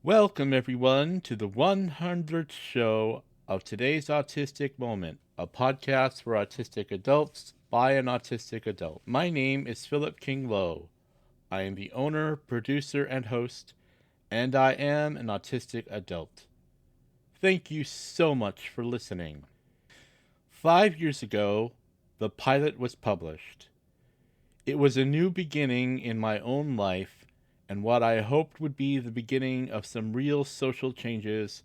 Welcome, everyone, to the 100th show of today's Autistic Moment, a podcast for autistic adults by an autistic adult. My name is Philip King Lowe. I am the owner, producer, and host, and I am an autistic adult. Thank you so much for listening. 5 years ago, the pilot was published. It was a new beginning in my own life and what I hoped would be the beginning of some real social changes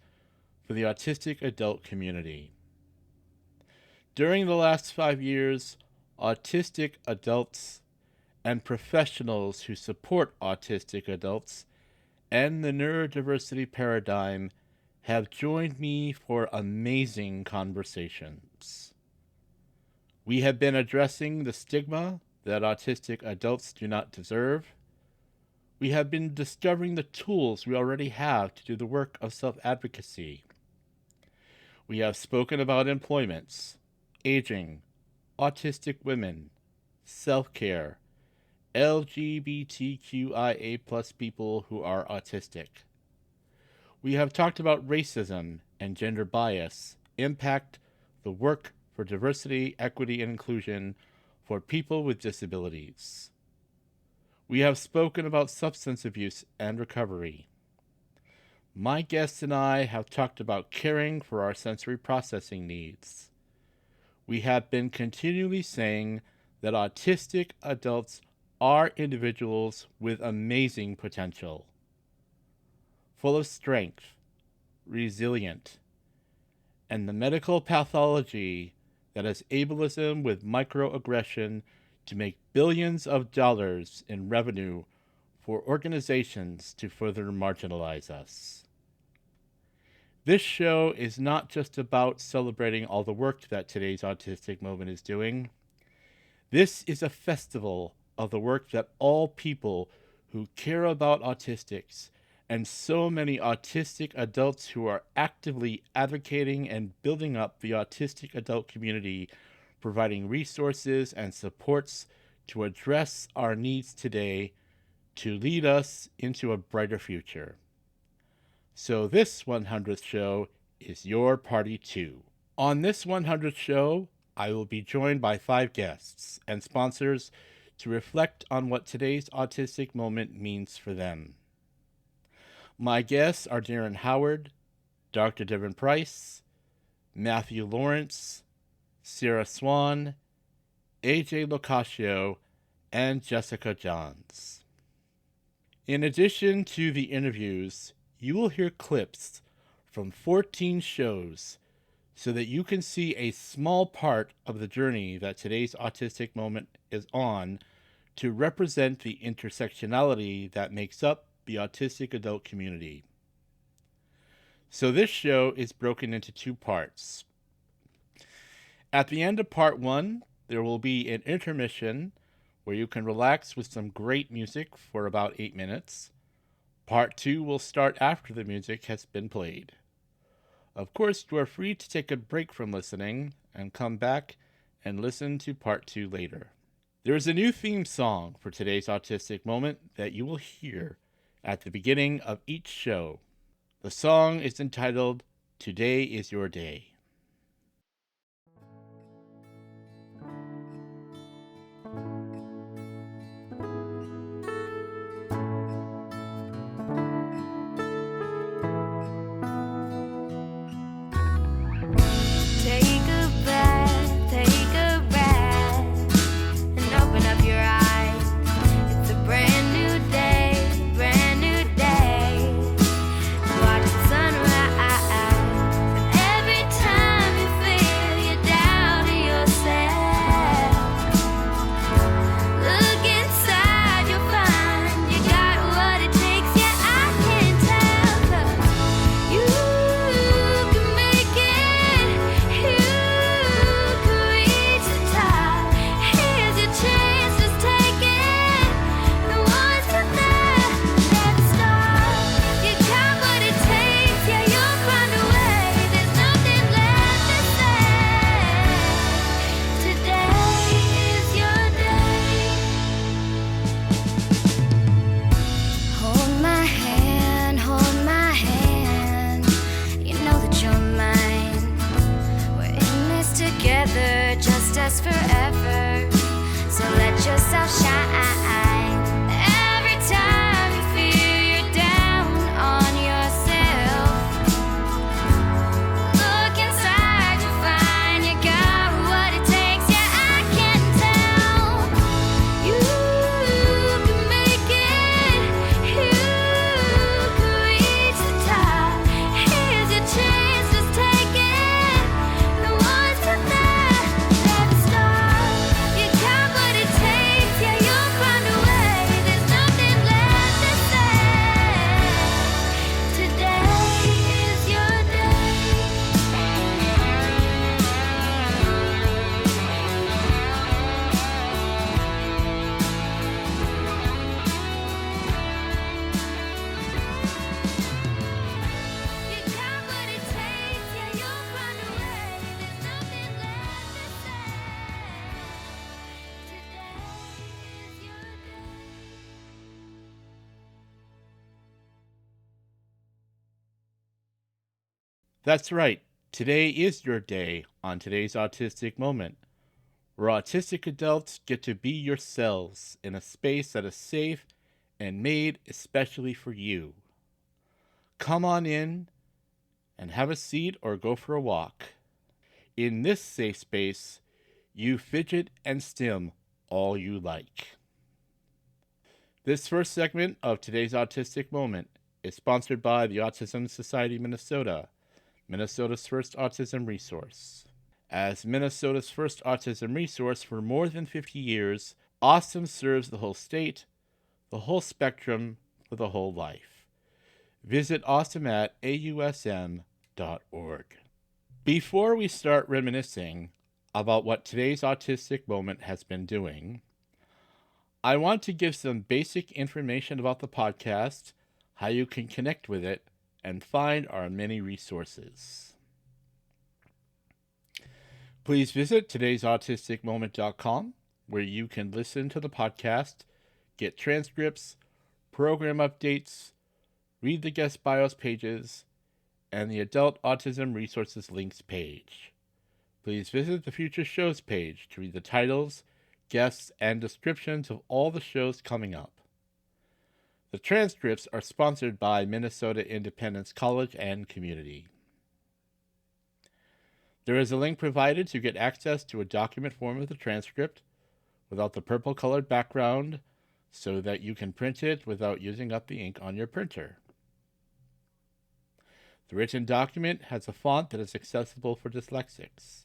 for the autistic adult community. During the last 5 years, autistic adults and professionals who support autistic adults and the neurodiversity paradigm have joined me for amazing conversations. We have been addressing the stigma that autistic adults do not deserve. We have been discovering the tools we already have to do the work of self-advocacy. We have spoken about employments, aging, autistic women, self-care, LGBTQIA+ people who are autistic. We have talked about racism and gender bias, impact the work for diversity, equity, and inclusion for people with disabilities. We have spoken about substance abuse and recovery. My guests and I have talked about caring for our sensory processing needs. We have been continually saying that autistic adults are individuals with amazing potential, full of strength, resilient, and the medical pathology that is ableism with microaggression to make billions of dollars in revenue for organizations to further marginalize us. This show is not just about celebrating all the work that today's Autistic Moment is doing. This is a festival of the work that all people who care about autistics and so many autistic adults who are actively advocating and building up the autistic adult community, providing resources and supports to address our needs today to lead us into a brighter future. So this 100th show is your party too. On this 100th show, I will be joined by 5 guests and sponsors to reflect on what today's Autistic Moment means for them. My guests are Daren Howard, Dr. Devon Price, Matthew Lawrence, Sara Swan, AJ Locashio, and Jessica Jahns. In addition to the interviews, you will hear clips from 14 shows so that you can see a small part of the journey that today's Autistic Moment is on to represent the intersectionality that makes up the autistic adult community. So this show is broken into 2 parts. At the end of part 1, there will be an intermission where you can relax with some great music for about 8 minutes. Part 2 will start after the music has been played. Of course, you are free to take a break from listening and come back and listen to part 2 later. There is a new theme song for today's Autistic Moment that you will hear at the beginning of each show. The song is entitled "Today is Your Day." Every time last forever. So let yourself shine. Every time you feel you're down on yourself, look inside, you find you got what it takes. Yeah, I can tell you can make it. You can reach the top. Here's your chance, just take it. The ones with that never stop. You got what it takes. Yeah, you'll find a way. There's nothing left to say. Today is your day. You got what it takes. Yeah, you'll find a way. There's nothing left to say. Today is your day. That's right. Today is your day on today's Autistic Moment, where autistic adults get to be yourselves in a space that is safe and made especially for you. Come on in and have a seat or go for a walk. In this safe space, you fidget and stim all you like. This first segment of today's Autistic Moment is sponsored by the Autism Society Minnesota, Minnesota's first autism resource. As Minnesota's first autism resource for more than 50 years, AUSTM serves the whole state, the whole spectrum, for the whole life. Visit AUSTM at ausm.org. Before we start reminiscing about what today's Autistic Moment has been doing, I want to give some basic information about the podcast, how you can connect with it, and find our many resources. Please visit todaysautisticmoment.com, where you can listen to the podcast, get transcripts, program updates, read the guest bios pages, and the Adult Autism Resources links page. Please visit the Future Shows page to read the titles, guests, and descriptions of all the shows coming up. The transcripts are sponsored by Minnesota Independence College and Community. There is a link provided to get access to a document form of the transcript without the purple-colored background so that you can print it without using up the ink on your printer. The written document has a font that is accessible for dyslexics.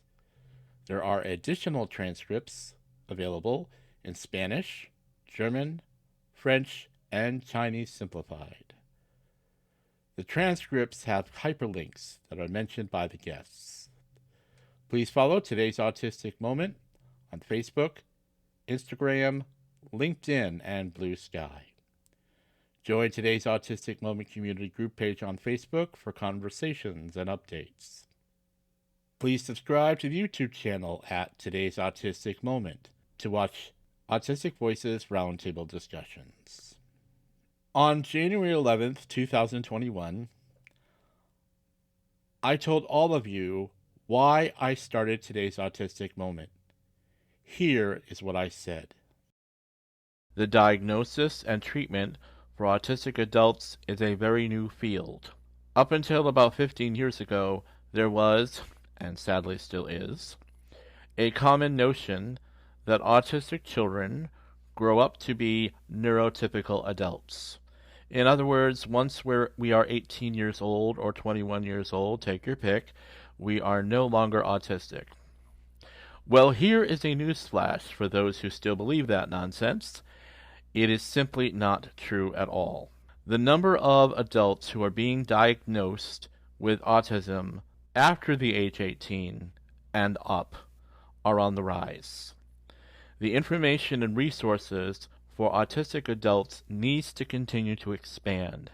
There are additional transcripts available in Spanish, German, French, and Chinese simplified. The transcripts have hyperlinks that are mentioned by the guests. Please follow today's Autistic Moment on Facebook, Instagram, LinkedIn, and Blue Sky. Join today's Autistic Moment community group page on Facebook for conversations and updates. Please subscribe to the YouTube channel at Today's Autistic Moment to watch Autistic Voices Roundtable discussions. On January 11th, 2021, I told all of you why I started today's Autistic Moment. Here is what I said. The diagnosis and treatment for autistic adults is a very new field. Up until about 15 years ago, there was, and sadly still is, a common notion that autistic children grow up to be neurotypical adults. In other words, once we are 18 years old or 21 years old, take your pick, we are no longer autistic. Well, here is a newsflash for those who still believe that nonsense. It is simply not true at all. The number of adults who are being diagnosed with autism after the age 18 and up are on the rise. The information and resources for autistic adults needs to continue to expand.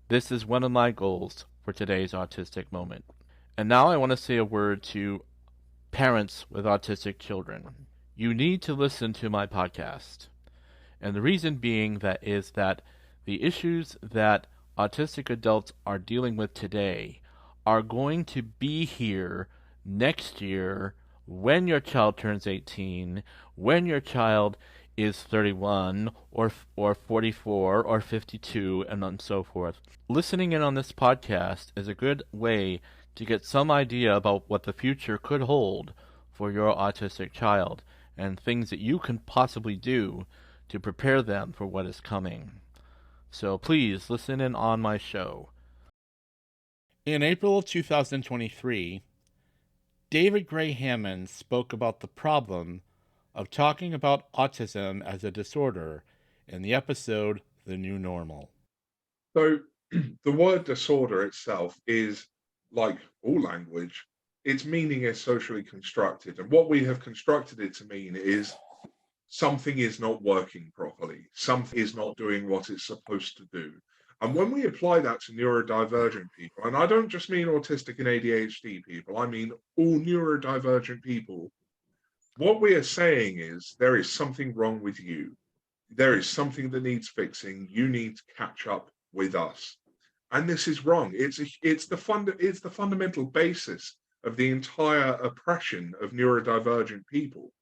This is one of my goals for today's Autistic Moment. And now I want to say a word to parents with autistic children. You need to listen to my podcast. And the reason being that the issues that autistic adults are dealing with today are going to be here next year when your child turns 18, when your child is 31 or 44 or 52 and so forth. Listening in on this podcast is a good way to get some idea about what the future could hold for your autistic child and things that you can possibly do to prepare them for what is coming. So please listen in on my show. In April of 2023, David Gray Hammond spoke about the problem of talking about autism as a disorder in the episode The New Normal. So the word disorder itself is, like all language, its meaning is socially constructed. And what we have constructed it to mean is something is not working properly, something is not doing what it's supposed to do. And when we apply that to neurodivergent people, and I don't just mean autistic and ADHD people, I mean all neurodivergent people, what we are saying is there is something wrong with you. There is something that needs fixing. You need to catch up with us. And this is wrong. It's the fundamental basis of the entire oppression of neurodivergent people.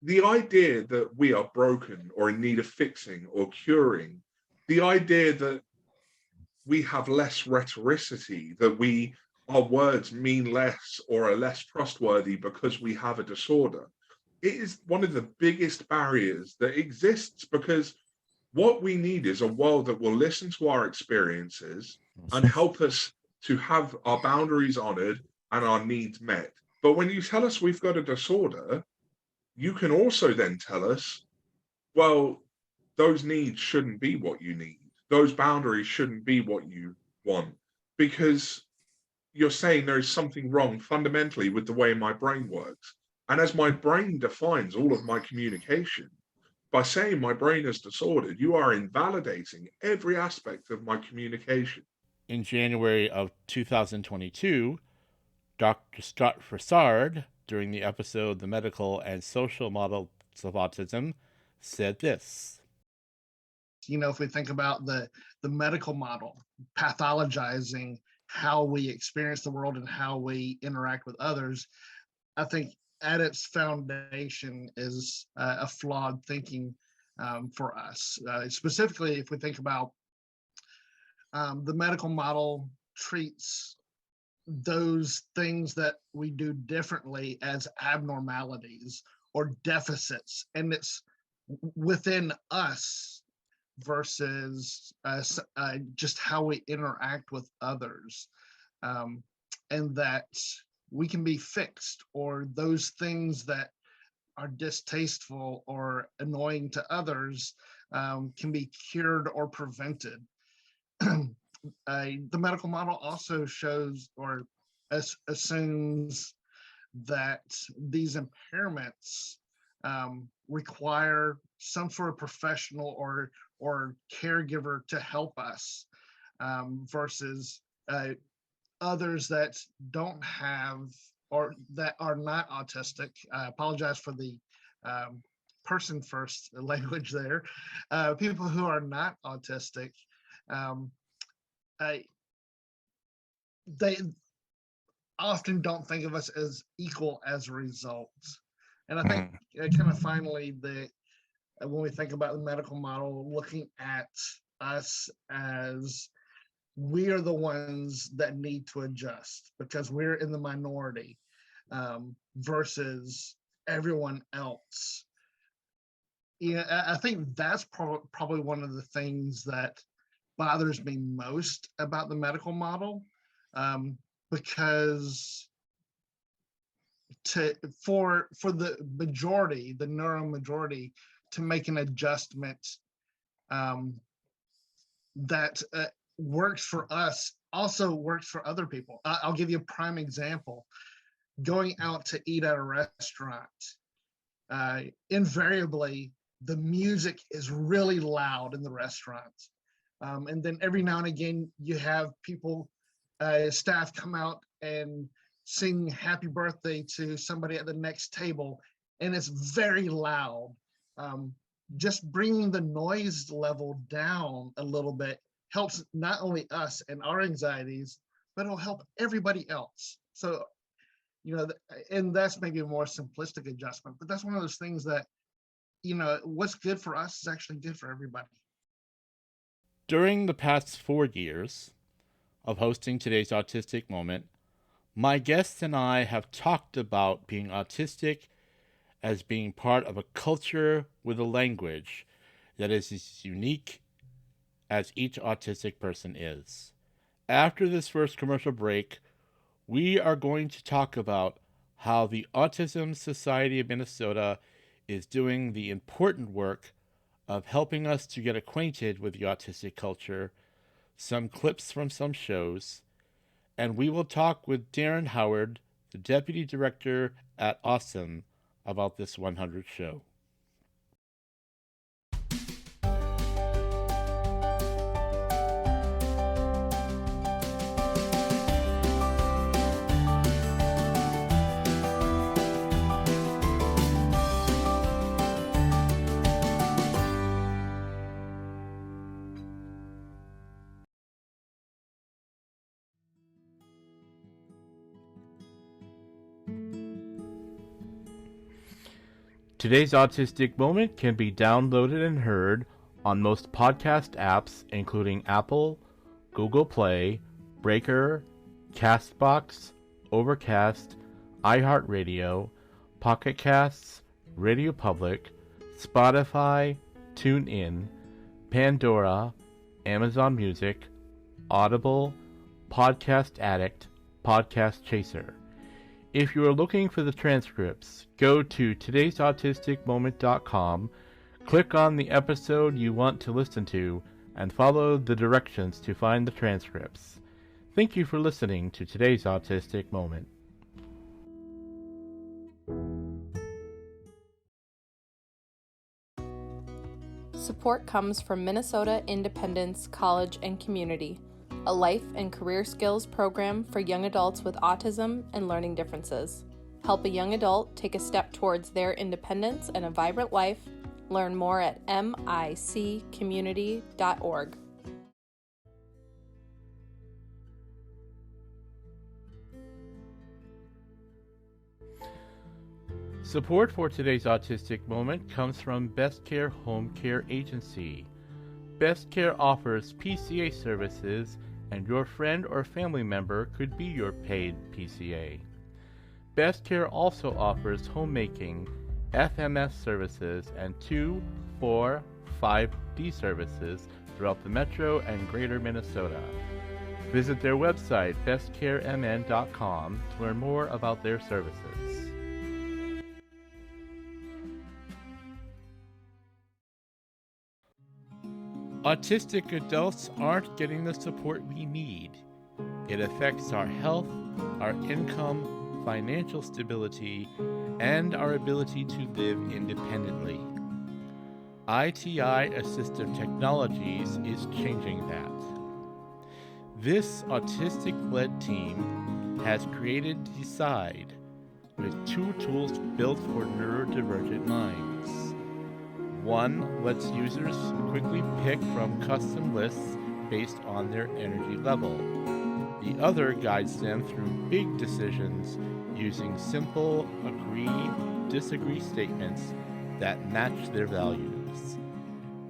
The idea that we are broken or in need of fixing or curing, the idea that we have less rhetoricity, that our words mean less or are less trustworthy because we have a disorder, it is one of the biggest barriers that exists, because what we need is a world that will listen to our experiences and help us to have our boundaries honored and our needs met. But when you tell us we've got a disorder, you can also then tell us, well, those needs shouldn't be what you need. Those boundaries shouldn't be what you want, because you're saying there is something wrong fundamentally with the way my brain works. And as my brain defines all of my communication, by saying my brain is disordered, you are invalidating every aspect of my communication. In January of 2022, Dr. Scott Frossard, during the episode The Medical and Social Models of Autism, said this. If we think about the medical model, pathologizing how we experience the world and how we interact with others, I think at its foundation is a flawed thinking for us. Specifically, if we think about the medical model treats those things that we do differently as abnormalities or deficits, and it's within us versus just how we interact with others, and that we can be fixed, or those things that are distasteful or annoying to others can be cured or prevented. The medical model also shows or assumes that these impairments require some sort of professional or caregiver to help us, versus others that don't have or that are not autistic. I apologize for the person first language there. People who are not autistic, they often don't think of us as equal as a result. And I think kind of finally, when we think about the medical model, looking at us as we are the ones that need to adjust because we're in the minority, versus everyone else. I think that's probably one of the things that bothers me most about the medical model, because for the majority, the neuro majority, to make an adjustment that works for us also works for other people. I'll give you a prime example. Going out to eat at a restaurant, invariably the music is really loud in the restaurant, and then every now and again you have people, staff come out and sing happy birthday to somebody at the next table, and it's very loud. Just bringing the noise level down a little bit helps not only us and our anxieties, but it'll help everybody else. So And that's maybe a more simplistic adjustment, but that's one of those things that, what's good for us is actually good for everybody. During the past 4 years of hosting today's Autistic Moment, my guests and I have talked about being autistic as being part of a culture with a language that is as unique as each autistic person is. After this first commercial break, we are going to talk about how the Autism Society of Minnesota is doing the important work of helping us to get acquainted with the autistic culture, some clips from some shows, and we will talk with Daren Howard, the Deputy Director at Awesome, about this 100 show. Today's Autistic Moment can be downloaded and heard on most podcast apps, including Apple, Google Play, Breaker, Castbox, Overcast, iHeartRadio, Pocket Casts, Radio Public, Spotify, TuneIn, Pandora, Amazon Music, Audible, Podcast Addict, Podcast Chaser. If you are looking for the transcripts, go to todaysautisticmoment.com, click on the episode you want to listen to, and follow the directions to find the transcripts. Thank you for listening to today's Autistic Moment. Support comes from Minnesota Independence College and Community, a life and career skills program for young adults with autism and learning differences. Help a young adult take a step towards their independence and a vibrant life. Learn more at miccommunity.org. Support for today's Autistic Moment comes from Best Care Home Care Agency. Best Care offers PCA services, and your friend or family member could be your paid PCA. Best Care also offers homemaking, FMS services, and 2, 4, 5D services throughout the metro and greater Minnesota. Visit their website, bestcaremn.com, to learn more about their services. Autistic adults aren't getting the support we need. It affects our health, our income, financial stability, and our ability to live independently. ITI Assistive Technologies is changing that. This autistic-led team has created Decide, with 2 tools built for neurodivergent minds. One lets users quickly pick from custom lists based on their energy level. The other guides them through big decisions using simple agree-disagree statements that match their values.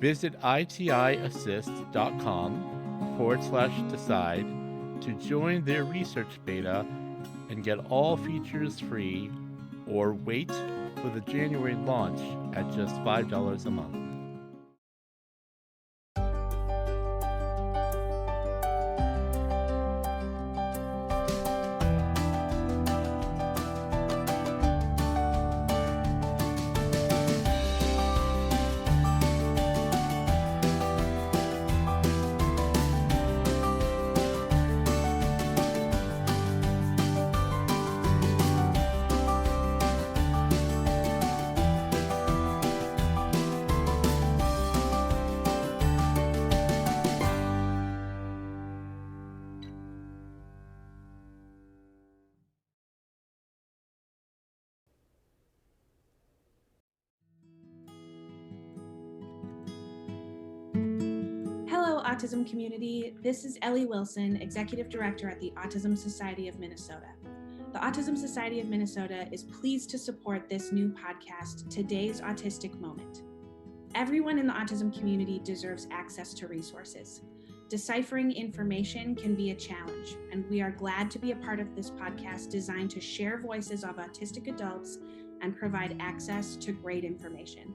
Visit itiassist.com/decide to join their research beta and get all features free, or wait for the January launch at just $5 a month. Hello, Autism community. This is Ellie Wilson, Executive Director at the Autism Society of Minnesota. The Autism Society of Minnesota is pleased to support this new podcast, Today's Autistic Moment. Everyone in the autism community deserves access to resources. Deciphering information can be a challenge, and we are glad to be a part of this podcast designed to share voices of autistic adults and provide access to great information.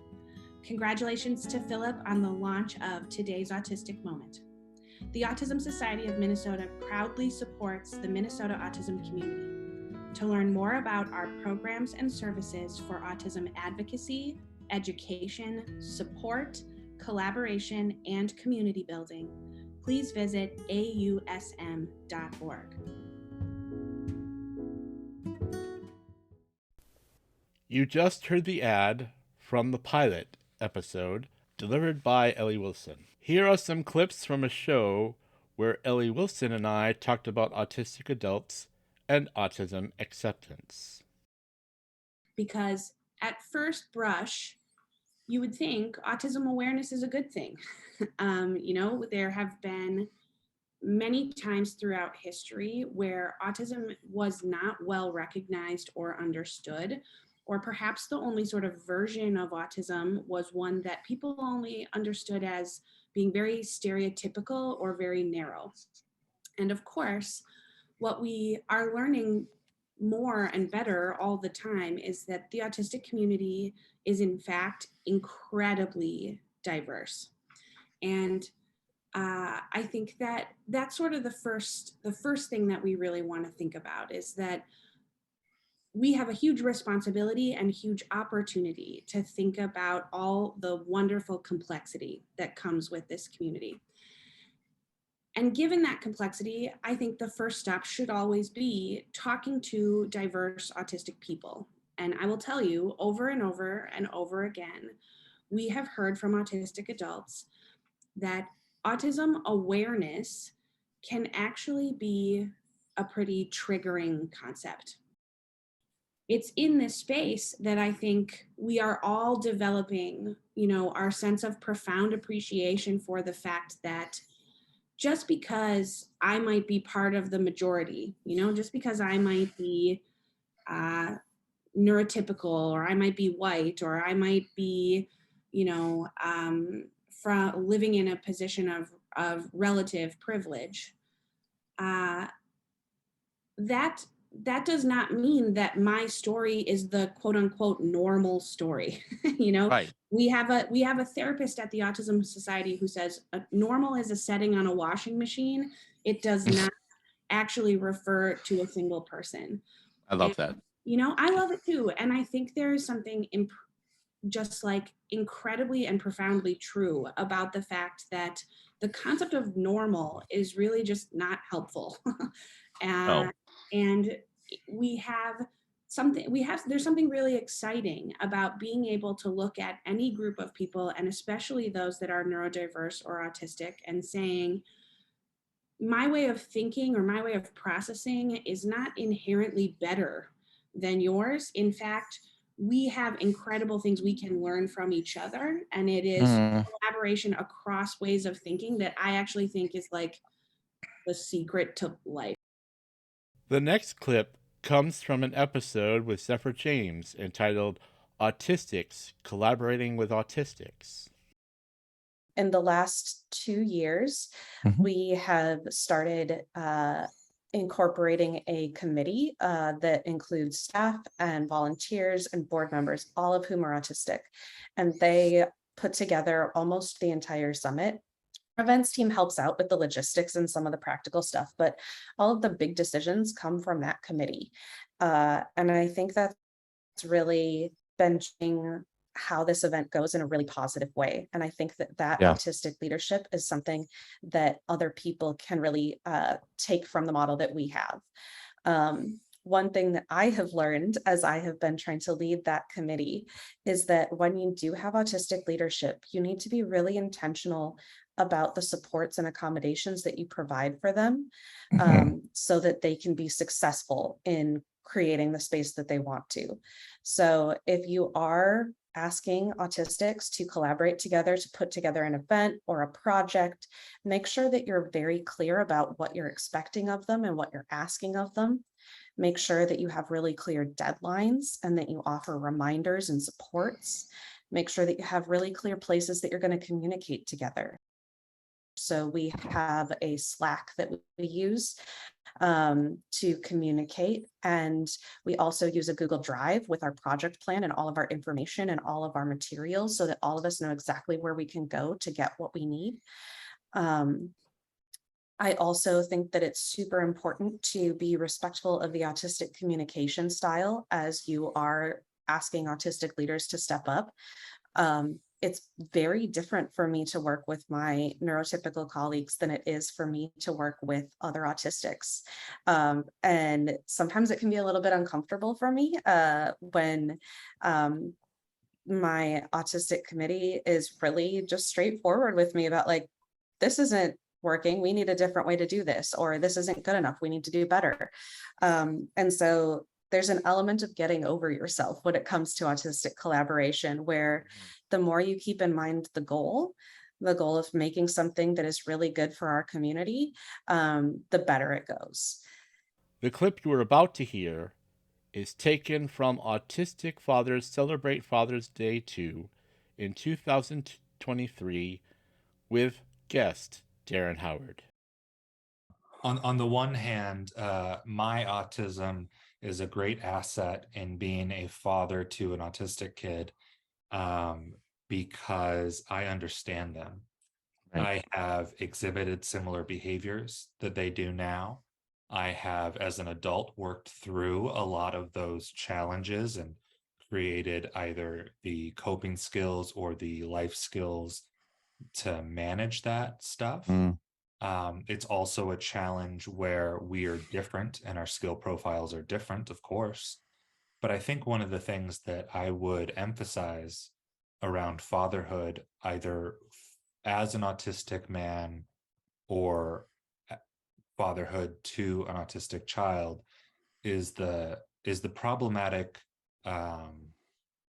Congratulations to Philip on the launch of Today's Autistic Moment. The Autism Society of Minnesota proudly supports the Minnesota autism community. To learn more about our programs and services for autism advocacy, education, support, collaboration, and community building, please visit ausm.org. You just heard the ad from the pilot episode delivered by Ellie Wilson. Here are some clips from a show where Ellie Wilson and I talked about autistic adults and autism acceptance. Because at first brush, you would think autism awareness is a good thing. There have been many times throughout history where autism was not well recognized or understood, or perhaps the only sort of version of autism was one that people only understood as being very stereotypical or very narrow. And of course, what we are learning more and better all the time is that the autistic community is in fact incredibly diverse. And I think that that's sort of the first thing that we really want to think about is that we have a huge responsibility and huge opportunity to think about all the wonderful complexity that comes with this community. And given that complexity, I think the first step should always be talking to diverse autistic people. And I will tell you over and over and over again, we have heard from autistic adults that autism awareness can actually be a pretty triggering concept. It's in this space that I think we are all developing, our sense of profound appreciation for the fact that just because I might be part of the majority, just because I might be neurotypical, or I might be white, or I might be, from living in a position of relative privilege, that does not mean that my story is the quote unquote normal story. Right. We have a therapist at the Autism Society who says normal is a setting on a washing machine. It does not actually refer to a single person. I love that. I love it too. And I think there is something just like incredibly and profoundly true about the fact that the concept of normal is really just not helpful. And there's something really exciting about being able to look at any group of people, and especially those that are neurodiverse or autistic, and saying, my way of thinking or my way of processing is not inherently better than yours. In fact, we have incredible things we can learn from each other. And it is collaboration across ways of thinking that I actually think is like the secret to life. The next clip comes from an episode with Zephyr James entitled Autistics Collaborating with Autistics. In the last 2 years, we have started incorporating a committee that includes staff and volunteers and board members, all of whom are autistic. And they put together almost the entire summit. Our events team helps out with the logistics and some of the practical stuff, but all of the big decisions come from that committee. And I think that's really been changing how this event goes in a really positive way. And I think that autistic leadership is something that other people can really take from the model that we have. One thing that I have learned as I have been trying to lead that committee is that when you do have autistic leadership, you need to be really intentional about the supports and accommodations that you provide for them, so that they can be successful in creating the space that they want to. So if you are asking autistics to collaborate together to put together an event or a project, make sure that you're very clear about what you're expecting of them and what you're asking of them. Make sure that you have really clear deadlines and that you offer reminders and supports. Make sure that you have really clear places that you're going to communicate together. So we have a Slack that we use to communicate. And we also use a Google Drive with our project plan and all of our information and all of our materials so that all of us know exactly where we can go to get what we need. I also think that it's super important to be respectful of the autistic communication style as you are asking autistic leaders to step up. It's very different for me to work with my neurotypical colleagues than it is for me to work with other autistics. And sometimes it can be a little bit uncomfortable for me when my autistic committee is really just straightforward with me about like, this isn't working, we need a different way to do this, or this isn't good enough, we need to do better. And so there's an element of getting over yourself when it comes to autistic collaboration, where the more you keep in mind the goal of making something that is really good for our community, the better it goes. The clip you are about to hear is taken from Autistic Fathers Celebrate Father's Day 2 in 2023 with guest Daren Howard. On the one hand, my autism is a great asset in being a father to an autistic kid, because I understand them. Right. I have exhibited similar behaviors that they do now. I have, as an adult, worked through a lot of those challenges and created either the coping skills or the life skills to manage that stuff. It's also a challenge where we are different and our skill profiles are different, of course. But I think one of the things that I would emphasize around fatherhood, either as an autistic man or fatherhood to an autistic child, is the problematic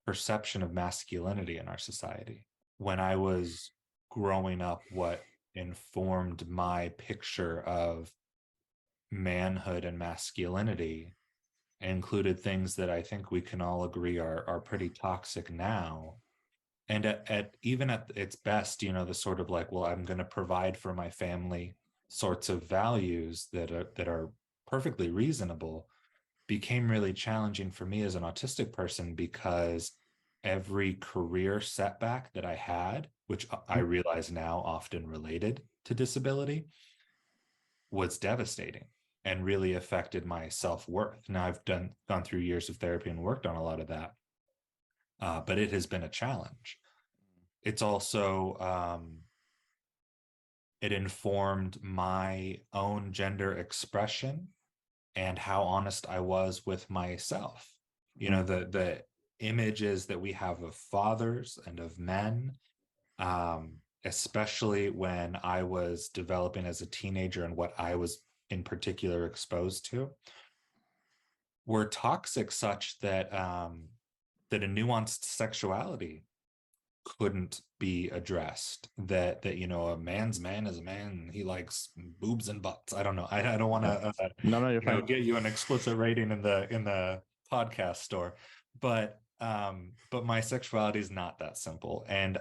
perception of masculinity in our society. When I was growing up, what informed my picture of manhood and masculinity included things that I think we can all agree are pretty toxic now. And at even at its best, you know, the sort of like, well, I'm going to provide for my family sorts of values that are perfectly reasonable, became really challenging for me as an autistic person, because every career setback that I had, which I realize now often related to disability, was devastating and really affected my self-worth. Now I've gone through years of therapy and worked on a lot of that, but it has been a challenge. It's also, it informed my own gender expression and how honest I was with myself. You know, the images that we have of fathers and of men, especially when I was developing as a teenager and what I was in particular exposed to, were toxic, such that that a nuanced sexuality couldn't be addressed. That you know, a man's man is a man, he likes boobs and butts. I don't know, I don't want to No, you're fine. get you an explicit rating in the podcast store, but my sexuality is not that simple, and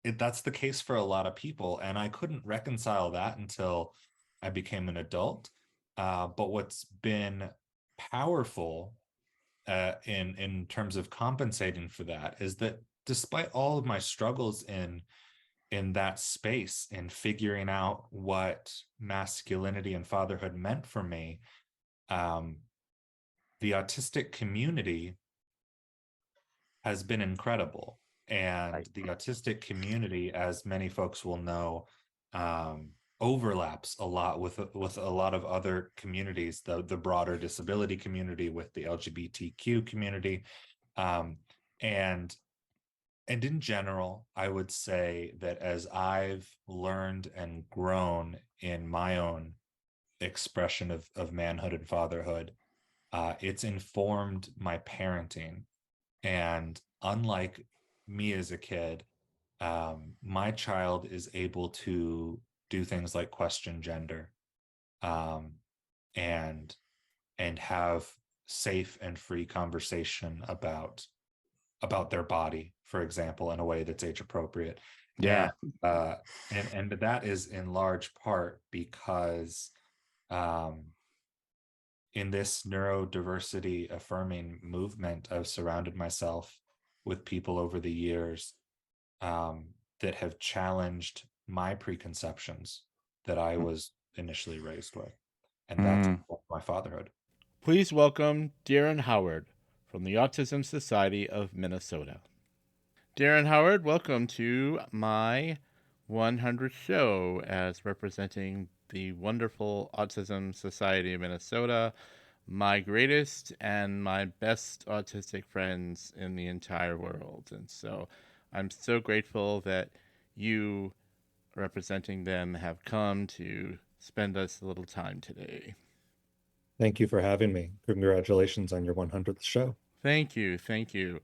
that's the case for a lot of people, and I couldn't reconcile that until I became an adult. But what's been powerful in terms of compensating for that is that despite all of my struggles in that space and figuring out what masculinity and fatherhood meant for me, the autistic community has been incredible. And the autistic community, as many folks will know, overlaps a lot with a lot of other communities, the broader disability community, with the LGBTQ community, and in general, I would say that as I've learned and grown in my own expression of manhood and fatherhood, it's informed my parenting. And unlike me as a kid, my child is able to do things like question gender, um, and have safe and free conversation about their body, for example, in a way that's age appropriate. Yeah. And that is in large part because in this neurodiversity affirming movement, I've surrounded myself with people over the years that have challenged my preconceptions that I was initially raised with. And that's my fatherhood. Please welcome Daren Howard from the Autism Society of Minnesota. Daren Howard, welcome to my 100th show as representing the wonderful Autism Society of Minnesota, my greatest and my best autistic friends in the entire world. And so I'm so grateful that you, representing them, have come to spend us a little time today. Thank you for having me. Congratulations on your 100th show. Thank you. Thank you.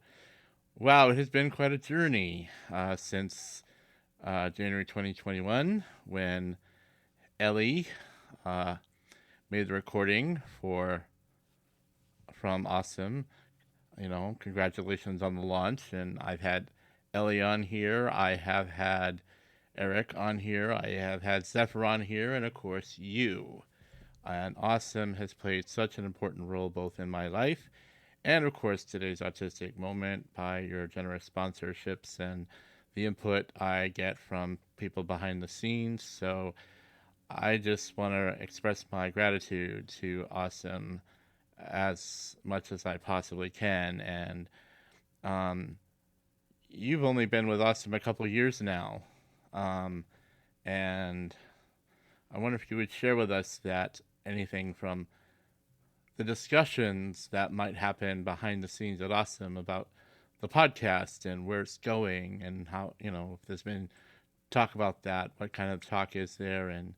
Wow, it has been quite a journey since January 2021 when Ellie made the recording from Awesome. You know, congratulations on the launch. And I've had Ellie on here. I have had Eric on here. I have had Zephyr on here. And of course, you. And Awesome has played such an important role both in my life and, of course, today's autistic moment by your generous sponsorships and the input I get from people behind the scenes. So I just want to express my gratitude to Awesome as much as I possibly can. And you've only been with Awesome a couple of years now. And I wonder if you would share with us that anything from the discussions that might happen behind the scenes at Awesome about the podcast and where it's going and how, you know, if there's been talk about that, what kind of talk is there, and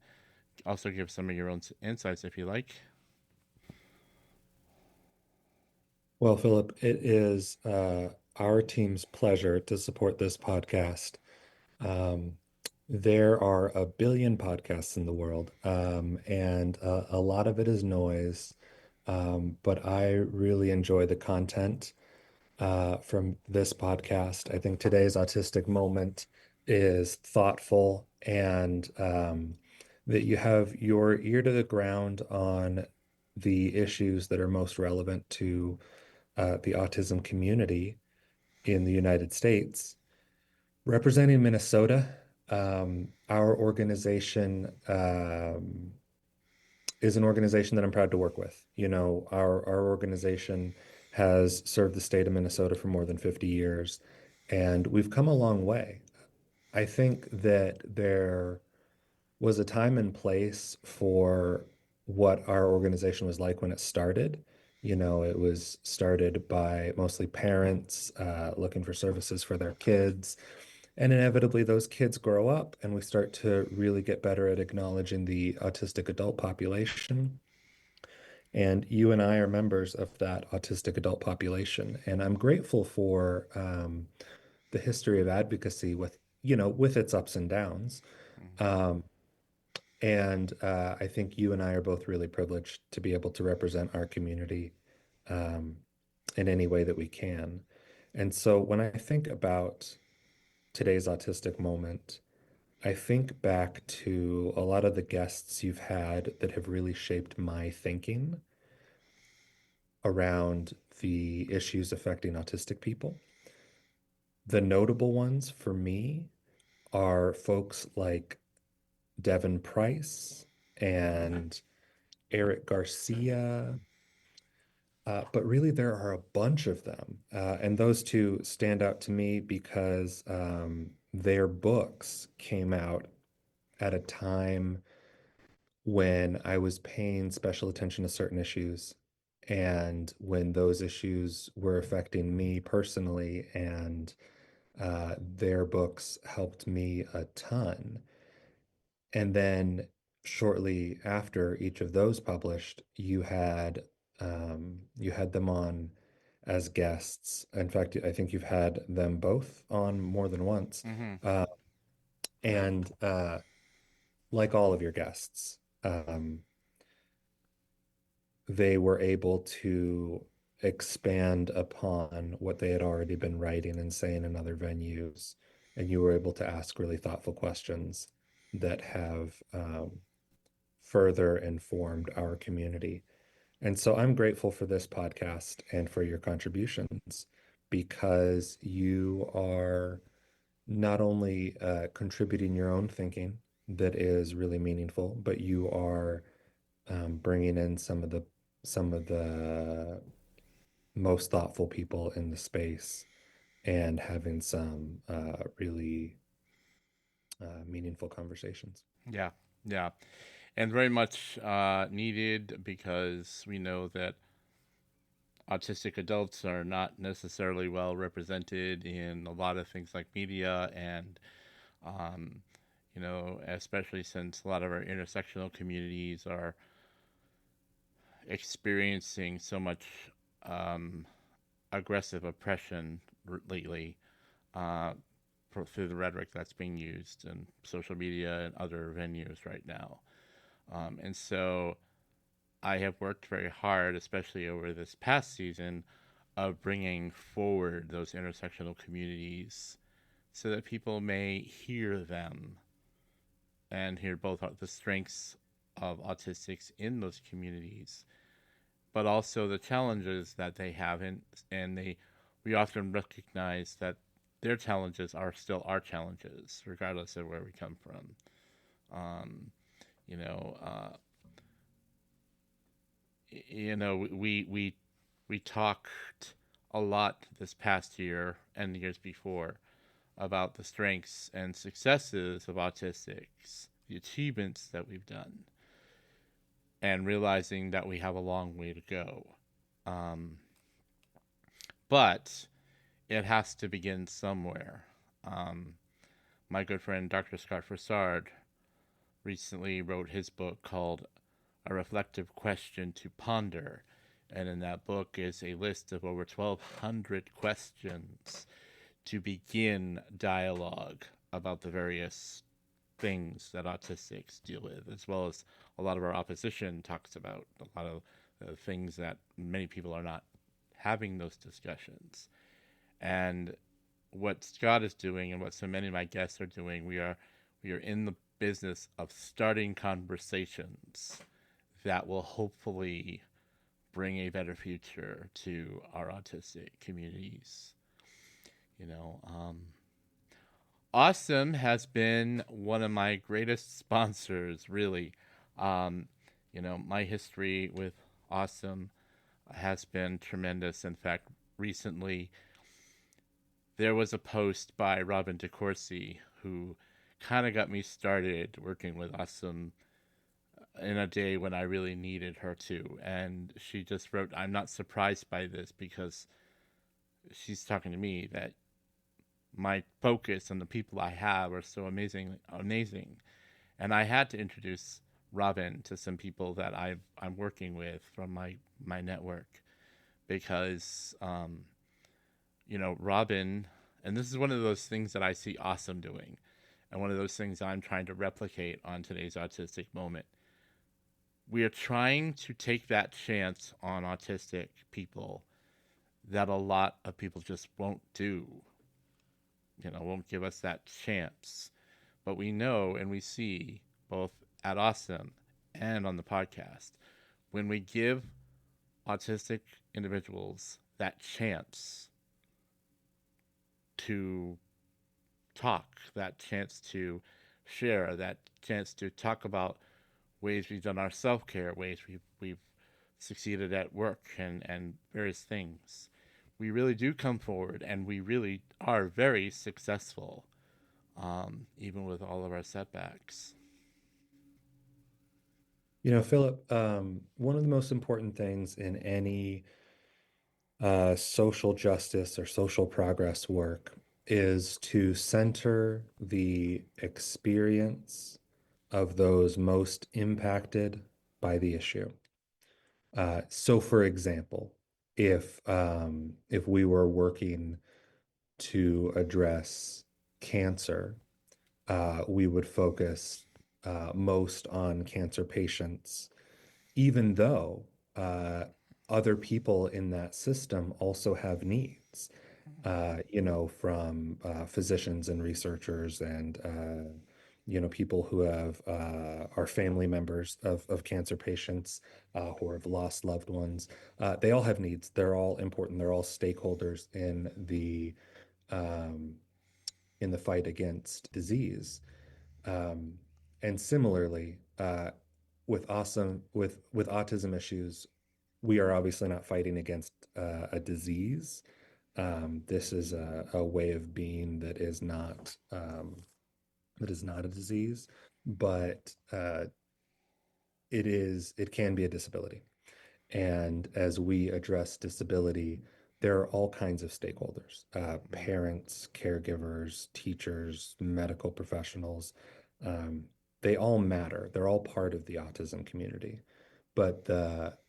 also give some of your own insights if you like. Well, Philip, it is our team's pleasure to support this podcast. There are a billion podcasts in the world, and a lot of it is noise. But I really enjoy the content from this podcast. I think today's autistic moment is thoughtful and that you have your ear to the ground on the issues that are most relevant to the autism community in the United States. Representing Minnesota, our organization is an organization that I'm proud to work with. You know, our organization has served the state of Minnesota for more than 50 years, and we've come a long way. I think that there was a time and place for what our organization was like when it started. You know, it was started by mostly parents looking for services for their kids. And inevitably, those kids grow up, and we start to really get better at acknowledging the autistic adult population. And you and I are members of that autistic adult population. And I'm grateful for the history of advocacy with, you know, with its ups and downs. Um, and I think you and I are both really privileged to be able to represent our community in any way that we can. And so when I think about today's autistic moment, I think back to a lot of the guests you've had that have really shaped my thinking around the issues affecting autistic people. The notable ones for me are folks like Devon Price and Eric Garcia. But really, there are a bunch of them. And those two stand out to me because their books came out at a time when I was paying special attention to certain issues and when those issues were affecting me personally, and their books helped me a ton. And then shortly after each of those published, you had them on as guests. In fact, I think you've had them both on more than once. Mm-hmm. And like all of your guests, they were able to expand upon what they had already been writing and saying in other venues. And you were able to ask really thoughtful questions that have further informed our community. And so I'm grateful for this podcast and for your contributions because you are not only contributing your own thinking that is really meaningful, but you are bringing in some of the most thoughtful people in the space and having some really meaningful conversations. Yeah, yeah, and very much needed because we know that autistic adults are not necessarily well represented in a lot of things like media and um, especially since a lot of our intersectional communities are experiencing so much um, aggressive oppression lately uh, through the rhetoric that's being used in social media and other venues right now. And so I have worked very hard, especially over this past season, of bringing forward those intersectional communities so that people may hear them and hear both the strengths of autistics in those communities, but also the challenges that they have, and we often recognize that their challenges are still our challenges, regardless of where we come from. Um, you know, uh, we talked a lot this past year and the years before about the strengths and successes of autistics, the achievements that we've done, and realizing that we have a long way to go. Um, but it has to begin somewhere. Um, my good friend Dr. Scott Frossard recently wrote his book called A Reflective Question to Ponder. And in that book is a list of over 1,200 questions to begin dialogue about the various things that autistics deal with, as well as a lot of our opposition talks about a lot of things that many people are not having those discussions. And what Scott is doing and what so many of my guests are doing, we are in the business of starting conversations that will hopefully bring a better future to our autistic communities. You know, Awesome has been one of my greatest sponsors, really. My history with Awesome has been tremendous. In fact, recently there was a post by Robin DeCourcy who kind of got me started working with Awesome in a day when I really needed her to. And she just wrote, "I'm not surprised by this," because she's talking to me that my focus and the people I have are so amazing. And I had to introduce Robin to some people that I'm working with from my network because, Robin, and this is one of those things that I see Awesome doing, and one of those things I'm trying to replicate on today's autistic moment. We are trying to take that chance on autistic people that a lot of people just won't do, won't give us that chance. But we know and we see both at Awesome and on the podcast, when we give autistic individuals that chance to talk, that chance to share, that chance to talk about ways we've done our self-care, ways we've succeeded at work and various things. We really do come forward, and we really are very successful, even with all of our setbacks. Philip, one of the most important things in any social justice or social progress work is to center the experience of those most impacted by the issue. So, for example, if we were working to address cancer, we would focus most on cancer patients, even though other people in that system also have needs, from physicians and researchers and people who have are family members of cancer patients who have lost loved ones. They all have needs. They're all important. They're all stakeholders um, in the fight against disease. And similarly, with autism issues, we are obviously not fighting against a disease. This is a way of being that is not a disease, but it can be a disability. And as we address disability, there are all kinds of stakeholders, parents, caregivers, teachers, medical professionals. Um, they all matter. They're all part of the autism community. But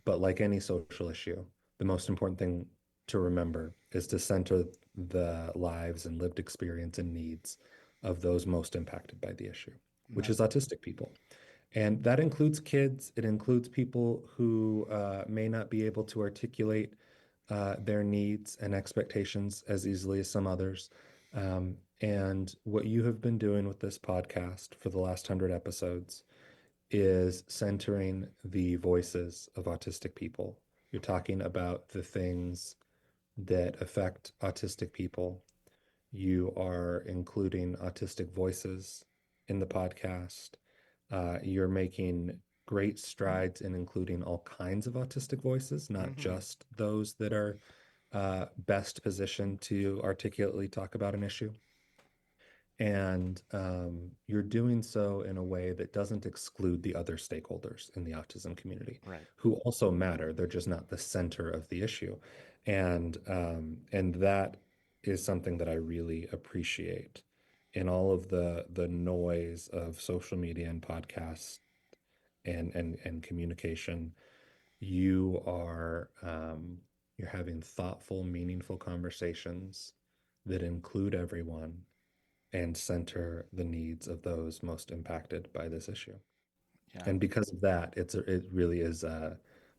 like any social issue, the most important thing to remember is to center the lives and lived experience and needs of those most impacted by the issue, which is autistic people. And that includes kids. It includes people who may not be able to articulate their needs and expectations as easily as some others. And what you have been doing with this podcast for the last 100 episodes is centering the voices of autistic people. You're talking about the things that affect autistic people. You are including autistic voices in the podcast. You're making great strides in including all kinds of autistic voices, not just those that are best positioned to articulately talk about an issue. And you're doing so in a way that doesn't exclude the other stakeholders in the autism community, Right. who also matter. They're just not the center of the issue. And that is something that I really appreciate in all of the noise of social media and podcasts and communication. You are you're having thoughtful, meaningful conversations that include everyone and center the needs of those most impacted by this issue. Yeah. And because of that, it really is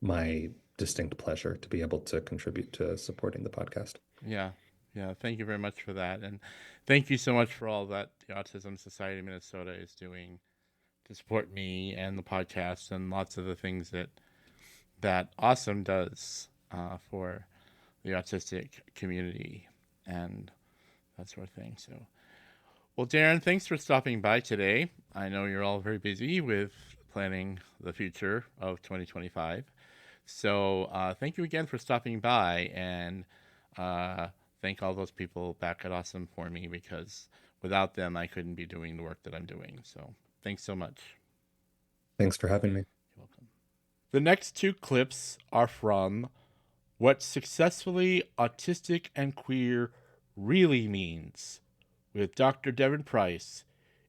my distinct pleasure to be able to contribute to supporting the podcast. Yeah. Yeah. Thank you very much for that. And thank you so much for all that the Autism Society of Minnesota is doing to support me and the podcast and lots of the things that Awesome does for the autistic community and that sort of thing. So, well, Daren, thanks for stopping by today. I know you're all very busy with planning the future of 2025. So, thank you again for stopping by, and thank all those people back at Awesome for me, because without them, I couldn't be doing the work that I'm doing. So, thanks so much. Thanks for having me. You're welcome. The next two clips are from What Successfully Autistic and Queer Really Means with Dr. Devon Price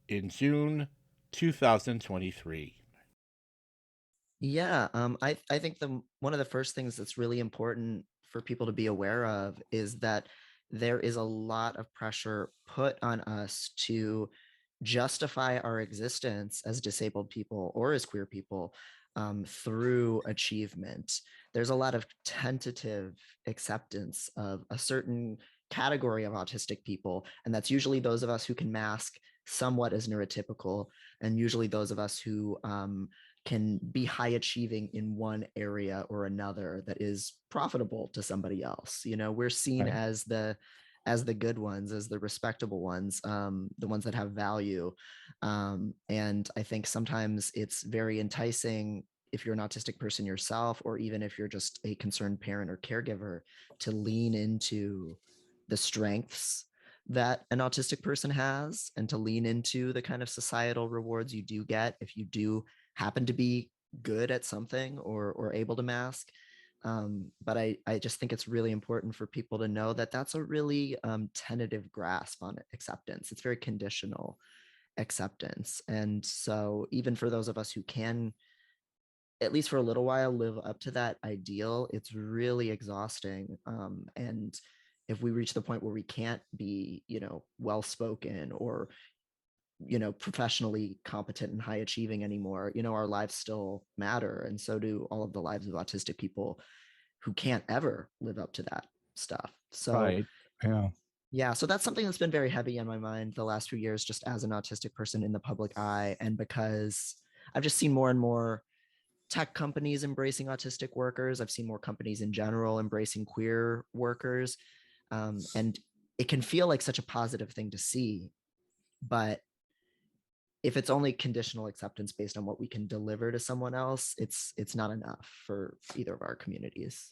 in June 2023. Yeah, I think one of the first things that's really important for people to be aware of is that there is a lot of pressure put on us to justify our existence as disabled people or as queer people through achievement. There's a lot of tentative acceptance of a certain category of autistic people, and that's usually those of us who can mask somewhat as neurotypical, and usually those of us who can be high achieving in one area or another that is profitable to somebody else. You know, we're seen Right. as the good ones, as the respectable ones, the ones that have value. And I think sometimes it's very enticing, if you're an autistic person yourself, or even if you're just a concerned parent or caregiver, to lean into the strengths that an autistic person has and to lean into the kind of societal rewards you do get if you do happen to be good at something or able to mask. But I just think it's really important for people to know that that's a really tentative grasp on acceptance. It's very conditional acceptance. And so even for those of us who can at least for a little while, live up to that ideal, it's really exhausting. And if we reach the point where we can't be, well spoken or, professionally competent and high achieving anymore, our lives still matter. And so do all of the lives of autistic people who can't ever live up to that stuff. So, Right. Yeah. yeah, so that's something that's been very heavy on my mind the last few years, just as an autistic person in the public eye. And because I've just seen more and more tech companies embracing autistic workers. I've seen more companies in general embracing queer workers. And it can feel like such a positive thing to see. But if it's only conditional acceptance based on what we can deliver to someone else, it's not enough for either of our communities.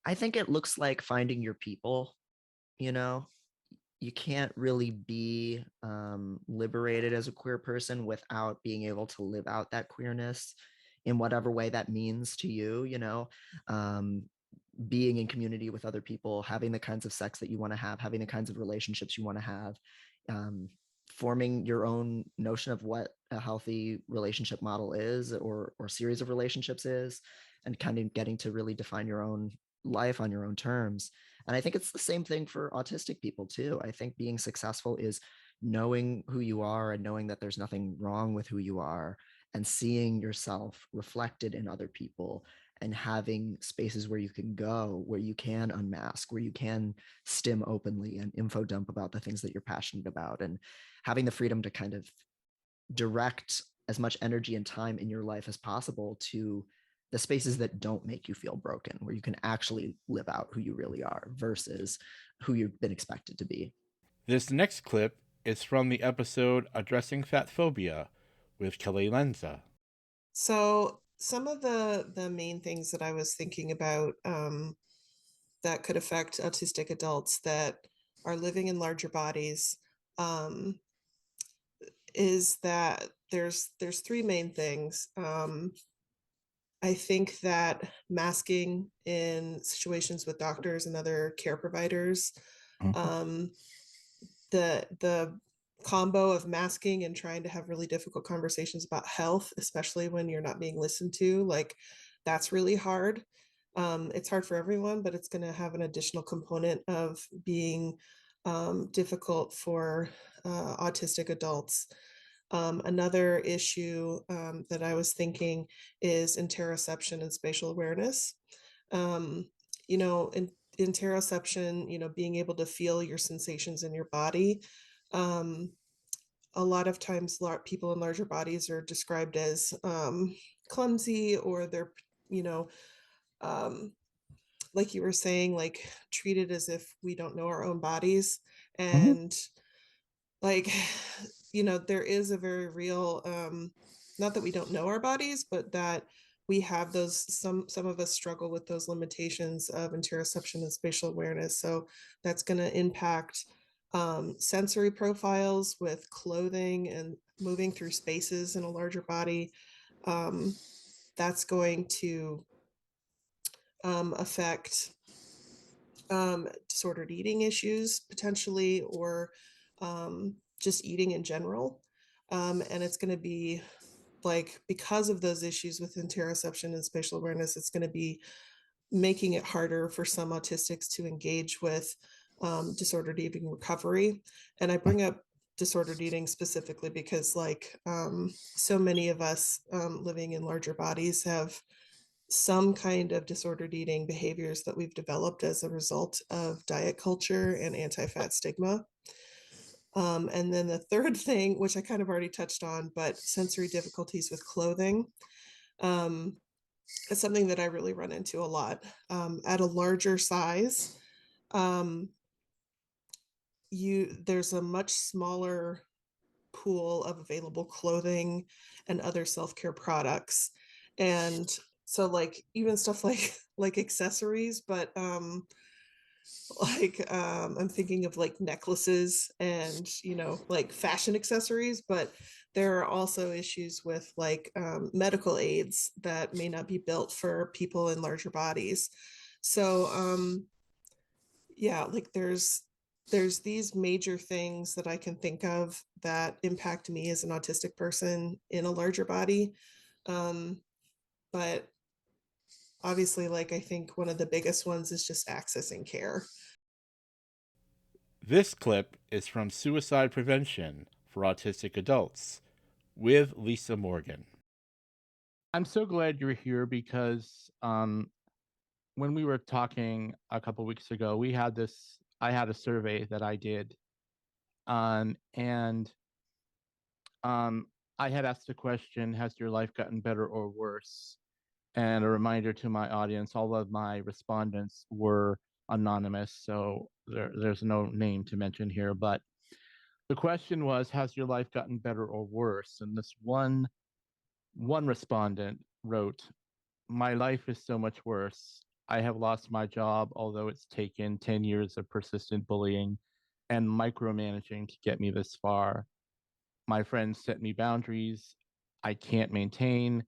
I think it looks like finding your people. You can't really be liberated as a queer person without being able to live out that queerness in whatever way that means to you. Being in community with other people, having the kinds of sex that you want to have, having the kinds of relationships you want to have, forming your own notion of what a healthy relationship model is or series of relationships is, and kind of getting to really define your own life on your own terms. And I think it's the same thing for autistic people too. I think being successful is knowing who you are and knowing that there's nothing wrong with who you are, and seeing yourself reflected in other people, and having spaces where you can go, where you can unmask, where you can stim openly and info dump about the things that you're passionate about, and having the freedom to kind of direct as much energy and time in your life as possible to the spaces that don't make you feel broken, where you can actually live out who you really are versus who you've been expected to be. This next clip is from the episode Addressing Fat Phobia with Kelly Lenza. So some of the main things that I was thinking about that could affect autistic adults that are living in larger bodies is that there's three main things. I think that masking in situations with doctors and other care providers, the combo of masking and trying to have really difficult conversations about health, especially when you're not being listened to, like that's really hard. It's hard for everyone, but it's going to have an additional component of being difficult for autistic adults. Another issue that I was thinking is interoception and spatial awareness. In interoception, being able to feel your sensations in your body. A lot of times people in larger bodies are described as clumsy, or they're, like you were saying, like treated as if we don't know our own bodies. And like, there is a very real, not that we don't know our bodies, but that we have those, some of us struggle with those limitations of interoception and spatial awareness. So that's going to impact sensory profiles with clothing and moving through spaces in a larger body. That's going to affect disordered eating issues potentially, or just eating in general. And it's going to be like, because of those issues with interoception and spatial awareness, it's going to be making it harder for some autistics to engage with disordered eating recovery. And I bring up disordered eating specifically because so many of us living in larger bodies have some kind of disordered eating behaviors that we've developed as a result of diet culture and anti-fat stigma. And then the third thing, which I kind of already touched on, but sensory difficulties with clothing. It's something that I really run into a lot. At a larger size, there's a much smaller pool of available clothing and other self-care products. And so even stuff like accessories, but I'm thinking of necklaces and fashion accessories, but there are also issues with medical aids that may not be built for people in larger bodies. So yeah, there's these major things that I can think of that impact me as an autistic person in a larger body. But obviously, like, I think one of the biggest ones is just accessing care. This clip is from Suicide Prevention for Autistic Adults with Lisa Morgan. I'm so glad you're here because when we were talking a couple weeks ago, I had a survey that I did, and I had asked the question, has your life gotten better or worse? And a reminder to my audience, all of my respondents were anonymous, so there's no name to mention here, but the question was, has your life gotten better or worse? And this one respondent wrote, my life is so much worse. I have lost my job, although it's taken 10 years of persistent bullying and micromanaging to get me this far. My friends set me boundaries I can't maintain.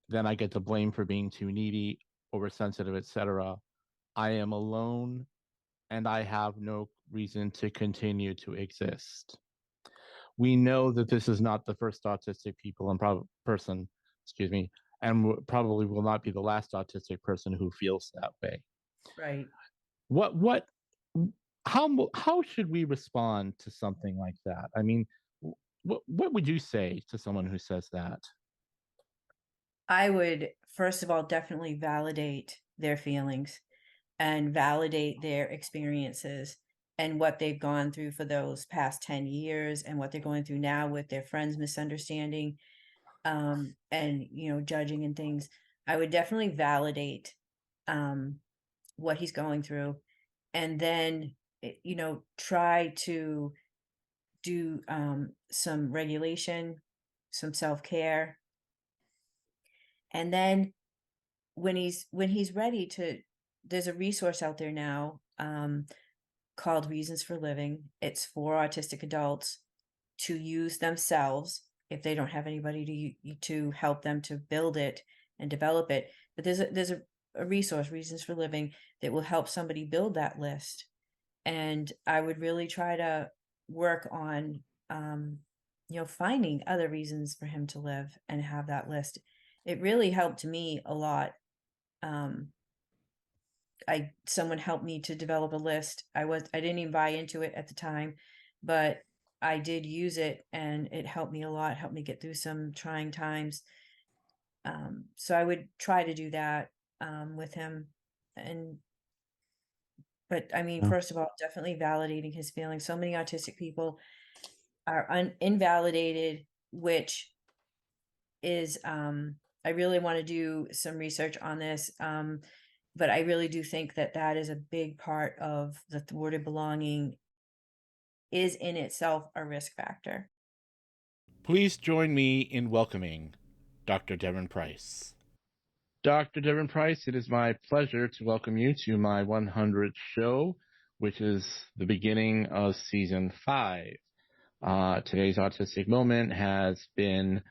Then I get the blame for being too needy, oversensitive, etc. I am alone and I have no reason to continue to exist. We know that this is not the first autistic person, and probably will not be the last autistic person who feels that way. Right. What how should we respond to something like that? I mean, what would you say to someone who says that? I would, first of all, definitely validate their feelings and validate their experiences and what they've gone through for those past 10 years and what they're going through now with their friends' misunderstanding and, judging and things. I would definitely validate what he's going through and then, try to do some regulation, some self-care. And then when he's ready to, there's a resource out there now called Reasons for Living. It's for autistic adults to use themselves if they don't have anybody to help them to build it and develop it. But there's a resource, Reasons for Living, that will help somebody build that list. And I would really try to work on finding other reasons for him to live and have that list. It really helped me a lot. Someone helped me to develop a list. I didn't even buy into it at the time, but I did use it and it helped me a lot, helped me get through some trying times. So I would try to do that with him. But I mean, first of all, definitely validating his feelings. So many autistic people are invalidated, which is I really want to do some research on this. But I really do think that is a big part of the thwarted belonging is in itself a risk factor. Please join me in welcoming Dr. Devon Price. Dr. Devon Price, it is my pleasure to welcome you to my 100th show, which is the beginning of season 5. Today's Autistic Moment has been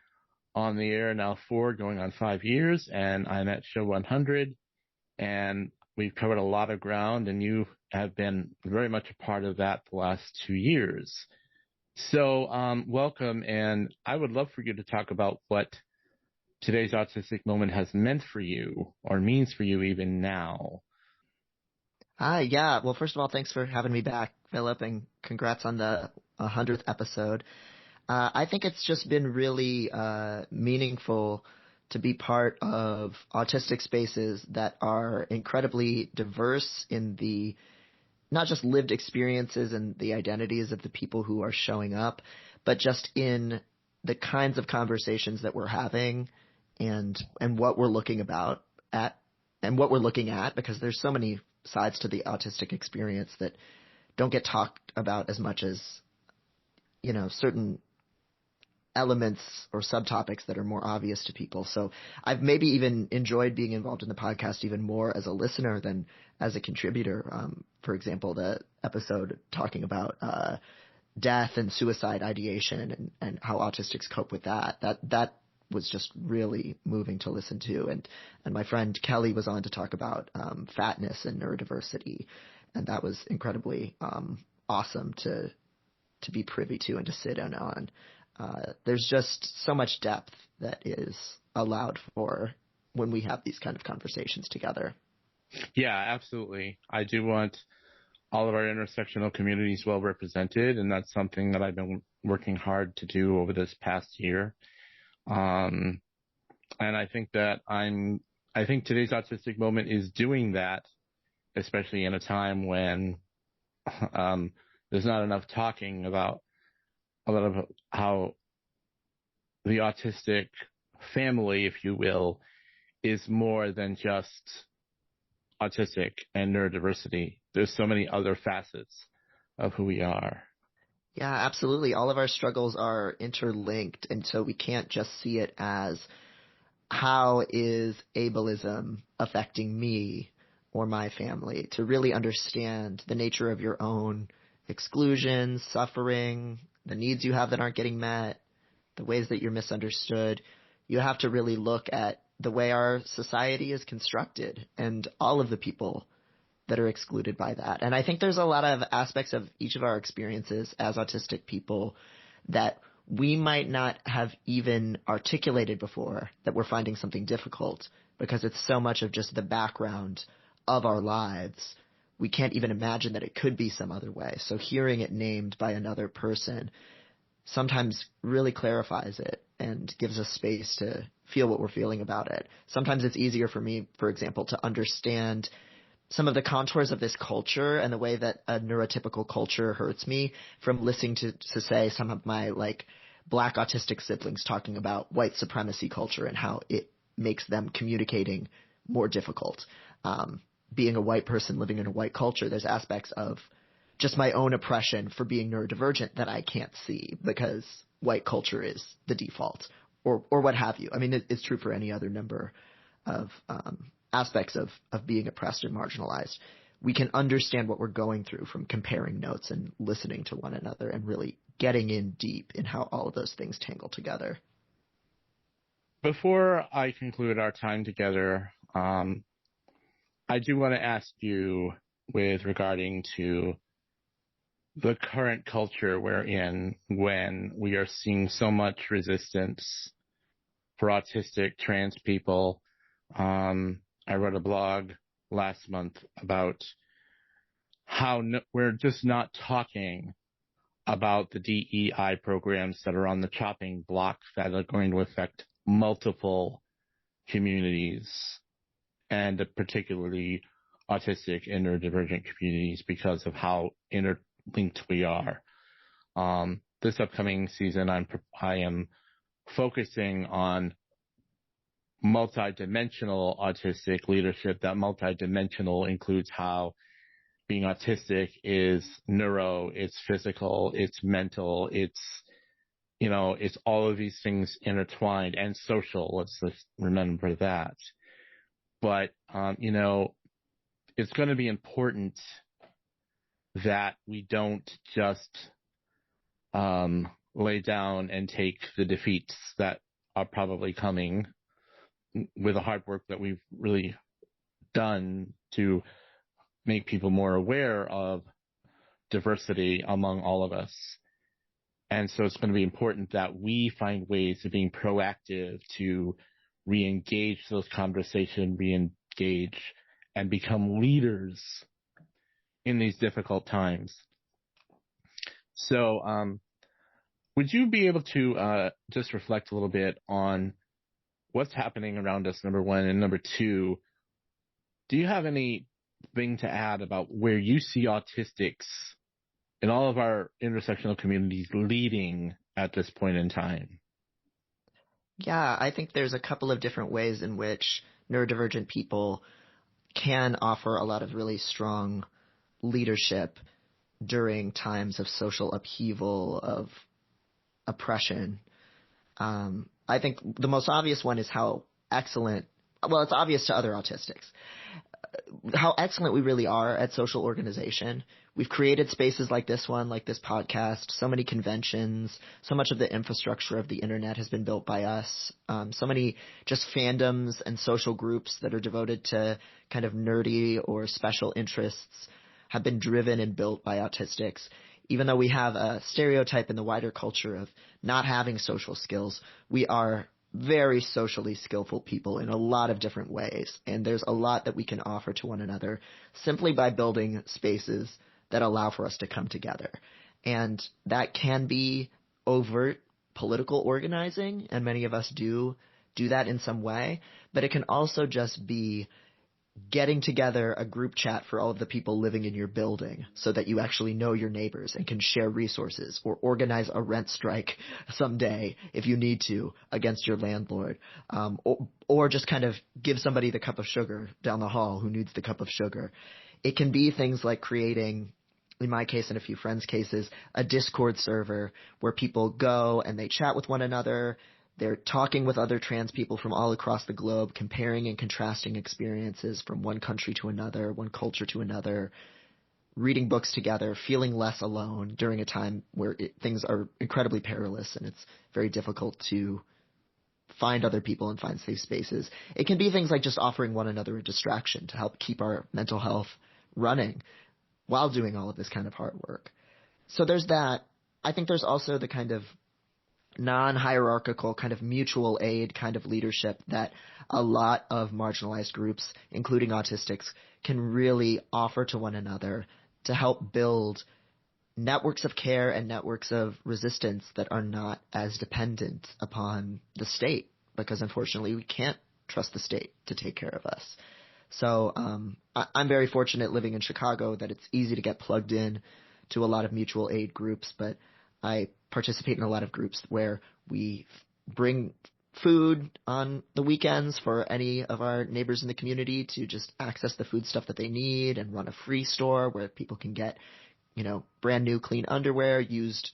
on the air now for going on 5 years, and I'm at show 100, and we've covered a lot of ground, and you have been very much a part of that the last 2 years. So welcome, and I would love for you to talk about what today's Autistic Moment has meant for you or means for you even now. Yeah. Well, first of all, thanks for having me back, Philip, and congrats on the 100th episode. I think it's just been really meaningful to be part of autistic spaces that are incredibly diverse in the not just lived experiences and the identities of the people who are showing up, but just in the kinds of conversations that we're having and what we're looking at, because there's so many sides to the autistic experience that don't get talked about as much as, certain elements or subtopics that are more obvious to people. So I've maybe even enjoyed being involved in the podcast even more as a listener than as a contributor. For example, the episode talking about death and suicide ideation and how autistics cope with that was just really moving to listen to. And my friend Kelly was on to talk about fatness and neurodiversity. And that was incredibly awesome to be privy to and to sit in on. There's just so much depth that is allowed for when we have these kind of conversations together. Yeah, absolutely. I do want all of our intersectional communities well represented, and that's something that I've been working hard to do over this past year. And I think that I think today's autistic moment is doing that, especially in a time when there's not enough talking about a lot of how the autistic family, if you will, is more than just autistic and neurodiversity. There's so many other facets of who we are. Yeah, absolutely. All of our struggles are interlinked, and so we can't just see it as how is ableism affecting me or my family. To really understand the nature of your own exclusion, suffering, the needs you have that aren't getting met, the ways that you're misunderstood, you have to really look at the way our society is constructed and all of the people that are excluded by that. And I think there's a lot of aspects of each of our experiences as autistic people that we might not have even articulated before, that we're finding something difficult because it's so much of just the background of our lives. We can't even imagine that it could be some other way. So hearing it named by another person sometimes really clarifies it and gives us space to feel what we're feeling about it. Sometimes it's easier for me, for example, to understand some of the contours of this culture and the way that a neurotypical culture hurts me from listening to say some of my like Black autistic siblings talking about white supremacy culture and how it makes them communicating more difficult. Being a white person living in a white culture, there's aspects of just my own oppression for being neurodivergent that I can't see because white culture is the default, or what have you. I mean, it's true for any other number of aspects of being oppressed and marginalized. We can understand what we're going through from comparing notes and listening to one another and really getting in deep in how all of those things tangle together. Before I conclude our time together, I do want to ask you with regarding to the current culture we're in, when we are seeing so much resistance for autistic trans people. I wrote a blog last month about how we're just not talking about the DEI programs that are on the chopping block that are going to affect multiple communities, and particularly autistic and neurodivergent communities, because of how interlinked we are. This upcoming season, I am focusing on multidimensional autistic leadership. That multidimensional includes how being autistic is neuro, it's physical, it's mental, it's all of these things intertwined, and social. Let's just remember that. But, it's going to be important that we don't just lay down and take the defeats that are probably coming with the hard work that we've really done to make people more aware of diversity among all of us. And so it's going to be important that we find ways of being proactive to re-engage those conversations, re-engage, and become leaders in these difficult times. So would you be able to just reflect a little bit on what's happening around us, number one, and number two, do you have anything to add about where you see autistics in all of our intersectional communities leading at this point in time? Yeah, I think there's a couple of different ways in which neurodivergent people can offer a lot of really strong leadership during times of social upheaval, of oppression. I think the most obvious one is how excellent, well, it's obvious to other autistics, how excellent we really are at social organization. We've created spaces like this one, like this podcast, so many conventions, so much of the infrastructure of the internet has been built by us. So many just fandoms and social groups that are devoted to kind of nerdy or special interests have been driven and built by autistics. Even though we have a stereotype in the wider culture of not having social skills, we are very socially skillful people in a lot of different ways. And there's a lot that we can offer to one another simply by building spaces that allow for us to come together. And that can be overt political organizing, and many of us do that in some way, but it can also just be getting together a group chat for all of the people living in your building so that you actually know your neighbors and can share resources, or organize a rent strike someday if you need to against your landlord, or just kind of give somebody the cup of sugar down the hall who needs the cup of sugar. It can be things like creating, in my case and a few friends' cases, a Discord server where people go and they chat with one another. They're talking with other trans people from all across the globe, comparing and contrasting experiences from one country to another, one culture to another, reading books together, feeling less alone during a time where things are incredibly perilous and it's very difficult to find other people and find safe spaces. It can be things like just offering one another a distraction to help keep our mental health running while doing all of this kind of hard work. So there's that. I think there's also the kind of non-hierarchical, kind of mutual aid kind of leadership that a lot of marginalized groups, including autistics, can really offer to one another to help build networks of care and networks of resistance that are not as dependent upon the state, because unfortunately we can't trust the state to take care of us. So I'm very fortunate living in Chicago that it's easy to get plugged in to a lot of mutual aid groups, but I participate in a lot of groups where we bring food on the weekends for any of our neighbors in the community to just access the food stuff that they need, and run a free store where people can get, brand new clean underwear, used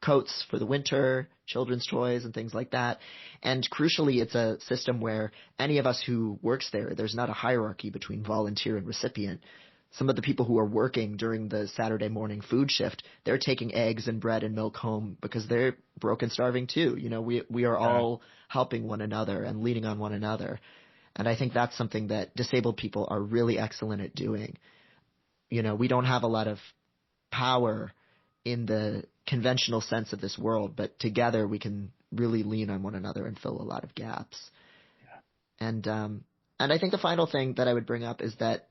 coats for the winter, children's toys and things like that. And crucially, it's a system where any of us who works there's not a hierarchy between volunteer and recipient. Some of the people who are working during the Saturday morning food shift, they're taking eggs and bread and milk home because they're broke and starving too. We are all helping one another and leaning on one another. And I think that's something that disabled people are really excellent at doing. We don't have a lot of power in the conventional sense of this world, but together we can really lean on one another and fill a lot of gaps. Yeah. And I think the final thing that I would bring up is that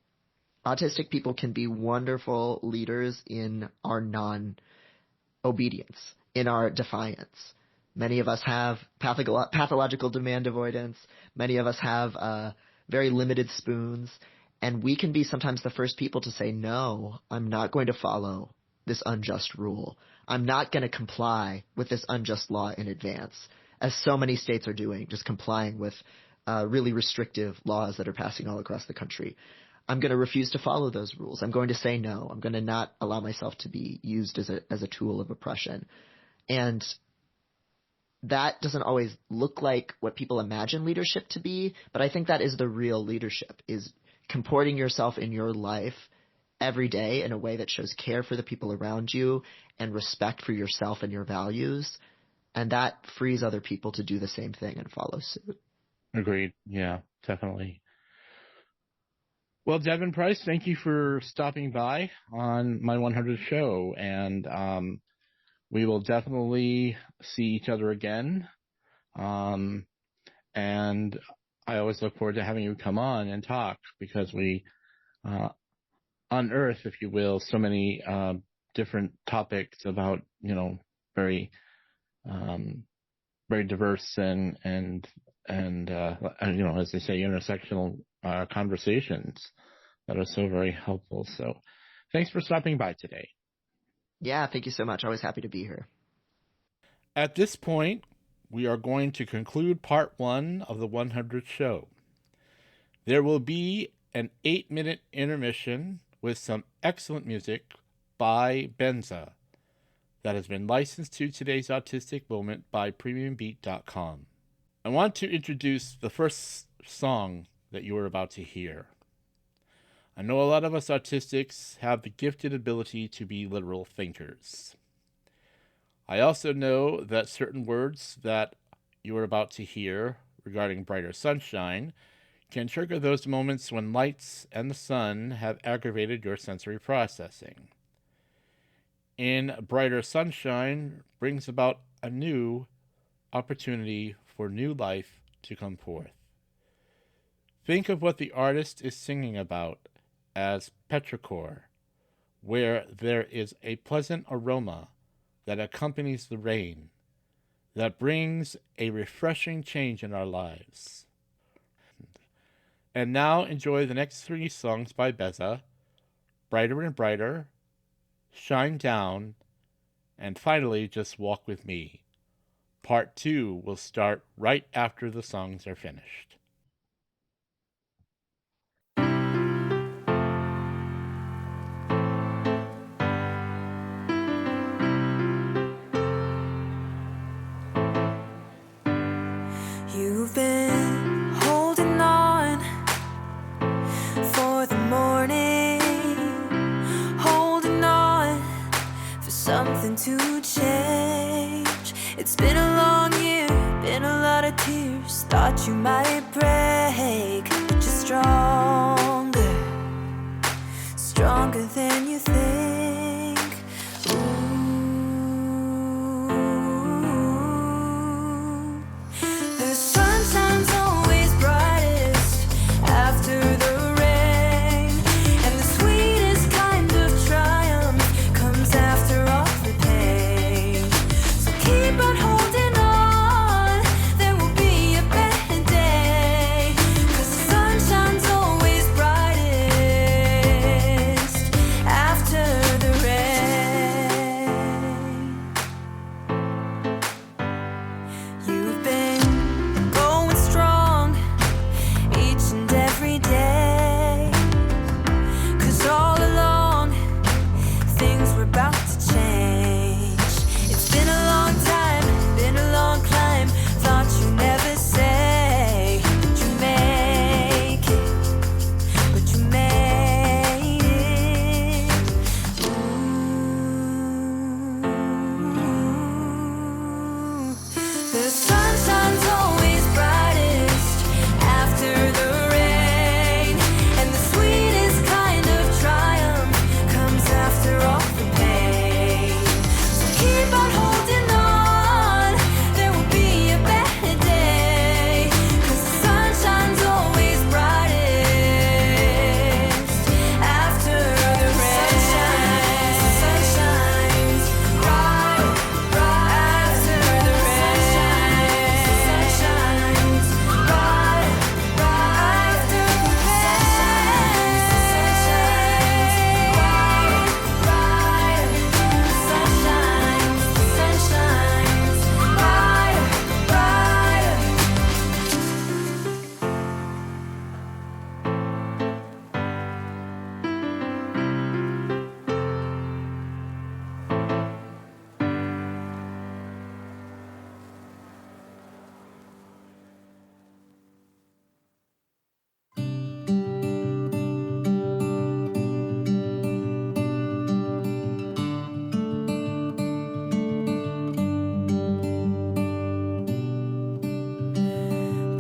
autistic people can be wonderful leaders in our non-obedience, in our defiance. Many of us have pathological demand avoidance. Many of us have very limited spoons. And we can be sometimes the first people to say, no, I'm not going to follow this unjust rule. I'm not going to comply with this unjust law in advance, as so many states are doing, just complying with really restrictive laws that are passing all across the country. I'm going to refuse to follow those rules. I'm going to say no. I'm going to not allow myself to be used as a tool of oppression. And that doesn't always look like what people imagine leadership to be, but I think that is the real leadership, is comporting yourself in your life every day in a way that shows care for the people around you and respect for yourself and your values. And that frees other people to do the same thing and follow suit. Agreed. Yeah, definitely. Well, Devon Price, thank you for stopping by on my 100th show, and we will definitely see each other again. And I always look forward to having you come on and talk, because we unearth, if you will, so many different topics about, very very diverse and as they say, intersectional conversations that are so very helpful. So thanks for stopping by today. Yeah, thank you so much. Always happy to be here. At this point, we are going to conclude part 1 of the 100th show. There will be an 8-minute intermission with some excellent music by Benza that has been licensed to Today's Autistic Moment by PremiumBeat.com. I want to introduce the first song that you are about to hear. I know a lot of us autistics have the gifted ability to be literal thinkers. I also know that certain words that you are about to hear regarding brighter sunshine can trigger those moments when lights and the sun have aggravated your sensory processing. In Brighter Sunshine brings about a new opportunity for new life to come forth. Think of what the artist is singing about as petrichor, where there is a pleasant aroma that accompanies the rain, that brings a refreshing change in our lives. And now enjoy the next 3 songs by Beza, Brighter and Brighter, Shine Down, and finally Just Walk With Me. Part 2 will start right after the songs are finished. You've been holding on for the morning, holding on for something to change. It's been a long year, been a lot of tears. Thought you might break, but you're stronger, stronger than you think. The sun shines always brightest after the rain, and the sweetest kind of triumph comes after all the pain. So keep on holding on, there will be a better day, 'cause the sun shines always brightest after the rain. You've been going strong each and every day, 'cause all along things were about to change. It's been a long time, been a long climb. Thought you'd never say, but you make it, but you made it. The sun shines always brightest after the rain, and the sweetest kind of triumph comes after all the pain. So keep on holding on, there will be a better day, 'cause the sun shines always brightest after the rain. The sun shines bright, bright after the rain. The sun shines bright, bright after the rain. The sun shines bright, bright. The sun shines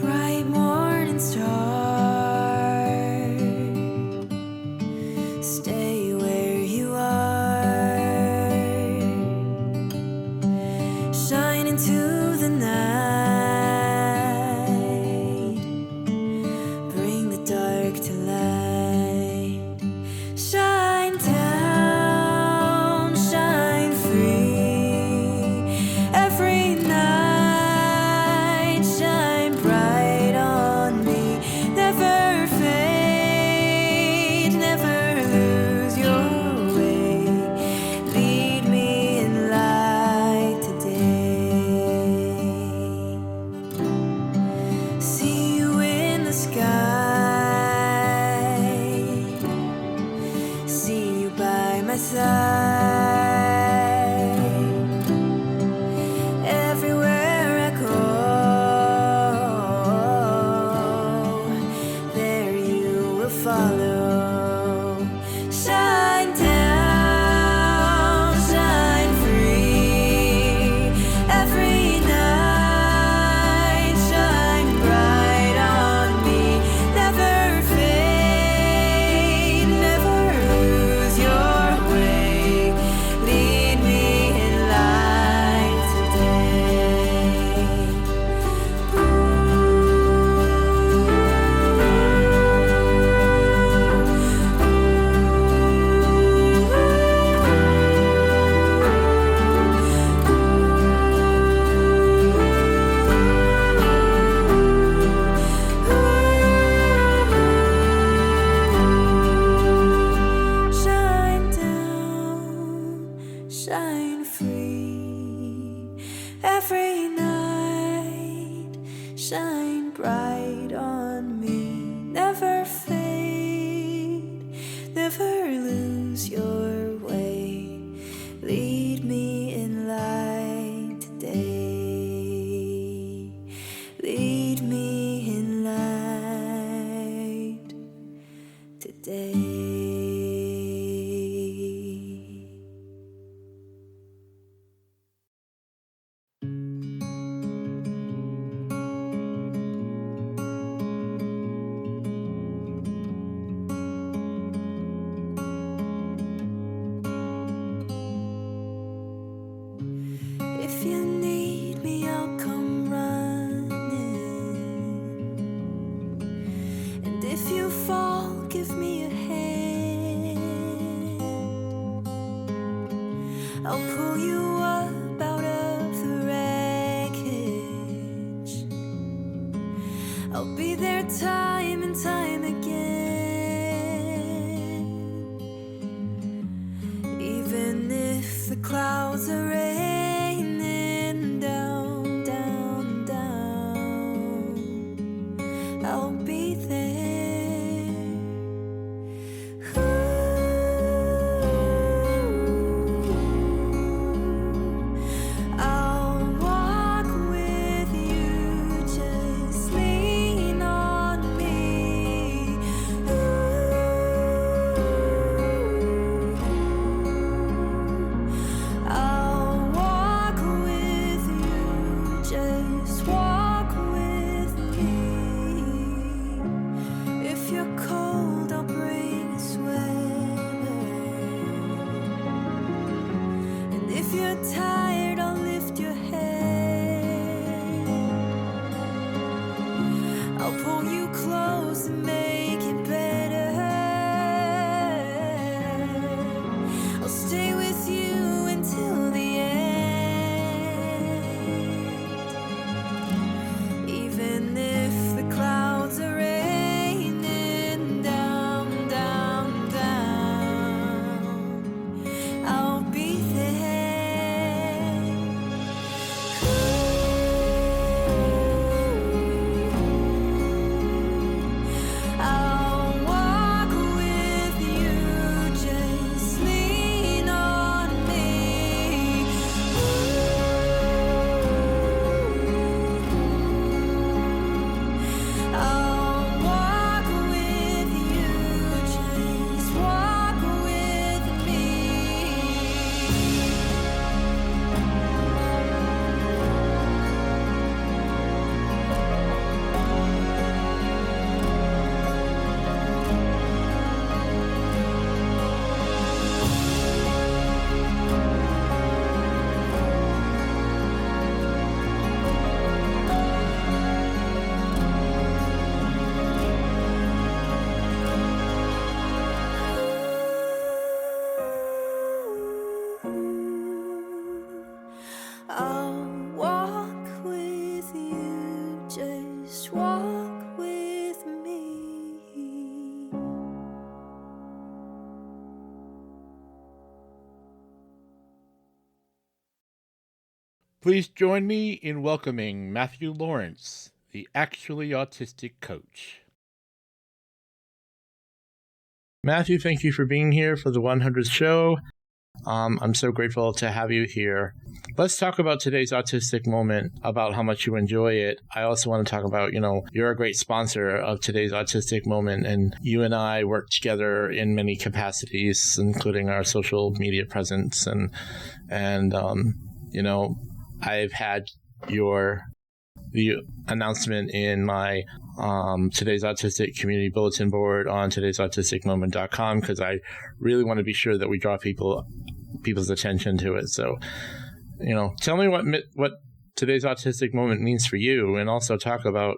bright morning star, stay where you are, shine into the night, bring the dark to light. Shine down, shine free, every night shine bright on me. Never fade, never lose your way. Lead me in light today. See you in the sky, see you by my side. Everywhere I go, there you will follow. Shine down, shine free, every night shine bright on me. Never fade, never lose your way. today. If you need me, I'll come running. And if you fall, give me a hand. I'll pull you up out of the wreckage. I'll be there time and time again. Even if the clouds are raining down, down, down, I'll be there. I'll walk with you, just lean on me. I'll walk with you, just walk with me. If you're cold, I'll bring a sweater. And if you're tired, I'll lift your head. I'll pull you close and make it better. I'll stay with you until the end. Even if the clouds are raining down, down, down, I'll be there. I'll walk with you, just lean on me. I'll walk with you, just walk with me. I'll walk with you, just walk with me. Please join me in welcoming Matthew Lawrence, the Actually Autistic Coach. Matthew, thank you for being here for the 100th show. I'm so grateful to have you here. Let's talk about today's autistic moment, about how much you enjoy it. I also want to talk about, you're a great sponsor of today's autistic moment, and you and I work together in many capacities, including our social media presence. And I've had the announcement in my today's autistic community bulletin board on today'sautisticmoment.com, because I really want to be sure that we draw people's attention to it. So, tell me what today's autistic moment means for you, and also talk about,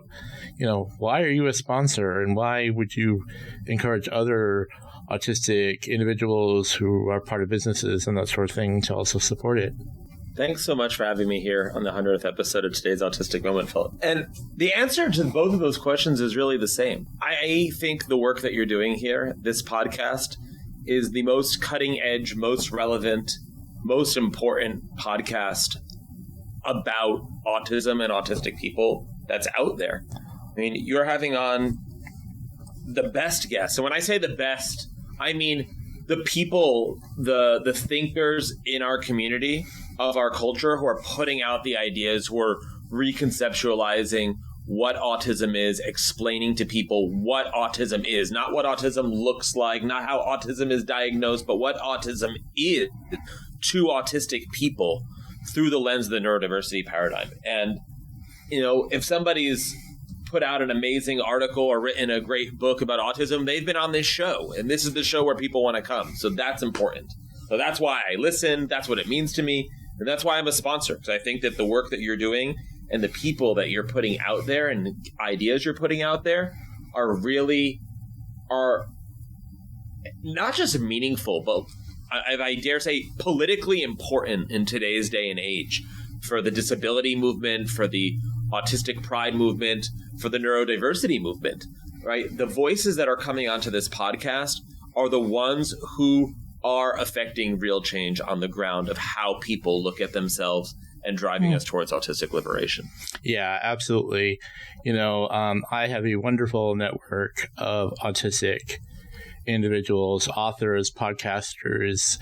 why are you a sponsor, and why would you encourage other autistic individuals who are part of businesses and that sort of thing to also support it? Thanks so much for having me here on the 100th episode of Today's Autistic Moment, Philip. And the answer to both of those questions is really the same. I think the work that you're doing here, this podcast, is the most cutting edge, most relevant, most important podcast about autism and autistic people that's out there. I mean, you're having on the best guests. And when I say the best, I mean the people, the thinkers in our community, of our culture, who are putting out the ideas, who are reconceptualizing what autism is, explaining to people what autism is, not what autism looks like, not how autism is diagnosed, but what autism is to autistic people through the lens of the neurodiversity paradigm. And, you know, if somebody's put out an amazing article or written a great book about autism, they've been on this show, and this is the show where people want to come. So that's important. So that's why I listen. That's what it means to me. And that's why I'm a sponsor, because I think that the work that you're doing and the people that you're putting out there and the ideas you're putting out there are not just meaningful, but I dare say politically important in today's day and age for the disability movement, for the autistic pride movement, for the neurodiversity movement, right? The voices that are coming onto this podcast are the ones who are affecting real change on the ground of how people look at themselves and driving us towards autistic liberation. Yeah, absolutely. You know, I have a wonderful network of autistic individuals, authors, podcasters,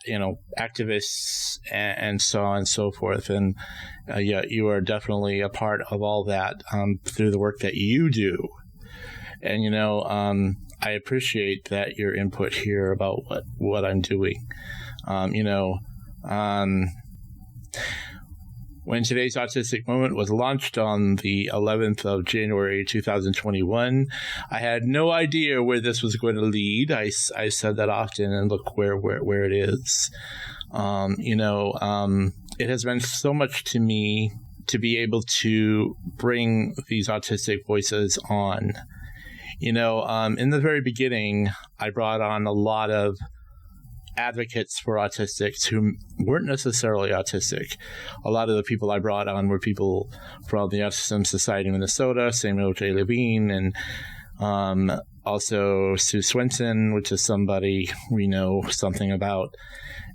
you know, activists, and so on and so forth. And yeah, you are definitely a part of all that through the work that you do. And, you know, I appreciate that your input here about what I'm doing. You know, when today's Autistic Moment was launched on the 11th of January 2021, I had no idea where this was going to lead. I said that often, and look where it is. You know, it has meant so much to me to be able to bring these autistic voices on. You know, in the very beginning, I brought on a lot of advocates for autistics who weren't necessarily autistic. A lot of the people I brought on were people from the Autism Society of Minnesota, Samuel J. Levine, and also Sue Swenson, which is somebody we know something about.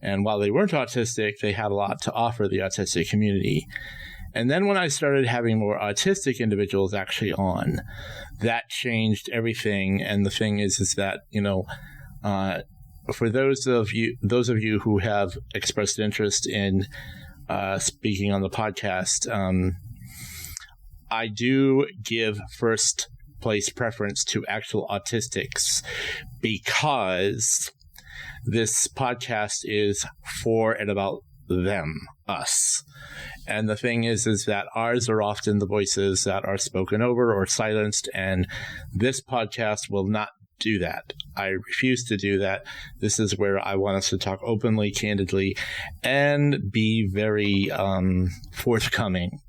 And while they weren't autistic, they had a lot to offer the autistic community. And then when I started having more autistic individuals actually on, that changed everything. And the thing is that, you know, for those of you who have expressed interest in speaking on the podcast, I do give first place preference to actual autistics because this podcast is for and about them, us. And the thing is that ours are often the voices that are spoken over or silenced, and this podcast will not do that. I refuse to do that. This is where I want us to talk openly, candidly, and be very forthcoming.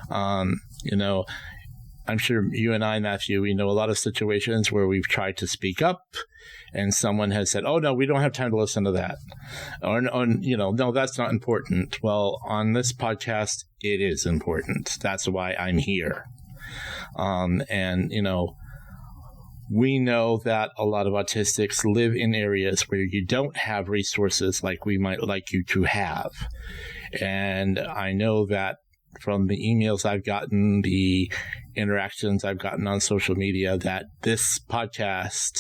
You know, I'm sure you and I, Matthew, we know a lot of situations where we've tried to speak up and someone has said, oh, no, we don't have time to listen to that. Or you know, no, that's not important. Well, on this podcast, it is important. That's why I'm here. And, you know, we know that a lot of autistics live in areas where you don't have resources like we might like you to have. And I know that from the emails I've gotten, the interactions I've gotten on social media, that this podcast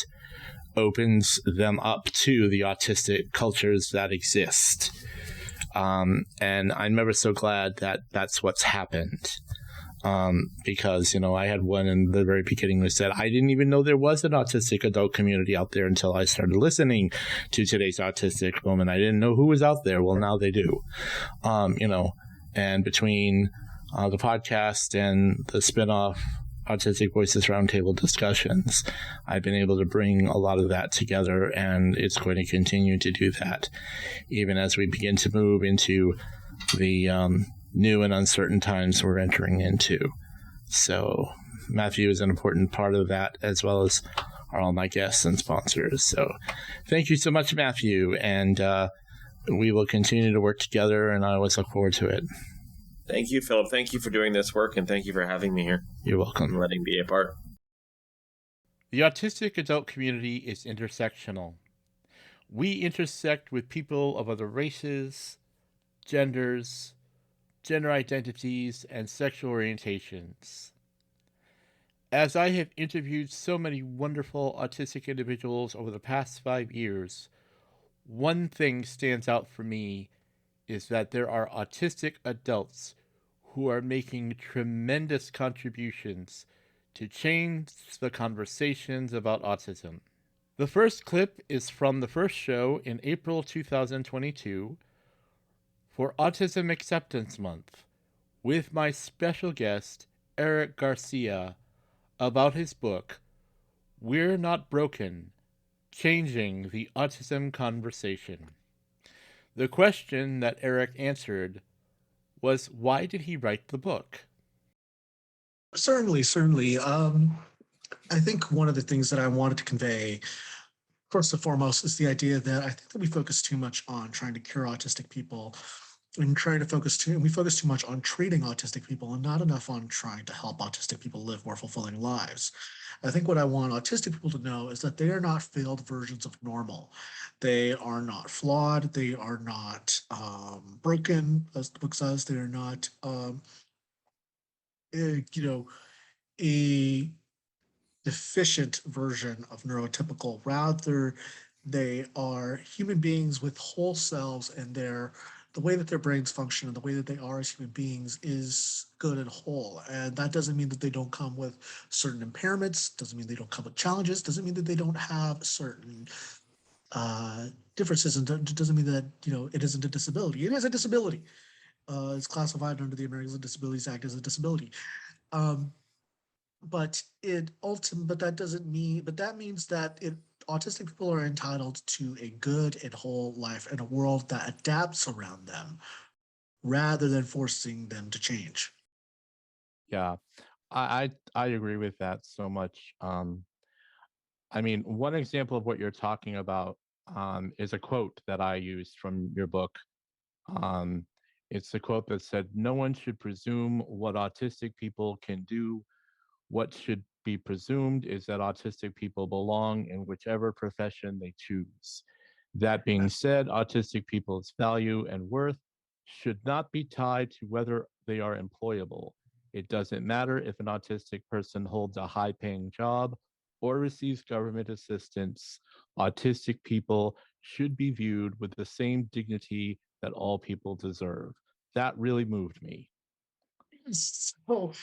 opens them up to the autistic cultures that exist. And I'm ever so glad that that's what's happened. Because, you know, I had one in the very beginning who said, I didn't even know there was an autistic adult community out there until I started listening to today's Autistic Moment. I didn't know who was out there. Well, now they do. You know, and between the podcast and the spinoff Autistic Voices Roundtable discussions, I've been able to bring a lot of that together, and it's going to continue to do that, even as we begin to move into the new and uncertain times we're entering into. So Matthew is an important part of that, as well as are all my guests and sponsors. So thank you so much, Matthew, and we will continue to work together, and I always look forward to it. Thank you, Philip. Thank you for doing this work, and thank you for having me here. You're welcome. And letting me be a part. The autistic adult community is intersectional. We intersect with people of other races, genders, gender identities, and sexual orientations. As I have interviewed so many wonderful autistic individuals over the past 5 years, one thing stands out for me is that there are autistic adults who are making tremendous contributions to change the conversations about autism. The first clip is from the first show in April 2022 for Autism Acceptance Month with my special guest, Eric Garcia, about his book, We're Not Broken, Changing the Autism Conversation. The question that Eric answered was, why did he write the book? Certainly. I think one of the things that I wanted to convey, first and foremost, is the idea that I think that we focus too much on trying to cure autistic people and we focus too much on treating autistic people and not enough on trying to help autistic people live more fulfilling lives. I think what I want autistic people to know is that they are not failed versions of normal. They are not flawed. They are not broken, as the book says. They are not, a deficient version of neurotypical. Rather, they are human beings with whole selves, and the way that their brains function and the way that they are as human beings is good and whole. And that doesn't mean that they don't come with certain impairments, doesn't mean they don't come with challenges, doesn't mean that they don't have certain differences, and doesn't mean that it isn't a disability. It is a disability. It's classified under the Americans with Disabilities Act as a disability. But that means that autistic people are entitled to a good and whole life in a world that adapts around them rather than forcing them to change. Yeah, I agree with that so much. I mean, one example of what you're talking about is a quote that I used from your book. It's a quote that said, "No one should presume what autistic people can do. What should be presumed is that autistic people belong in whichever profession they choose. That being said, autistic people's value and worth should not be tied to whether they are employable. It doesn't matter if an autistic person holds a high-paying job or receives government assistance. Autistic people should be viewed with the same dignity that all people deserve." That really moved me. So,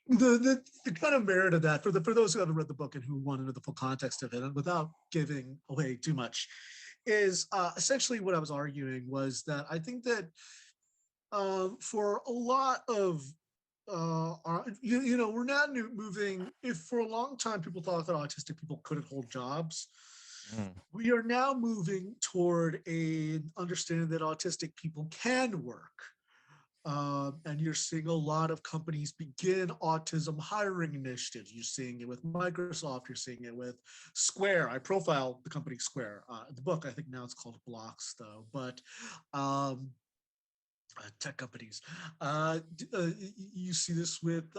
the kind of merit of that for those who haven't read the book and who want to know the full context of it, and without giving away too much, is essentially what I was arguing was that I think that for a lot of we're now moving. If for a long time people thought that autistic people couldn't hold jobs, we are now moving toward a understanding that autistic people can work. And you're seeing a lot of companies begin autism hiring initiatives. You're seeing it with Microsoft. You're seeing it with Square. I profiled the company Square. The book, I think now it's called Blocks, though. But tech companies. You see this with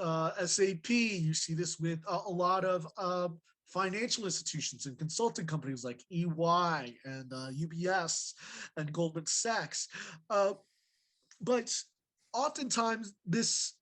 SAP. You see this with a lot of financial institutions and consulting companies like EY and UBS and Goldman Sachs. But oftentimes this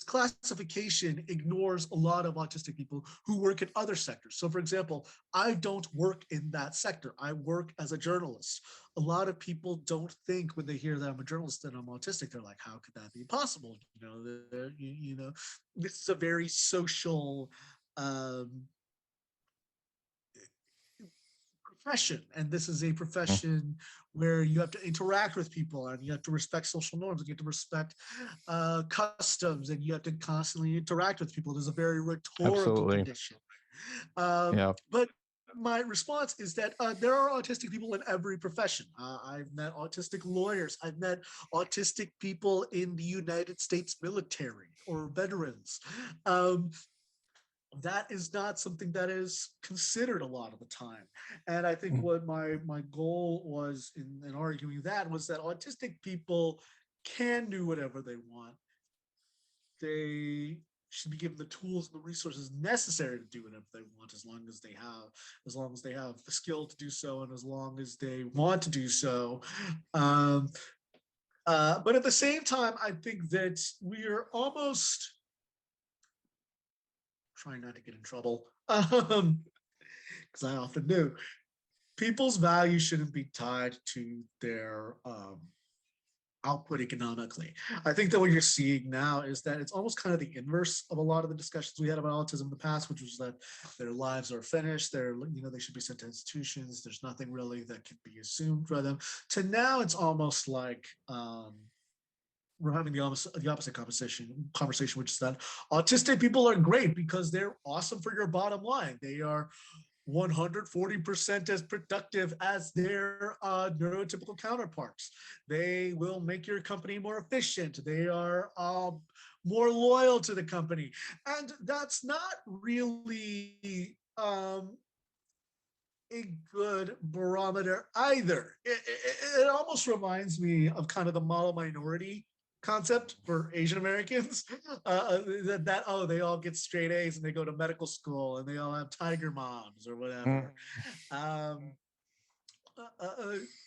classification ignores a lot of autistic people who work in other sectors. So for example, I don't work in that sector. I work as a journalist. A lot of people don't think when they hear that I'm a journalist that I'm autistic. They're like, how could that be possible? This is a very social profession, and this is a profession where you have to interact with people and you have to respect social norms and you have to respect customs and you have to constantly interact with people. There's a very rhetorical condition. But my response is that there are autistic people in every profession. I've met autistic lawyers. I've met autistic people in the United States military or veterans. That is not something that is considered a lot of the time. And I think what my goal was in arguing that was that autistic people can do whatever they want. They should be given the tools and the resources necessary to do whatever they want, as long as they have the skill to do so and as long as they want to do so. But at the same time, I think that we are almost trying not to get in trouble, because I often do. People's value shouldn't be tied to their output economically. I think that what you're seeing now is that it's almost kind of the inverse of a lot of the discussions we had about autism in the past, which was that their lives are finished. They should be sent to institutions. There's nothing really that can be assumed for them. To now, it's almost like we're having the opposite conversation, which is that autistic people are great because they're awesome for your bottom line. They are 140% as productive as their neurotypical counterparts. They will make your company more efficient. They are more loyal to the company. And that's not really a good barometer either. It almost reminds me of kind of the model minority concept for Asian Americans. They all get straight A's and they go to medical school and they all have tiger moms or whatever.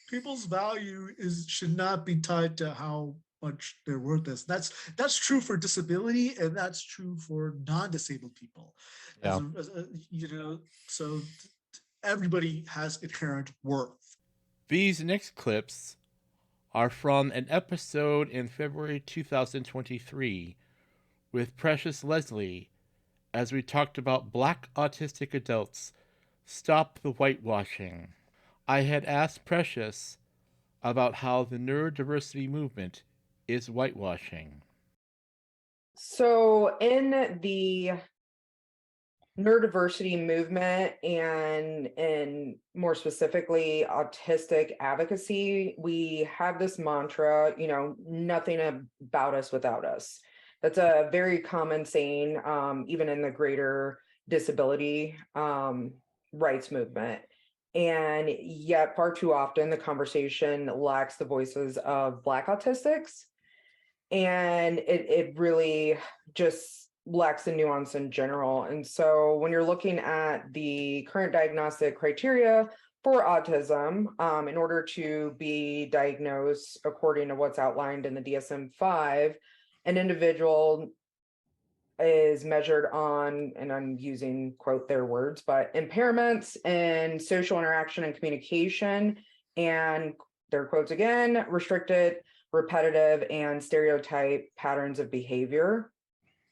People's value should not be tied to how much their worth is. That's true for disability, and that's true for non-disabled people. Yeah. So everybody has inherent worth. These next clips are from an episode in February 2023 with Precious Leslie as we talked about Black autistic adults. Stop the whitewashing. I had asked Precious about how the neurodiversity movement is whitewashing. So in the neurodiversity movement and more specifically autistic advocacy, we have this mantra, nothing about us without us. That's a very common saying, even in the greater disability rights movement. And yet far too often the conversation lacks the voices of Black autistics. And it really just lacks the nuance in general. And so when you're looking at the current diagnostic criteria for autism, in order to be diagnosed according to what's outlined in the DSM-5, an individual is measured on, and I'm using quote their words, but impairments in social interaction and communication, and their quotes again, restricted, repetitive, and stereotype patterns of behavior.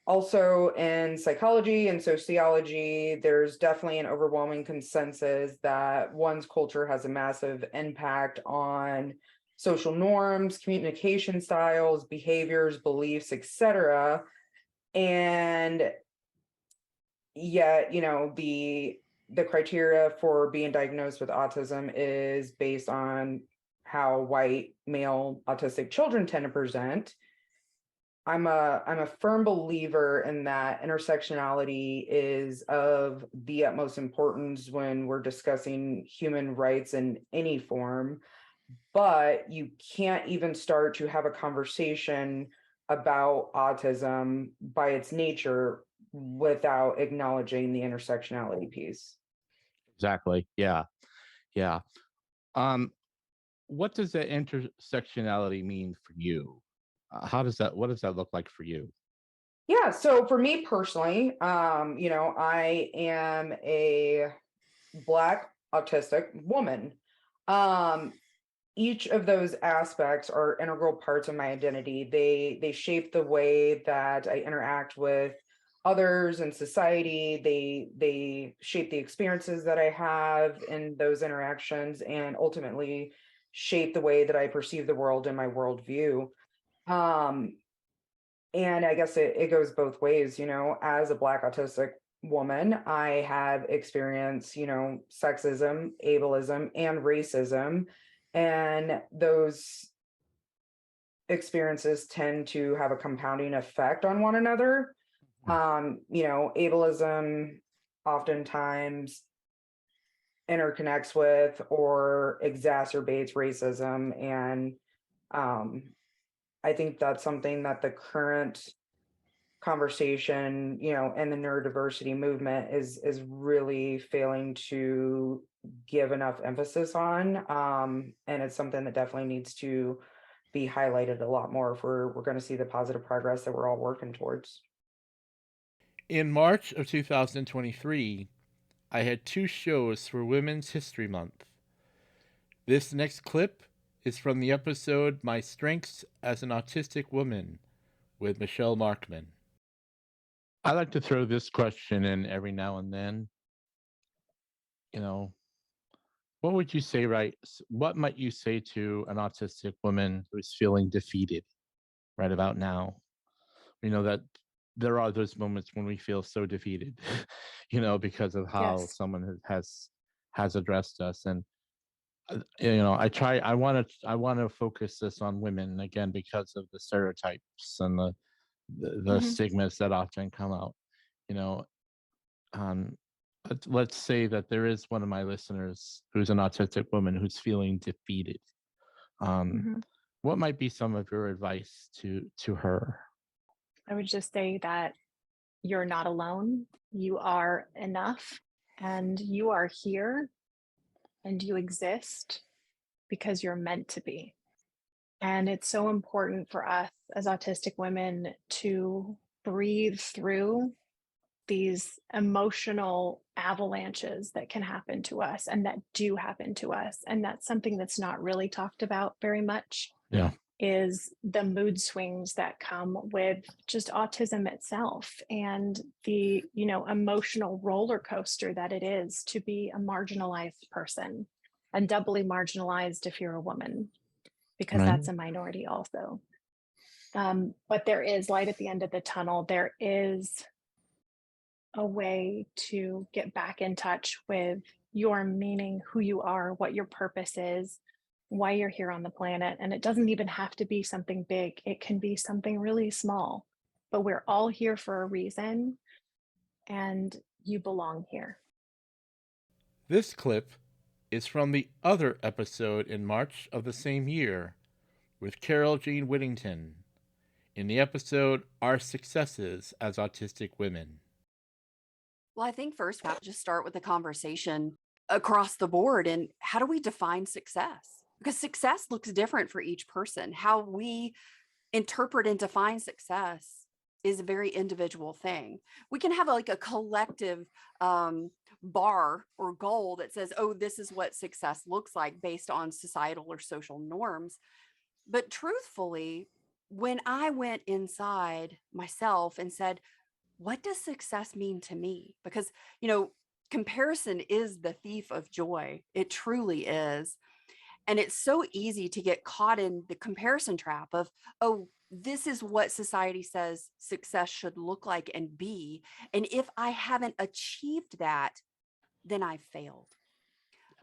Also in psychology and sociology, there's definitely an overwhelming consensus that one's culture has a massive impact on social norms, communication styles, behaviors, beliefs, etc. And yet, the criteria for being diagnosed with autism is based on how white male autistic children tend to present. I'm a firm believer in that intersectionality is of the utmost importance when we're discussing human rights in any form, but you can't even start to have a conversation about autism by its nature without acknowledging the intersectionality piece. Exactly. Yeah. What does that intersectionality mean for you? What does that look like for you? Yeah, so for me personally, I am a Black autistic woman. Each of those aspects are integral parts of my identity. They shape the way that I interact with others in society. They shape the experiences that I have in those interactions, and ultimately shape the way that I perceive the world and my worldview. And I guess it goes both ways, as a Black autistic woman, I have experienced, sexism, ableism, and racism. And those experiences tend to have a compounding effect on one another. Ableism oftentimes interconnects with or exacerbates racism. And I think that's something that the current conversation, and the neurodiversity movement is really failing to give enough emphasis on. And it's something that definitely needs to be highlighted a lot more if we're going to see the positive progress that we're all working towards. In March of 2023, I had 2 shows for Women's History Month. This next clip is from the episode My Strengths as an Autistic Woman with Michelle Markman. I like to throw this question in every now and then. You know, what would you say, right? What might you say to an autistic woman who's feeling defeated right about now? You know, that there are those moments when we feel so defeated, because of how Yes. someone has addressed us. And I want to focus this on women again because of the stereotypes and the Mhm. stigmas that often come out. You know, let's say that there is one of my listeners who's an autistic woman who's feeling defeated. Mhm. What might be some of your advice to her? I would just say that you're not alone. You are enough, and you are here, and you exist because you're meant to be. And it's so important for us as autistic women to breathe through these emotional avalanches that can happen to us and that do happen to us. And that's something that's not really talked about very much. Yeah. Is the mood swings that come with just autism itself and the emotional roller coaster that it is to be a marginalized person, and doubly marginalized if you're a woman, because Right. that's a minority also. But there is light at the end of the tunnel. There is a way to get back in touch with your meaning, who you are, what your purpose is, why you're here on the planet. And it doesn't even have to be something big. It can be something really small, but we're all here for a reason, and you belong here. This clip is from the other episode in March of the same year with Carol Jean Whittington in the episode Our Successes as Autistic Women. Well, I think first we have to just start with a conversation across the board. And how do we define success? Because success looks different for each person. How we interpret and define success is a very individual thing. We can have a collective bar or goal that says, oh, this is what success looks like based on societal or social norms. But truthfully, when I went inside myself and said, what does success mean to me? Because, comparison is the thief of joy. It truly is. And it's so easy to get caught in the comparison trap of, oh, this is what society says success should look like and be. And if I haven't achieved that, then I failed.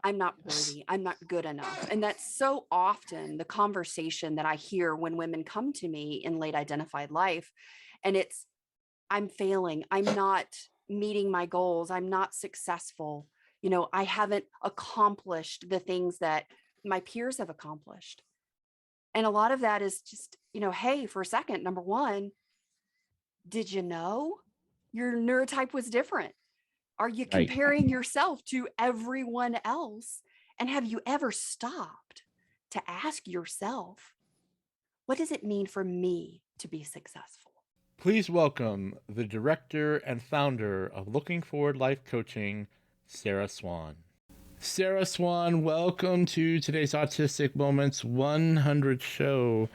I'm not worthy. I'm not good enough. And that's so often the conversation that I hear when women come to me in late identified life. And it's, I'm failing. I'm not meeting my goals. I'm not successful. I haven't accomplished the things that my peers have accomplished. And a lot of that is just, hey, for a second, number one, did you know your neurotype was different? Are you Right. comparing yourself to everyone else? And have you ever stopped to ask yourself, what does it mean for me to be successful? Please welcome the director and founder of Looking Forward Life Coaching, Sara Swan. Sara Swan, welcome to today's Autistic Moments 100 show.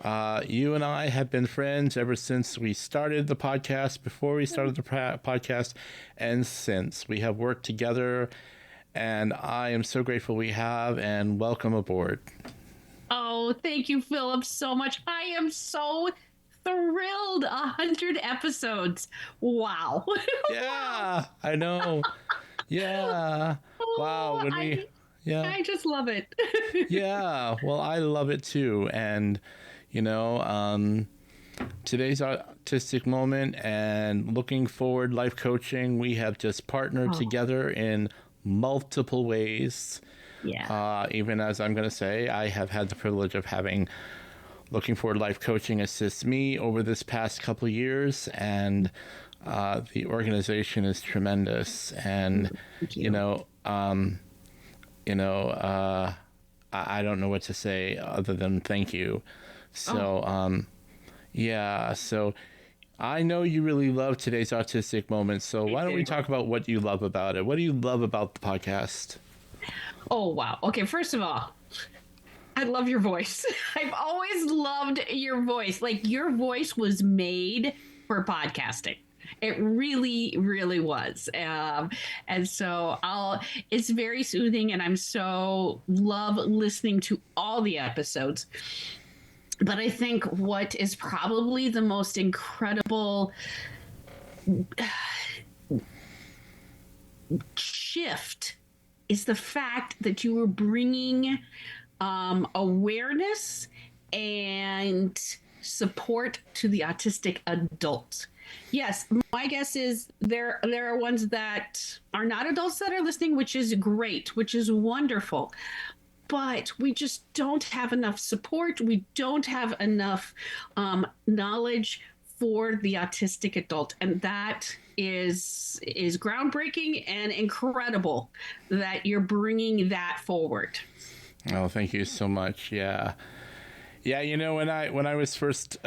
You and I have been friends ever since we started the podcast, before we started the podcast, and since. We have worked together, and I am so grateful we have, and welcome aboard. Oh, thank you, Philip, so much. I am so thrilled. 100 episodes. Wow. Yeah, I know. Yeah. Wow. I just love it. Yeah. Well, I love it too. And, today's Autistic Moment and Looking Forward Life Coaching, we have just partnered together in multiple ways. Yeah. Even as I'm going to say, I have had the privilege of having Looking Forward Life Coaching assist me over this past couple of years, and the organization is tremendous. And I don't know what to say other than thank you. So so I know you really love today's Autistic Moment. So why don't we talk about what you love about it? What do you love about the podcast? Oh, wow. Okay, first of all, I love your voice. I've always loved your voice. Like, your voice was made for podcasting. It really, really was. And so it's very soothing, and I'm so love listening to all the episodes. But I think what is probably the most incredible shift is the fact that you were bringing awareness and support to the autistic adults. Yes, my guess is there are ones that are not adults that are listening, which is great, which is wonderful. But we just don't have enough support. We don't have enough knowledge for the autistic adult, and that is groundbreaking and incredible that you're bringing that forward. Oh, thank you so much. Yeah. You know, when I was first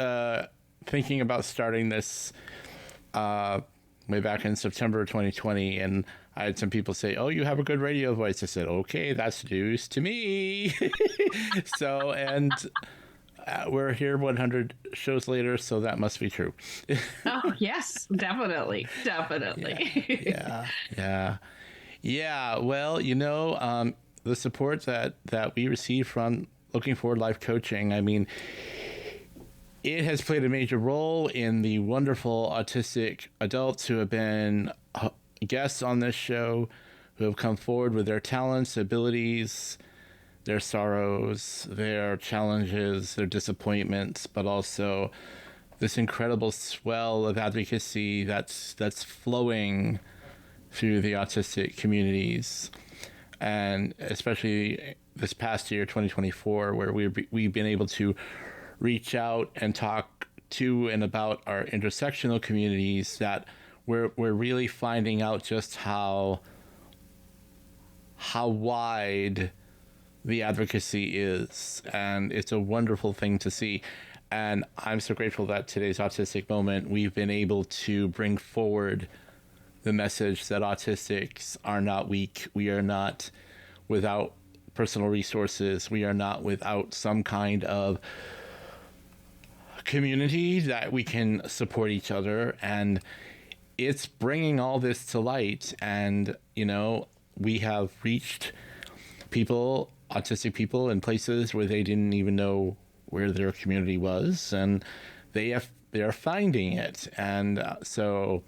thinking about starting this way back in September 2020, and I had some people say, "Oh, you have a good radio voice." I said, "Okay, that's news to me." So, and we're here 100 shows later, so that must be true. Oh, yes, definitely. Yeah. Well, you know, the support that we receive from Looking Forward Life Coaching, I mean, it has played a major role in the wonderful autistic adults who have been guests on this show, who have come forward with their talents, abilities, their sorrows, their challenges, their disappointments, but also this incredible swell of advocacy that's flowing through the autistic communities. And especially this past year, 2024, where we've been able to reach out and talk to and about our intersectional communities, that we're really finding out just how wide the advocacy is, and it's a wonderful thing to see. And I'm so grateful that today's Autistic Moment, we've been able to bring forward the message that autistics are not weak. We are not without personal resources. We are not without some kind of community that we can support each other. And it's bringing all this to light. And, you know, we have reached people, autistic people, in places where they didn't even know where their community was, and they are finding it. And so,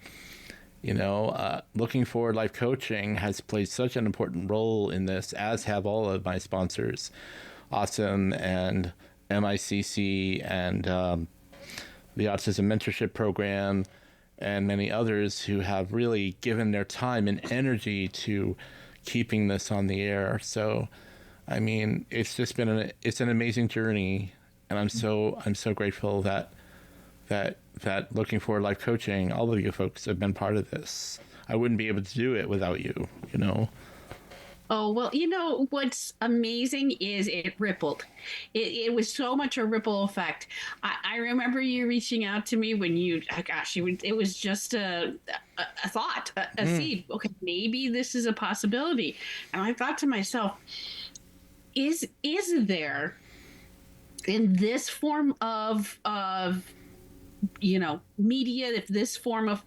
you know, Looking Forward Life Coaching has played such an important role in this, as have all of my sponsors, Awesome and MICC and the Autism Mentorship Program, and many others who have really given their time and energy to keeping this on the air. So, I mean, it's just been an amazing journey, and I'm so grateful that Looking Forward Life Coaching, all of you folks have been part of this. I wouldn't be able to do it without you, you know. Oh, well, you know, what's amazing is it rippled. It was so much a ripple effect. I remember you reaching out to me when it was just a thought, a seed. Okay, maybe this is a possibility. And I thought to myself, is there in this form of you know, media, if this form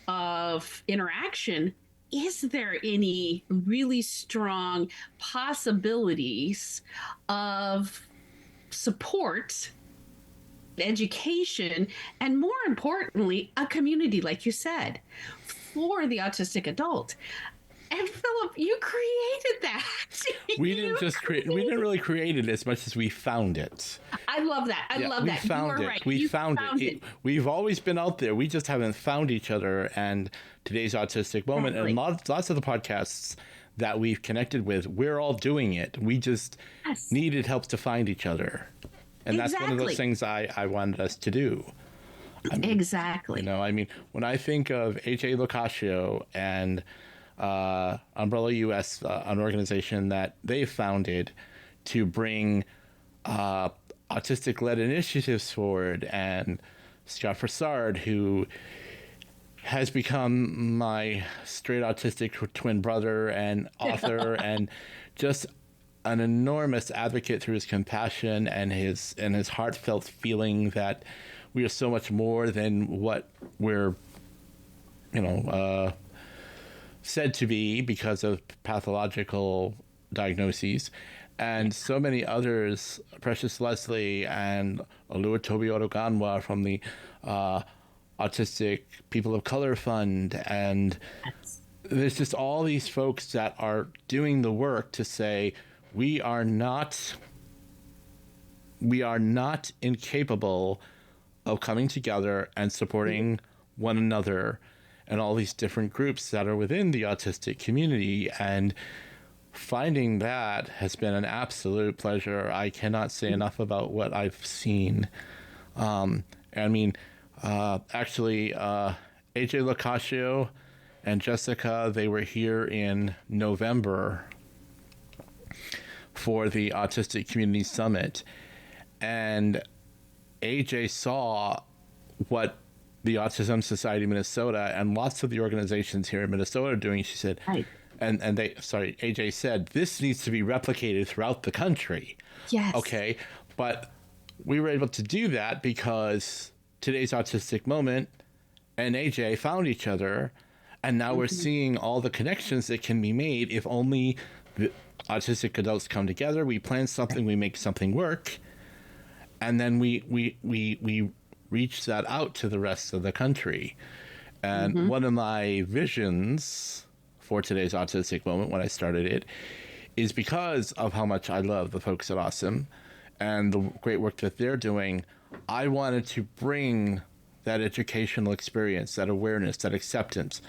of interaction, is there any really strong possibilities of support, education, and more importantly, a community, like you said, for the autistic adult? And Philip, you created that. We didn't really create it as much as we found it. I love that. I love that. You are right. We found it. We've always been out there. We just haven't found each other. And today's Autistic Moment, and lots of the podcasts that we've connected with, we're all doing it. We just needed help to find each other. And that's one of those things I wanted us to do. I mean, exactly. You know, I mean, when I think of AJ Locashio and Umbrella US, an organization that they founded to bring autistic-led initiatives forward, and Scott Farsard, who has become my straight autistic twin brother and author, and just an enormous advocate through his compassion and his heartfelt feeling that we are so much more than what we're, said to be because of pathological diagnoses. And so many others, Precious Leslie and Oluwatobi Otoganwa from the Autistic People of Color Fund. And there's just all these folks that are doing the work to say, we are not incapable of coming together and supporting one another and all these different groups that are within the autistic community. And finding that has been an absolute pleasure. I cannot say enough about what I've seen. Actually, AJ Locashio and Jessica, they were here in November for the Autistic Community Summit. And AJ saw what the Autism Society of Minnesota and lots of the organizations here in Minnesota are doing. She said, AJ said, this needs to be replicated throughout the country. Yes. Okay. But we were able to do that because Today's Autistic Moment and AJ found each other. And now we're seeing all the connections that can be made if only the autistic adults come together. We plan something, we make something work. And then we reach that out to the rest of the country. And one of my visions for Today's Autistic Moment when I started it is because of how much I love the folks at Awesome and the great work that they're doing. I wanted to bring that educational experience, that awareness, that acceptance.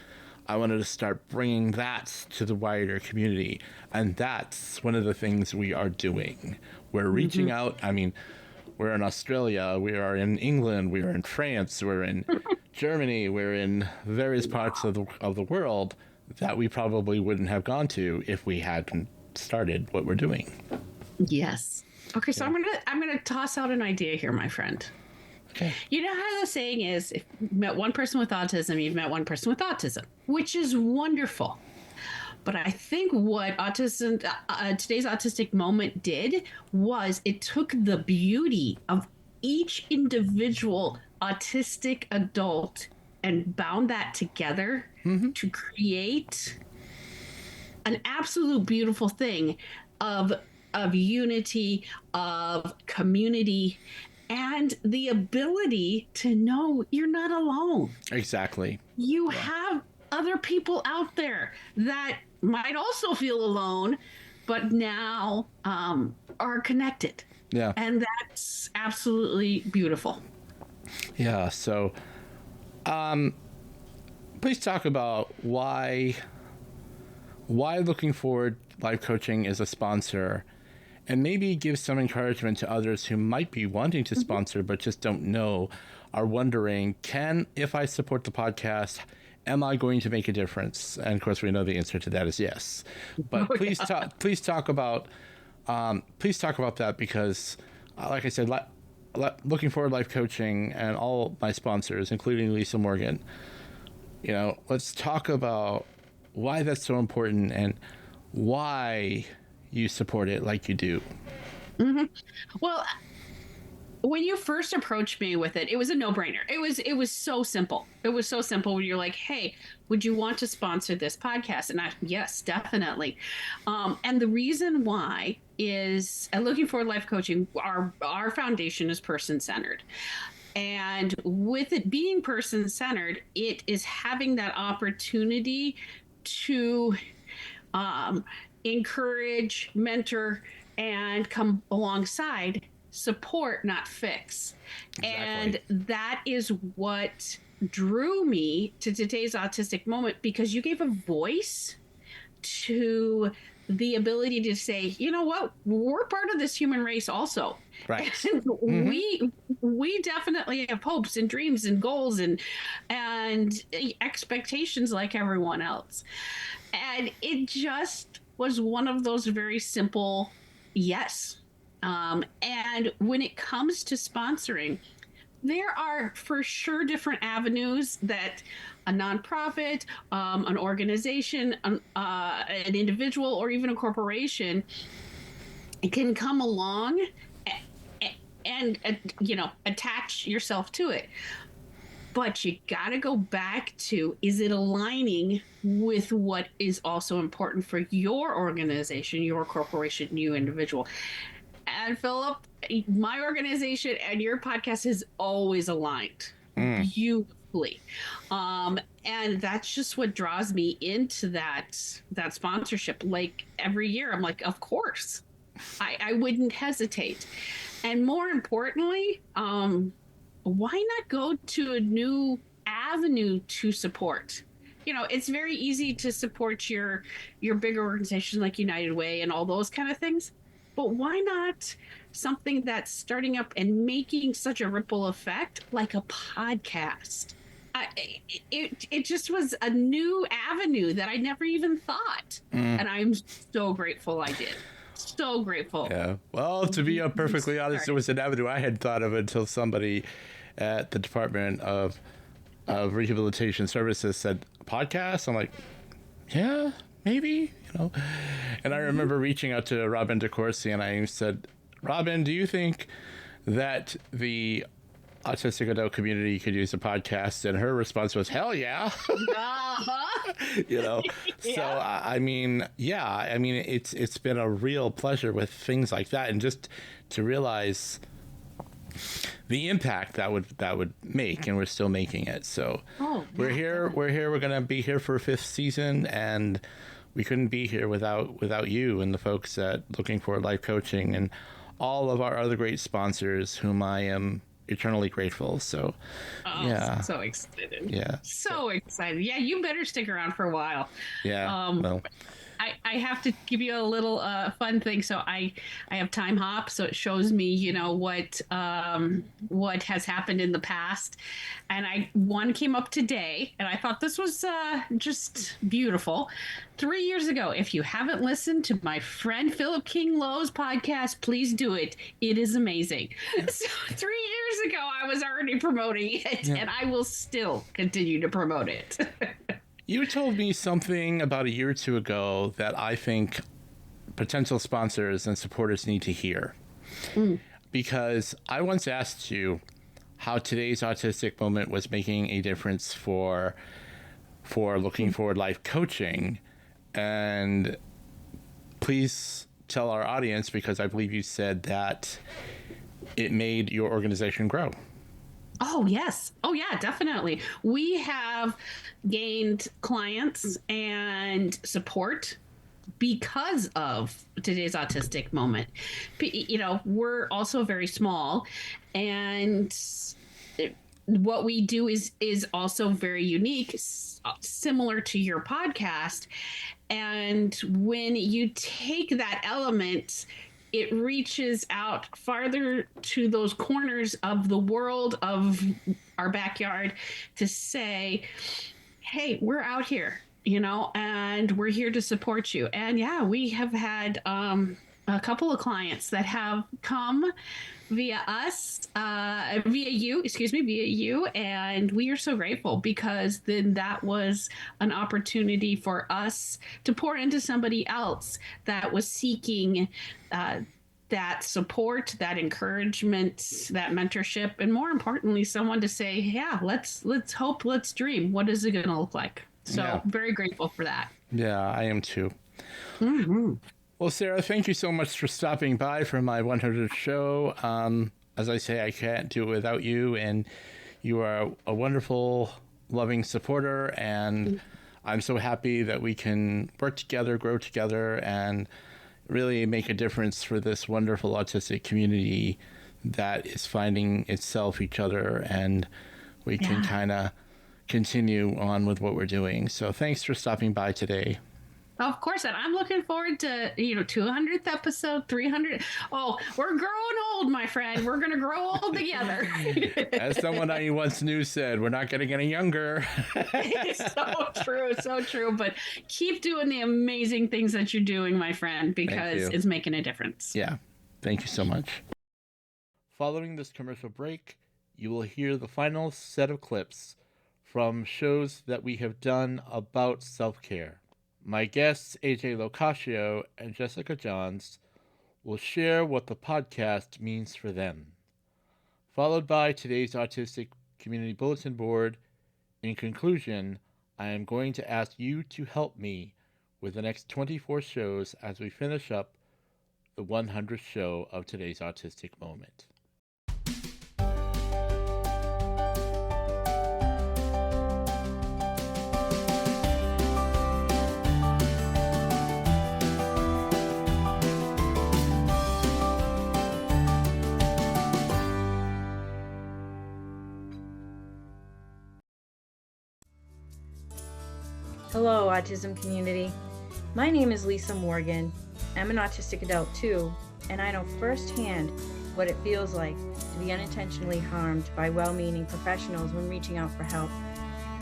I wanted to start bringing that to the wider community. And that's one of the things we are doing. We're reaching out. We're in Australia, we are in England, we are in France, we're in Germany, we're in various parts of the world that we probably wouldn't have gone to if we hadn't started what we're doing. Yes. Okay, so I'm gonna toss out an idea here, my friend. Okay. You know how the saying is, if you've met one person with autism, you've met one person with autism, which is wonderful. But I think what Today's Autistic Moment did was it took the beauty of each individual autistic adult and bound that together to create an absolute beautiful thing of unity, of community, and the ability to know you're not alone. Exactly. You have other people out there that might also feel alone, but now are connected. Yeah. And that's absolutely beautiful. Yeah. So, please talk about why Looking Forward Life Coaching is a sponsor, and maybe give some encouragement to others who might be wanting to sponsor but just don't know, are wondering, if I support the podcast, am I going to make a difference? And of course, we know the answer to that is yes. But please talk about that, because, like I said, Looking Forward Life Coaching and all my sponsors, including Lisa Morgan, let's talk about why that's so important and why you support it like you do. Well, when you first approached me with it was a no-brainer. It was so simple. It was so simple when you're like, hey, would you want to sponsor this podcast? And yes, definitely. And the reason why is, at Looking Forward Life Coaching, our foundation is person-centered. And with it being person-centered, it is having that opportunity to encourage, mentor, and come alongside, support, not fix. Exactly. And that is what drew me to Today's Autistic Moment, because you gave a voice to the ability to say, you know what, we're part of this human race also. Right. And we definitely have hopes and dreams and goals and expectations like everyone else. And it just was one of those very simple yes. And when it comes to sponsoring, there are for sure different avenues that a nonprofit, an organization, an individual, or even a corporation can come along and attach yourself to it. But you got to go back to, is it aligning with what is also important for your organization, your corporation, you individual? And Philip, my organization and your podcast is always aligned beautifully. And that's just what draws me into that sponsorship. Like every year, I'm like, of course, I wouldn't hesitate. And more importantly, why not go to a new avenue to support? It's very easy to support your bigger organizations like United Way and all those kind of things. But why not something that's starting up and making such a ripple effect like a podcast? It just was a new avenue that I never even thought. And I'm so grateful I did. So grateful. Yeah. Well, to be perfectly honest, it was an avenue I had thought of until somebody at the Department of Rehabilitation Services said, podcast? I'm like, yeah, maybe, And I remember reaching out to Robin DeCourcy and I said, Robin, do you think that the autistic adult community could use a podcast? And her response was, hell yeah. So I mean, it's been a real pleasure with things like that, and just to realize the impact that would make, and we're still making it. So we're here. We're gonna be here for a 5th season, and we couldn't be here without you and the folks at Looking Forward Life Coaching and all of our other great sponsors, whom I am eternally grateful. So so excited. So excited. Yeah, you better stick around for a while. Well, I have to give you a little fun thing. So I have Time Hop, so it shows me what has happened in the past, and one came up today, and I thought this was just beautiful. 3 years ago, if you haven't listened to my friend Philip King Lowe's podcast, please do it. It is amazing. So 3 years ago, I was already promoting it, and I will still continue to promote it. You told me something about a year or two ago that I think potential sponsors and supporters need to hear. Because I once asked you how today's autistic moment was making a difference for Looking Forward Life Coaching. And please tell our audience, because I believe you said that it made your organization grow. Oh, yes. Oh, yeah, definitely. We have gained clients and support because of today's autistic moment. We're also very small, and what we do is also very unique, similar to your podcast. And when you take that element, it reaches out farther to those corners of the world, of our backyard, to say, hey, we're out here, and we're here to support you. And yeah, we have had a couple of clients that have come via you, and we are so grateful, because then that was an opportunity for us to pour into somebody else that was seeking that support, that encouragement, that mentorship, and more importantly, someone to say, yeah, let's hope, let's dream. What is it going to look like? So very grateful for that. Yeah, I am too. Mm-hmm. Well, Sara, thank you so much for stopping by for my 100th show. As I say, I can't do it without you, and you are a wonderful, loving supporter, and I'm so happy that we can work together, grow together, and really make a difference for this wonderful autistic community that is finding itself, each other, and we can kind of continue on with what we're doing. So thanks for stopping by today. Of course, and I'm looking forward to 200th episode, 300. Oh, we're growing old, my friend. We're gonna grow old together. As someone I once knew said, we're not getting any younger. It's so true. But keep doing the amazing things that you're doing, my friend, because it's making a difference. Yeah, thank you so much. Following this commercial break, you will hear the final set of clips from shows that we have done about self-care. My guests, AJ Locashio and Jessica Jahns, will share what the podcast means for them, followed by today's Autistic Community Bulletin Board. In conclusion, I am going to ask you to help me with the next 24 shows as we finish up the 100th show of today's Autistic Moment. Hello, autism community. My name is Lisa Morgan. I'm an autistic adult too, and I know firsthand what it feels like to be unintentionally harmed by well-meaning professionals when reaching out for help.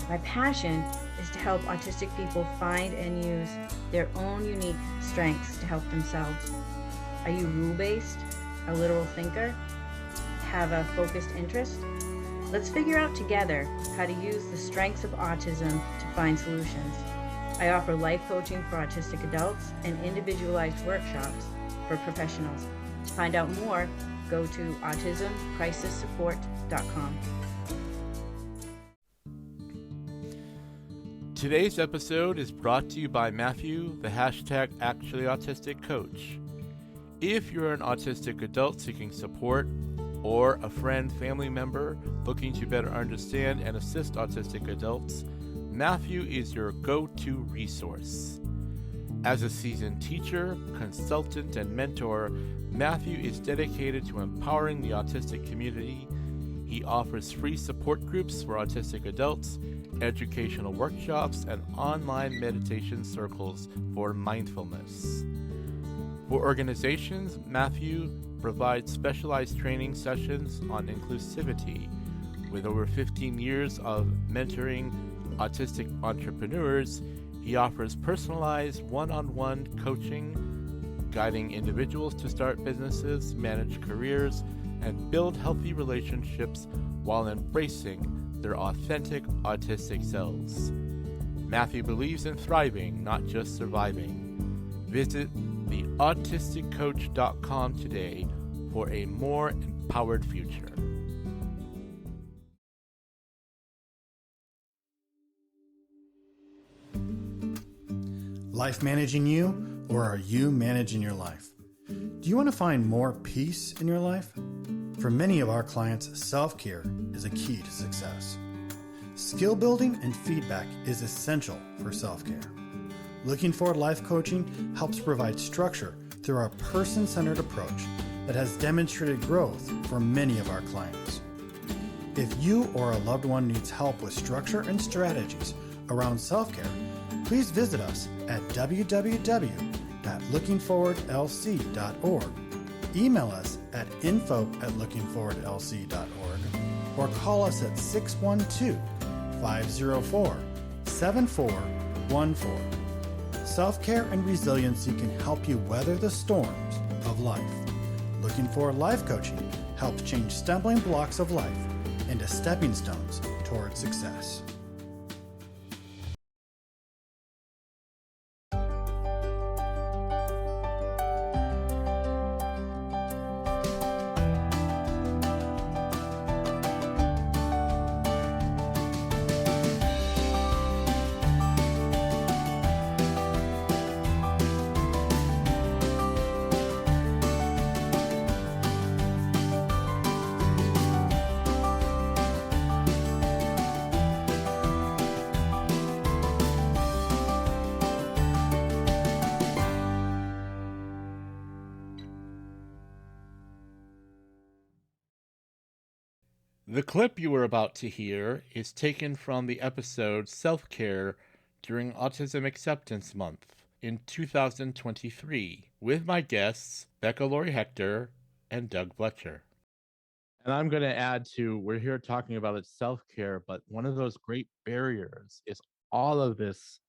My passion is to help autistic people find and use their own unique strengths to help themselves. Are you rule-based, a literal thinker, have a focused interest? Let's figure out together how to use the strengths of autism to find solutions. I offer life coaching for autistic adults and individualized workshops for professionals. To find out more, go to autismcrisissupport.com. Today's episode is brought to you by Matthew, the hashtag ActuallyAutistic Coach. If you're an autistic adult seeking support, or a friend, family member looking to better understand and assist autistic adults, Matthew is your go-to resource. As a seasoned teacher, consultant, and mentor, Matthew is dedicated to empowering the autistic community. He offers free support groups for autistic adults, educational workshops, and online meditation circles for mindfulness. For organizations, Matthew provides specialized training sessions on inclusivity. With over 15 years of mentoring autistic entrepreneurs, he offers personalized one-on-one coaching, guiding individuals to start businesses, manage careers, and build healthy relationships while embracing their authentic autistic selves. Matthew believes in thriving, not just surviving. Visit theautisticcoach.com today for a more empowered future. Life managing you, or are you managing your life? Do you want to find more peace in your life? For many of our clients, self-care is a key to success. Skill building and feedback is essential for self-care. Looking Forward Life Coaching helps provide structure through our person-centered approach that has demonstrated growth for many of our clients. If you or a loved one needs help with structure and strategies around self-care, please visit us at www.lookingforwardlc.org, email us at info@lookingforwardlc.org, or call us at 612-504-7414. Self-care and resiliency can help you weather the storms of life. Looking Forward Life Coaching helps change stumbling blocks of life into stepping stones toward success. The clip you were about to hear is taken from the episode Self-Care during Autism Acceptance Month in 2023 with my guests Becca Lori Hector and Doug Fletcher. And I'm going to add to, we're here talking about it's self-care, but one of those great barriers is all of this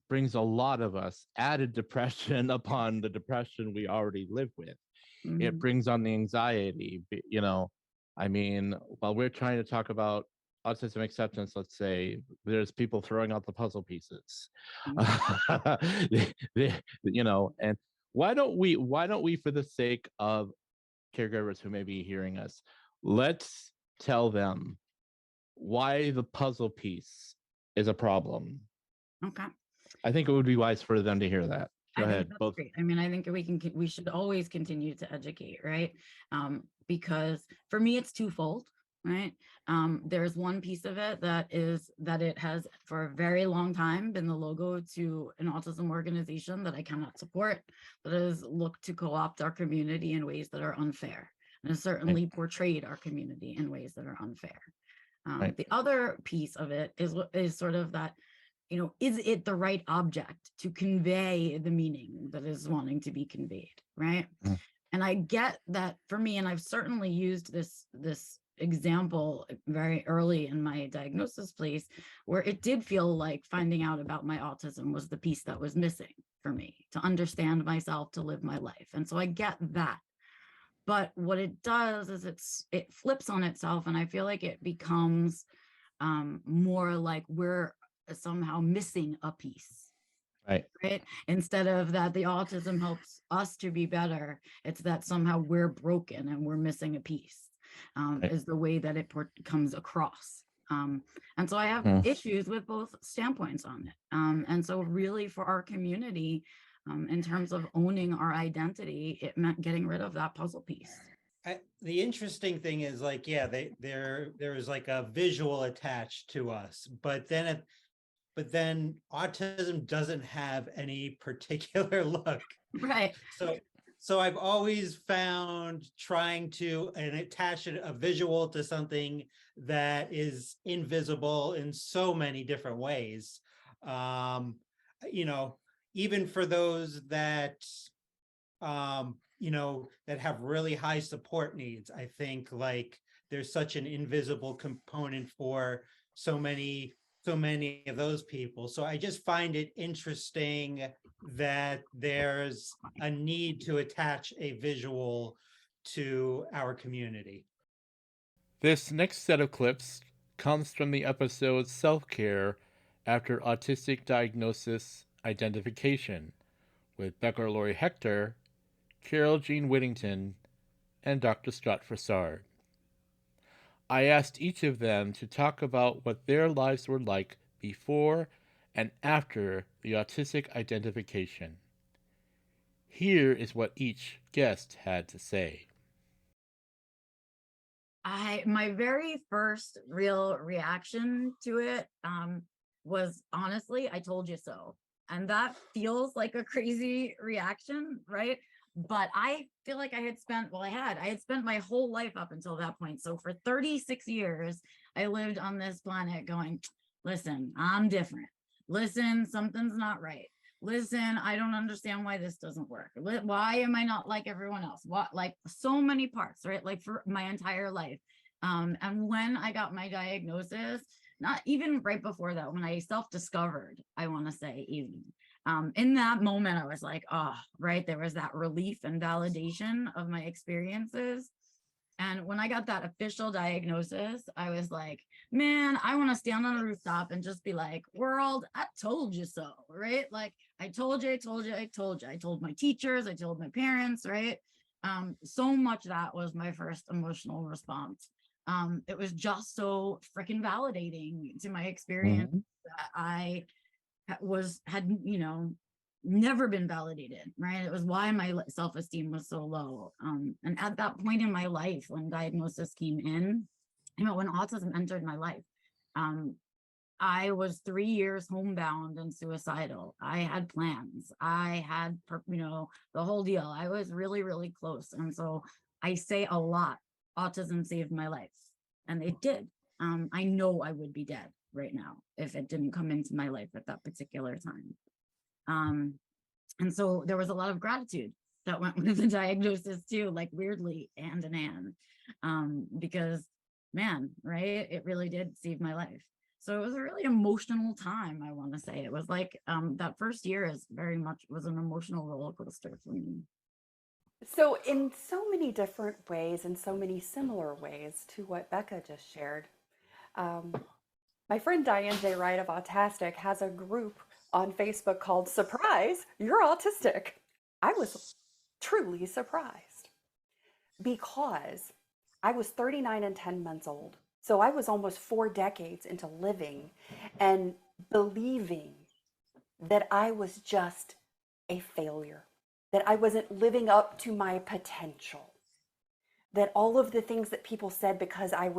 brings a lot of us added depression upon the depression we already live with. It brings on the anxiety, you know. I mean, while we're trying to talk about autism acceptance, let's say, there's people throwing out the puzzle pieces. You know, and why don't we, for the sake of caregivers who may be hearing us, let's tell them why the puzzle piece is a problem. Okay. I think it would be wise for them to hear that. Go I think ahead, that's both. great. I mean, I think we should always continue to educate, right? Because for me, it's twofold, right? There's one piece of it that is that it has for a very long time been the logo to an autism organization that I cannot support, that has looked to co-opt our community in ways that are unfair, and has certainly portrayed our community in ways that are unfair. The other piece of it is sort of that, you know, is it the right object to convey the meaning that is wanting to be conveyed, right? And I get that for me, and I've certainly used this example very early in my diagnosis place, where it did feel like finding out about my autism was the piece that was missing for me to understand myself, to live my life. And so I get that. But what it does is it flips on itself, and I feel like it becomes more like we're somehow missing a piece. Right. Instead of that the autism helps us to be better, it's that somehow we're broken and we're missing a piece, is the way that it comes across. And so I have issues with both standpoints on it. And so really for our community, in terms of owning our identity, it meant getting rid of that puzzle piece. The interesting thing is, like, yeah, there is like a visual attached to us, but then autism doesn't have any particular look. Right. So I've always found trying to attach a visual to something that is invisible in so many different ways. You know, even for those that, you know, that have really high support needs, I think like there's such an invisible component for so many of those people. So I just find it interesting that there's a need to attach a visual to our community. This next set of clips comes from the episode Self-Care After Autistic Diagnosis Identification with Becca Lori Hector, Carol Jean Whittington, and Dr. Scott Fassard. I asked each of them to talk about what their lives were like before and after the autistic identification. Here is what each guest had to say. My very first real reaction to it was honestly, I told you so. And that feels like a crazy reaction, right? But I feel like I had spent my whole life up until that point. So for 36 years, I lived on this planet going, listen, I'm different. Listen, something's not right. Listen, I don't understand why this doesn't work. Why am I not like everyone else? What, like so many parts, right? Like for my entire life. And when I got my diagnosis, not even right before that, when I self-discovered, I want to say even, in that moment, I was like, oh, right. There was that relief and validation of my experiences. And when I got that official diagnosis, I was like, man, I want to stand on a rooftop and just be like, world, I told you so, right? Like, I told you. I told my teachers, I told my parents, right? So much that was my first emotional response. It was just so freaking validating to my experience that I had, you know, never been validated, right? It was why my self-esteem was so low. And at that point in my life, when diagnosis came in, you know, when autism entered my life, I was 3 years homebound and suicidal. I had plans. I had, you know, the whole deal. I was really, really close. And so I say a lot, autism saved my life. And it did. I know I would be dead right now if it didn't come into my life at that particular time. And so there was a lot of gratitude that went with the diagnosis too, like weirdly hand in hand, because man, right, it really did save my life. So it was a really emotional time, I want to say. It was like that first year was an emotional roller coaster for me. So in so many different ways and so many similar ways to what Becca just shared, my friend Diane J. Wright of Autastic has a group on Facebook called Surprise, You're Autistic. I was truly surprised because I was 39 and 10 months old. So I was almost 4 decades into living and believing that I was just a failure, that I wasn't living up to my potential, that all of the things that people said because I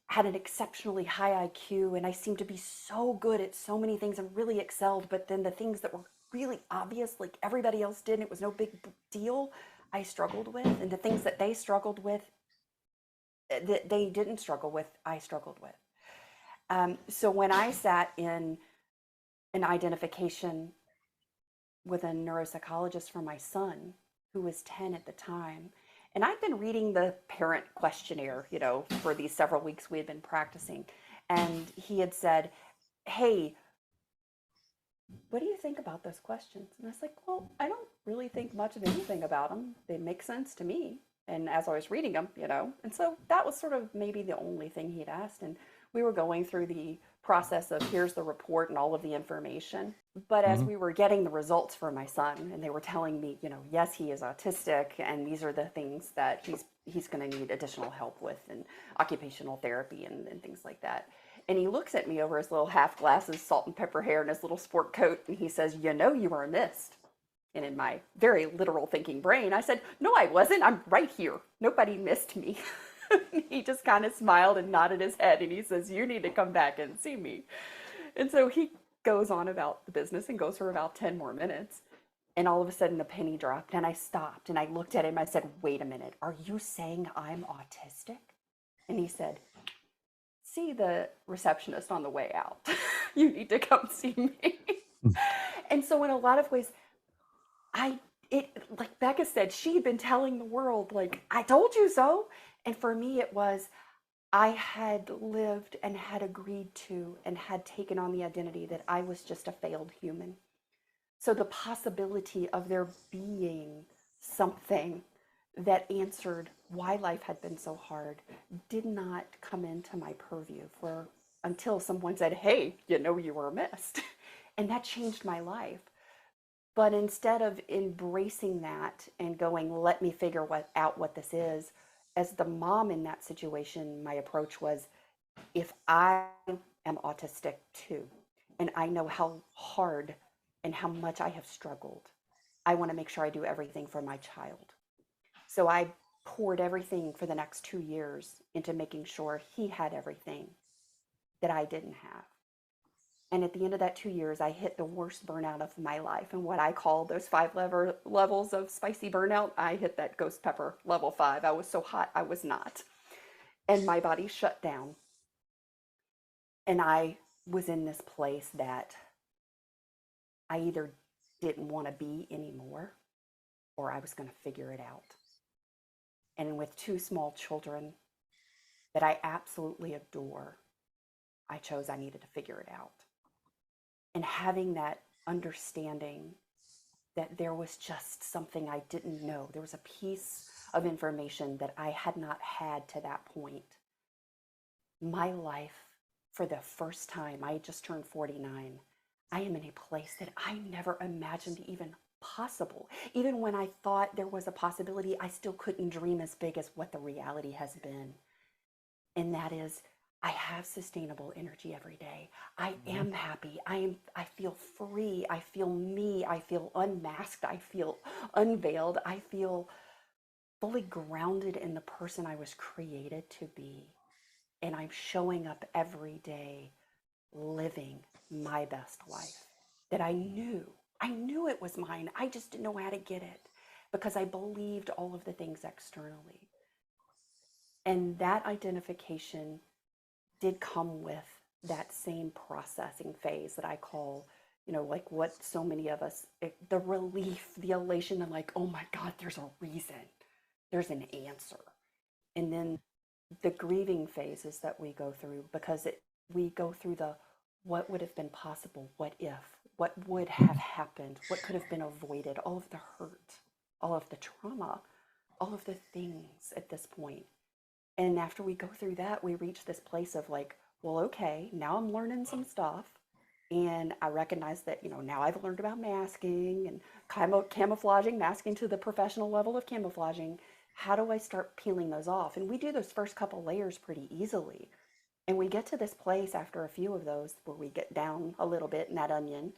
had an exceptionally high IQ and I seemed to be so good at so many things and really excelled, but then the things that were really obvious, like everybody else did, and it was no big deal, I struggled with, and the things that they struggled with, that they didn't struggle with, I struggled with. So when I sat in an identification with a neuropsychologist for my son, who was 10 at the time, and I'd been reading the parent questionnaire, for these several weeks we had been practicing, and he had said, hey, what do you think about those questions? And I was like, well, I don't really think much of anything about them. They make sense to me. And as I was reading them, and so that was sort of maybe the only thing he'd asked. And we were going through the process of here's the report and all of the information. But as we were getting the results for my son, and they were telling me, yes, he is autistic, and these are the things that he's going to need additional help with, and occupational therapy and things like that. And he looks at me over his little half glasses, salt and pepper hair, and his little sport coat, and he says, you are missed. And in my very literal thinking brain, I said, no, I wasn't. I'm right here. Nobody missed me. He just kind of smiled and nodded his head, and he says, you need to come back and see me. And so he goes on about the business and goes for about 10 more minutes. And all of a sudden, a penny dropped, and I stopped, and I looked at him. I said, wait a minute. Are you saying I'm autistic? And he said, see the receptionist on the way out. You need to come see me. And so in a lot of ways, like Becca said, she had been telling the world, like, I told you so. And for me, it was, I had lived and had agreed to and had taken on the identity that I was just a failed human. So the possibility of there being something that answered why life had been so hard did not come into my purview until someone said, hey, you were missed. And that changed my life. But instead of embracing that and going, let me figure out what this is, as the mom in that situation, my approach was, if I am autistic too, and I know how hard and how much I have struggled, I want to make sure I do everything for my child. So I poured everything for the next 2 years into making sure he had everything that I didn't have. And at the end of that 2 years, I hit the worst burnout of my life. And what I call those 5 levels of spicy burnout, I hit that ghost pepper level 5. I was so hot, I was not. And my body shut down. And I was in this place that I either didn't want to be anymore, or I was going to figure it out. And with 2 small children that I absolutely adore, I chose I needed to figure it out. And having that understanding that there was just something I didn't know, there was a piece of information that I had not had to that point. My life, for the first time, I had just turned 49, I am in a place that I never imagined even possible. Even when I thought there was a possibility, I still couldn't dream as big as what the reality has been. And that is, I have sustainable energy every day. I am happy. I feel free. I feel me. I feel unmasked. I feel unveiled. I feel fully grounded in the person I was created to be. And I'm showing up every day living my best life that I knew it was mine. I just didn't know how to get it because I believed all of the things externally. And that identification did come with that same processing phase that I call, like what so many of us, the relief, the elation, and like, oh my God, there's a reason, there's an answer. And then the grieving phases that we go through, because we go through the what would have been possible, what if, what would have happened, what could have been avoided, all of the hurt, all of the trauma, all of the things at this point. And after we go through that, we reach this place of like, well, okay, now I'm learning some stuff. And I recognized that, now I've learned about masking and camouflaging, masking to the professional level of camouflaging. How do I start peeling those off? And we do those first couple layers pretty easily. And we get to this place after a few of those where we get down a little bit in that onion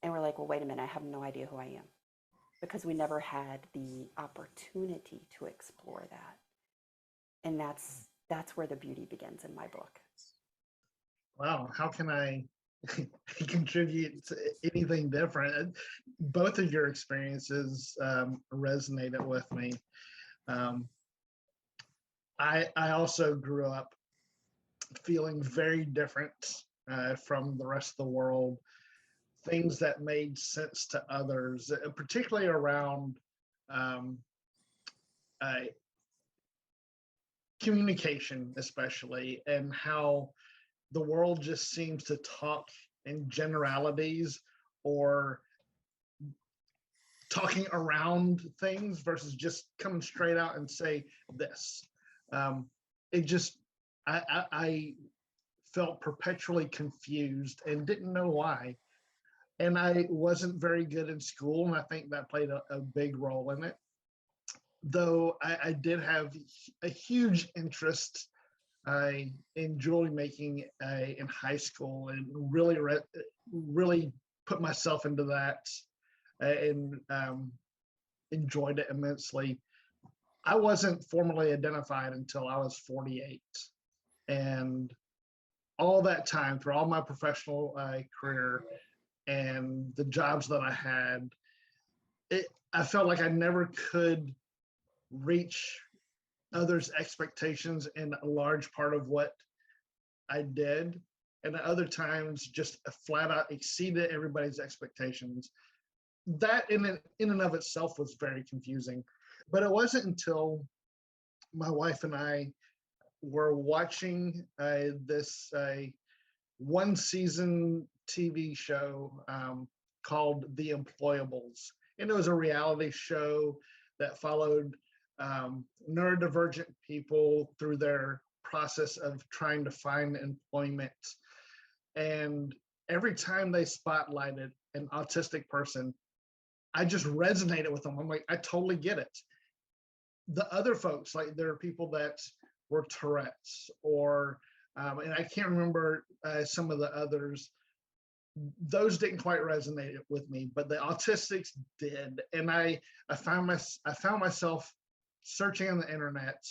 and we're like, well, wait a minute, I have no idea who I am, because we never had the opportunity to explore that. And that's where the beauty begins in my book. Wow, how can I contribute to anything different? Both of your experiences resonated with me. I also grew up feeling very different from the rest of the world. Things that made sense to others, particularly around communication, especially, and how the world just seems to talk in generalities or talking around things versus just coming straight out and say this. I felt perpetually confused and didn't know why. And I wasn't very good in school, and I think that played a big role in it. Though I did have a huge interest in jewelry making in high school, and really put myself into that and enjoyed it immensely. I wasn't formally identified until I was 48. And all that time, through all my professional career and the jobs that I had, I felt like I never could reach others' expectations in a large part of what I did. And at other times, just flat out exceeded everybody's expectations. That in and of itself was very confusing. But it wasn't until my wife and I were watching this one season TV show called The Employables. And it was a reality show that followed neurodivergent people through their process of trying to find employment. And every time they spotlighted an autistic person, I just resonated with them. I'm like, I totally get it. The other folks, like there are people that were Tourette's or, and I can't remember some of the others, those didn't quite resonate with me, but the autistics did. And I found myself searching on the internet.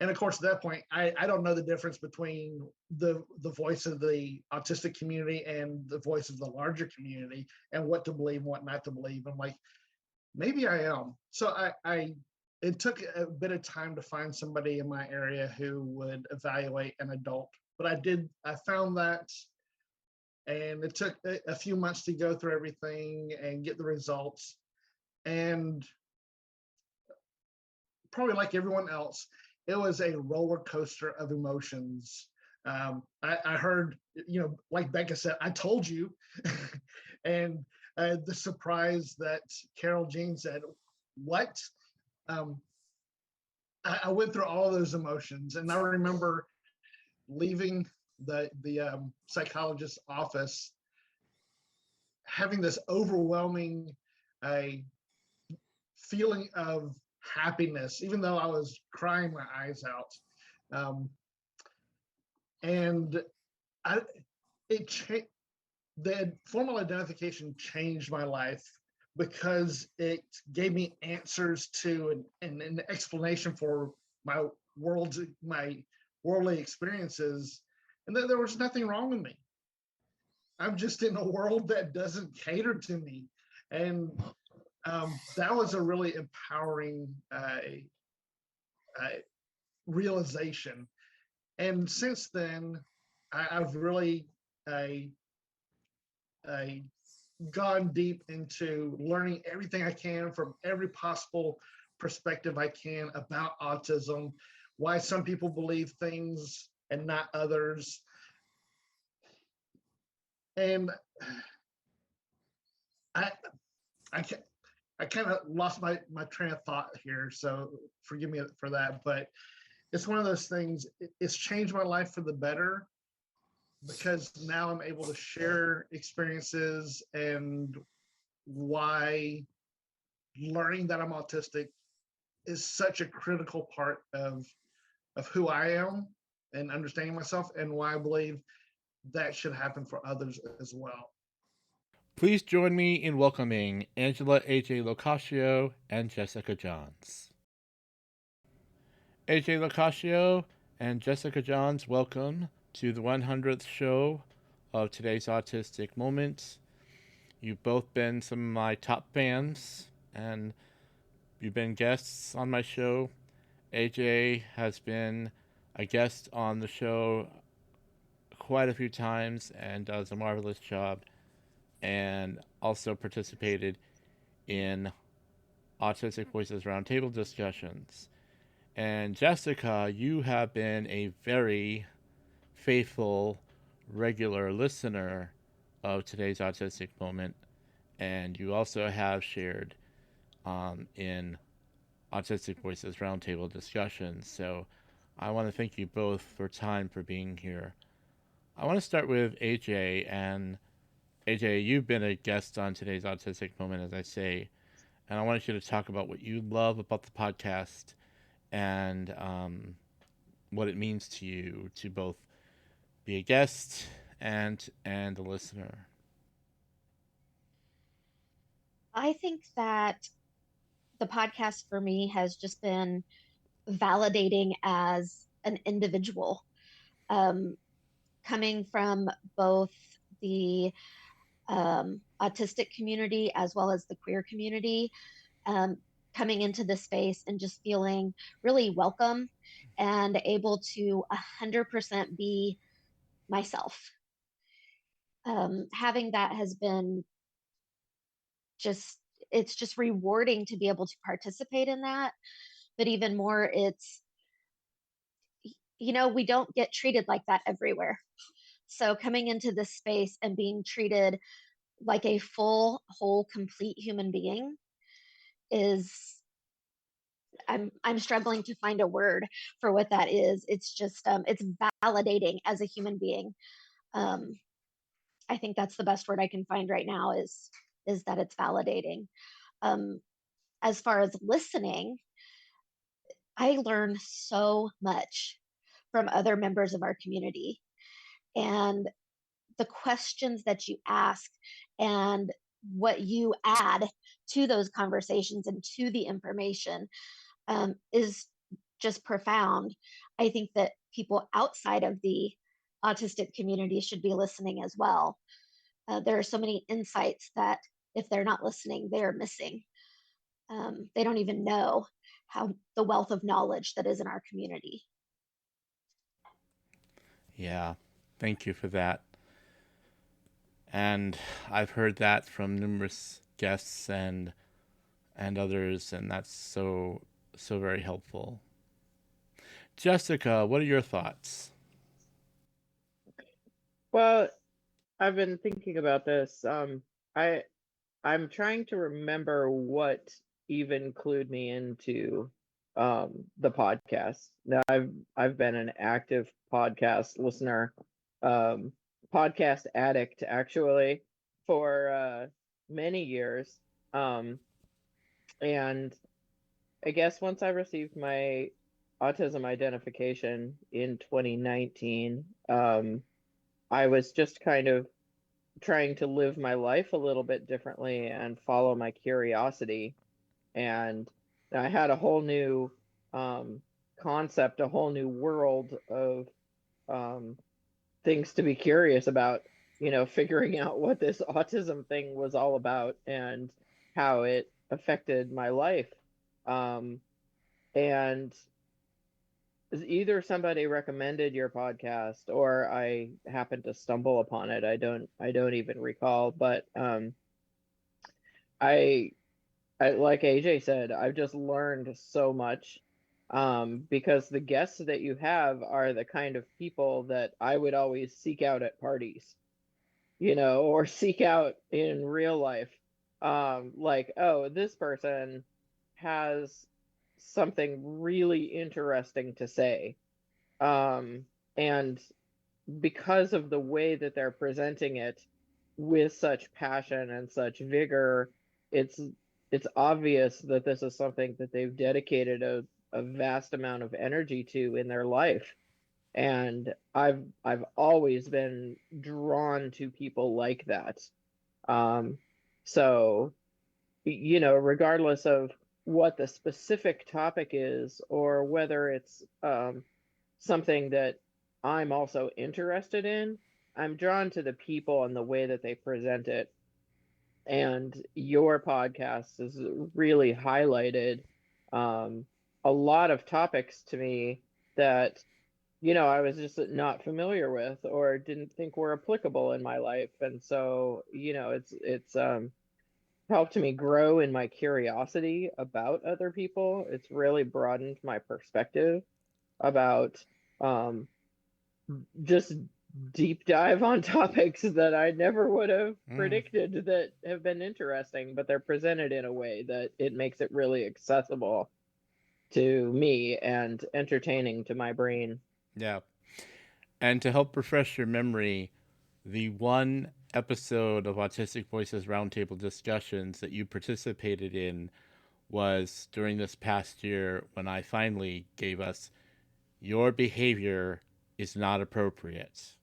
And of course, at that point, I don't know the difference between the voice of the autistic community and the voice of the larger community and what to believe and what not to believe. I'm like, maybe I am. So it took a bit of time to find somebody in my area who would evaluate an adult, but I found that, and it took a few months to go through everything and get the results. And probably like everyone else, it was a roller coaster of emotions. I heard, like Becca said, I told you. And the surprise that Carol Jean said, what? I went through all those emotions. And I remember leaving the psychologist's office, having this overwhelming feeling of happiness, even though I was crying my eyes out. And the formal identification changed my life because it gave me answers to and an explanation for my worldly experiences, and that there was nothing wrong with me. I'm just in a world that doesn't cater to me. And that was a really empowering realization. And since then, I've really gone deep into learning everything I can from every possible perspective I can about autism, why some people believe things and not others. And I kind of lost my train of thought here, so forgive me for that. But it's one of those things, it's changed my life for the better. because now I'm able to share experiences and why learning that I'm autistic is such a critical part of who I am and understanding myself, and why I believe that should happen for others as well. Please join me in welcoming Angela AJ Locashio and Jessica Jahns. AJ Locashio and Jessica Jahns, welcome to the 100th show of today's Autistic Moment. You've both been some of my top fans, and you've been guests on my show. AJ has been a guest on the show quite a few times and does a marvelous job, and also participated in Autistic Voices Roundtable discussions. And Jessica, you have been a very faithful, regular listener of today's Autistic Moment, and you also have shared in Autistic Voices Roundtable discussions. So I want to thank you both for being here. I want to start with AJ, and AJ, you've been a guest on today's Autistic Moment, as I say, and I want you to talk about what you love about the podcast and what it means to you to both be a guest and a listener. I think that the podcast for me has just been validating as an individual, coming from both the autistic community as well as the queer community, coming into this space and just feeling really welcome and able to 100% be myself. Having that has been it's just rewarding to be able to participate in that. But even more, it's, we don't get treated like that everywhere. So coming into this space and being treated like a full, whole, complete human being is, I'm struggling to find a word for what that is. It's just, it's validating as a human being. I think that's the best word I can find right now is that it's validating. As far as listening, I learn so much from other members of our community, and the questions that you ask and what you add to those conversations and to the information is just profound. I think that people outside of the autistic community should be listening as well. There are so many insights that if they're not listening, they're missing. They don't even know how the wealth of knowledge that is in our community. Yeah, thank you for that. And I've heard that from numerous guests and others, and that's so very helpful. Jessica, what are your thoughts? Well, I've been thinking about this. I'm trying to remember what even clued me into the podcast. Now I've been an active podcast listener, podcast addict actually, for many years. And I guess once I received my autism identification in 2019, I was just kind of trying to live my life a little bit differently and follow my curiosity. And I had a whole new concept, a whole new world of things to be curious about, figuring out what this autism thing was all about and how it affected my life. And either somebody recommended your podcast or I happened to stumble upon it. I don't even recall, but I like AJ said, I've just learned so much, because the guests that you have are the kind of people that I would always seek out at parties, or seek out in real life. Like, oh, this person has something really interesting to say. And because of the way that they're presenting it with such passion and such vigor, it's obvious that this is something that they've dedicated a vast amount of energy to in their life. And I've always been drawn to people like that. So, regardless of what the specific topic is, or whether it's something that I'm also interested in, I'm drawn to the people and the way that they present it. And your podcast has really highlighted a lot of topics to me that I was just not familiar with or didn't think were applicable in my life. And so it's helped me grow in my curiosity about other people. It's really broadened my perspective about just deep dive on topics that I never would have predicted that have been interesting, but they're presented in a way that it makes it really accessible to me and entertaining to my brain. Yeah. And to help refresh your memory, the one episode of Autistic Voices Roundtable discussions that you participated in was during this past year when I finally gave us "Your behavior is not appropriate."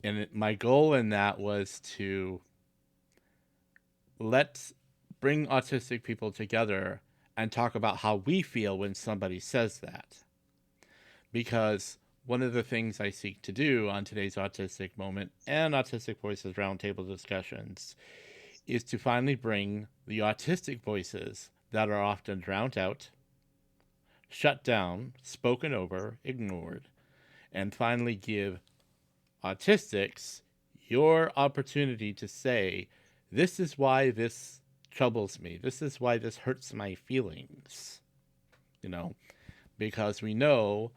And my goal in that was to bring autistic people together and talk about how we feel when somebody says that. Because one of the things I seek to do on today's Autistic Moment and Autistic Voices Roundtable discussions is to finally bring the autistic voices that are often drowned out, shut down, spoken over, ignored, and finally give autistics your opportunity to say, this is why this troubles me. This is why this hurts my feelings. Because we know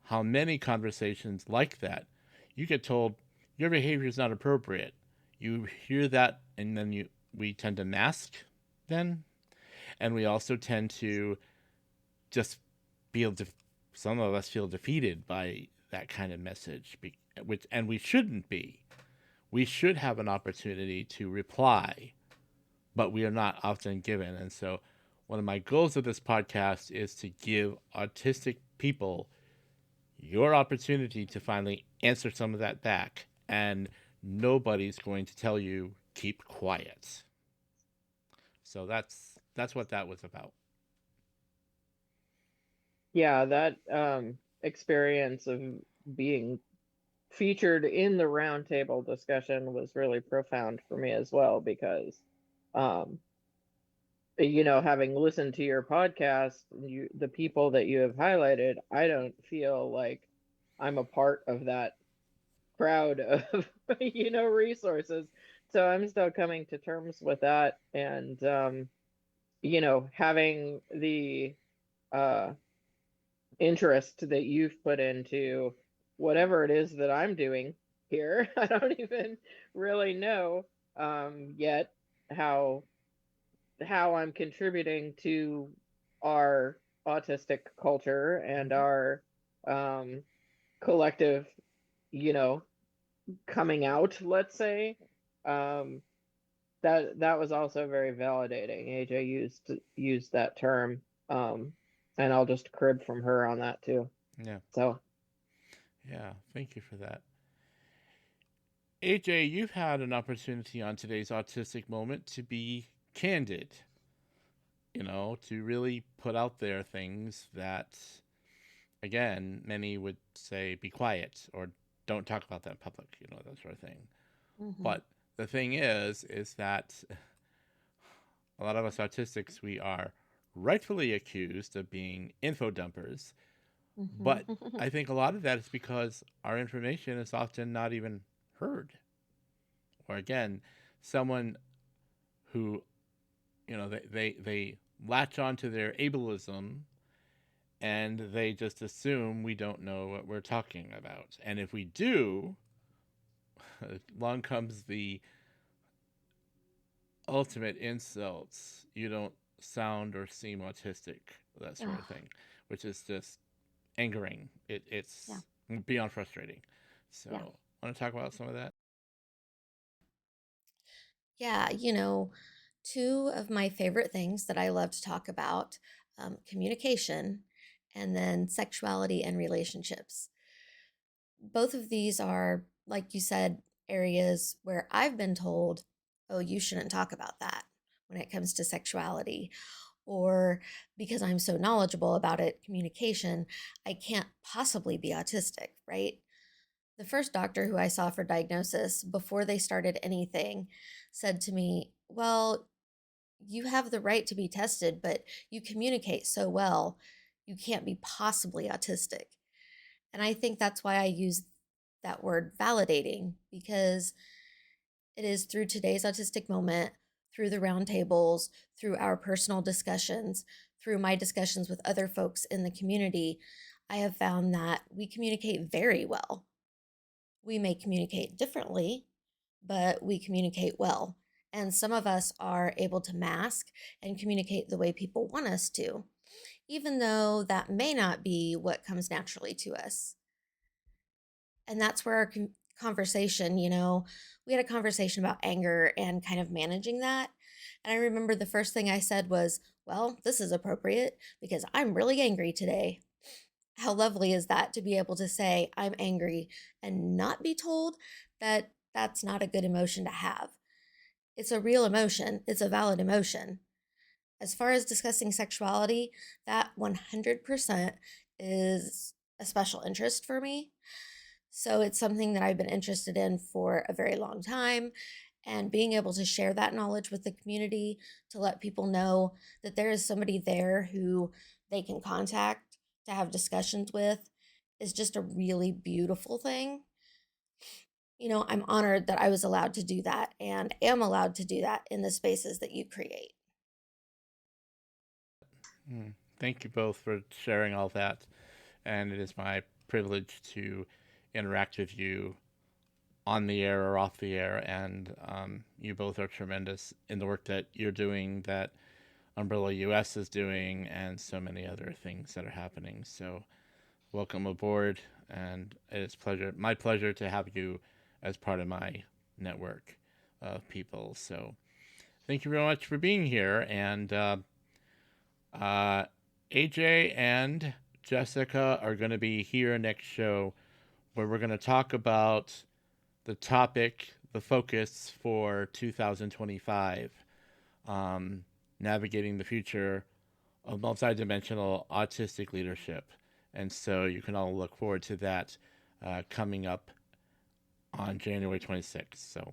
how many conversations like that, you get told your behavior is not appropriate. You hear that, and then we tend to mask then. And we also tend to just some of us feel defeated by that kind of message, and we shouldn't be. We should have an opportunity to reply, but we are not often given. And so one of my goals of this podcast is to give autistic people your opportunity to finally answer some of that back, and nobody's going to tell you keep quiet. So that's what that was about. Yeah, that experience of being featured in the roundtable discussion was really profound for me as well, because having listened to your podcast, the people that you have highlighted, I don't feel like I'm a part of that crowd of resources. So I'm still coming to terms with that, and having the interest that you've put into whatever it is that I'm doing here. I don't even really know yet how I'm contributing to our autistic culture and our collective, coming out, let's say. That was also very validating. AJ used that term, and I'll just crib from her on that too. Yeah. So. Yeah, thank you for that. AJ, you've had an opportunity on today's Autistic Moment to be candid, to really put out there things that, again, many would say be quiet or don't talk about that in public, that sort of thing. Mm-hmm. But the thing is that a lot of us autistics, we are rightfully accused of being info dumpers. Mm-hmm. But I think a lot of that is because our information is often not even heard. Or again, someone who, they latch onto their ableism and they just assume we don't know what we're talking about. And if we do, along comes the ultimate insults. You don't sound or seem autistic, that sort of thing, which is just angering. It's beyond frustrating. So, Yeah. want to talk about some of that? Yeah, two of my favorite things that I love to talk about, communication and then sexuality and relationships. Both of these are, like you said, areas where I've been told, oh, you shouldn't talk about that when it comes to sexuality. Or because I'm so knowledgeable about it, communication, I can't possibly be autistic, right? The first doctor who I saw for diagnosis, before they started anything, said to me, well, you have the right to be tested, but you communicate so well, you can't be possibly autistic. And I think that's why I use that word validating, because it is through today's autistic moment, through the roundtables, through our personal discussions, through my discussions with other folks in the community, I have found that we communicate very well. We may communicate differently, but we communicate well. And some of us are able to mask and communicate the way people want us to, even though that may not be what comes naturally to us. And that's where our conversation, we had a conversation about anger and kind of managing that. And I remember the first thing I said was, well, this is appropriate because I'm really angry today. How lovely is that to be able to say, I'm angry and not be told that that's not a good emotion to have? It's a real emotion, it's a valid emotion. As far as discussing sexuality, that 100% is a special interest for me. So it's something that I've been interested in for a very long time. And being able to share that knowledge with the community to let people know that there is somebody there who they can contact to have discussions with is just a really beautiful thing. I'm honored that I was allowed to do that and am allowed to do that in the spaces that you create. Thank you both for sharing all that. And it is my privilege to interact with you on the air or off the air. And you both are tremendous in the work that you're doing, that Umbrella US is doing, and so many other things that are happening. So welcome aboard. And it is my pleasure to have you as part of my network of people. So thank you very much for being here. And AJ and Jessica are going to be here next show, where we're going to talk about the topic, the focus for 2025, navigating the future of multidimensional autistic leadership. And so you can all look forward to that coming up on January 26th. So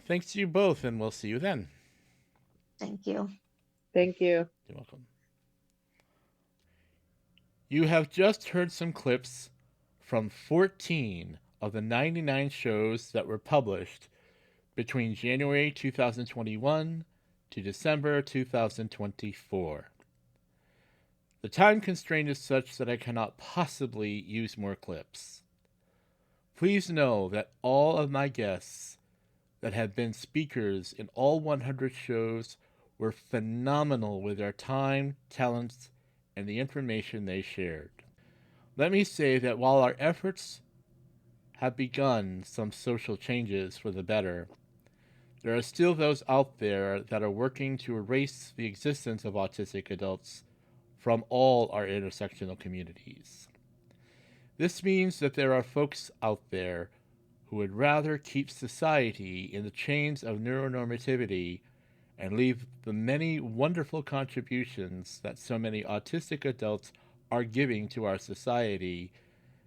thanks to you both, and we'll see you then. Thank you. Thank you. You're welcome. You have just heard some clips from 14 of the 99 shows that were published between January 2021 to December 2024. The time constraint is such that I cannot possibly use more clips. Please know that all of my guests that have been speakers in all 100 shows were phenomenal with their time, talents, and the information they shared. Let me say that while our efforts have begun some social changes for the better, there are still those out there that are working to erase the existence of autistic adults from all our intersectional communities. This means that there are folks out there who would rather keep society in the chains of neuronormativity and leave the many wonderful contributions that so many autistic adults are giving to our society.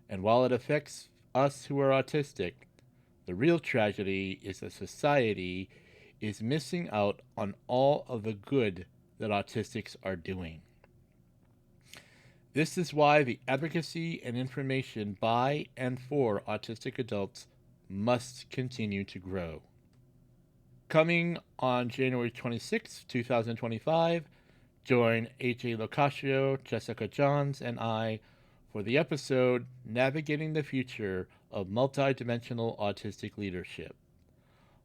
And while it affects us who are autistic, the real tragedy is that society is missing out on all of the good that autistics are doing. This is why the advocacy and information by and for autistic adults must continue to grow. Coming on January 26, 2025, join AJ Locashio, Jessica Jahns, and I for the episode Navigating the Future of Multidimensional Autistic Leadership.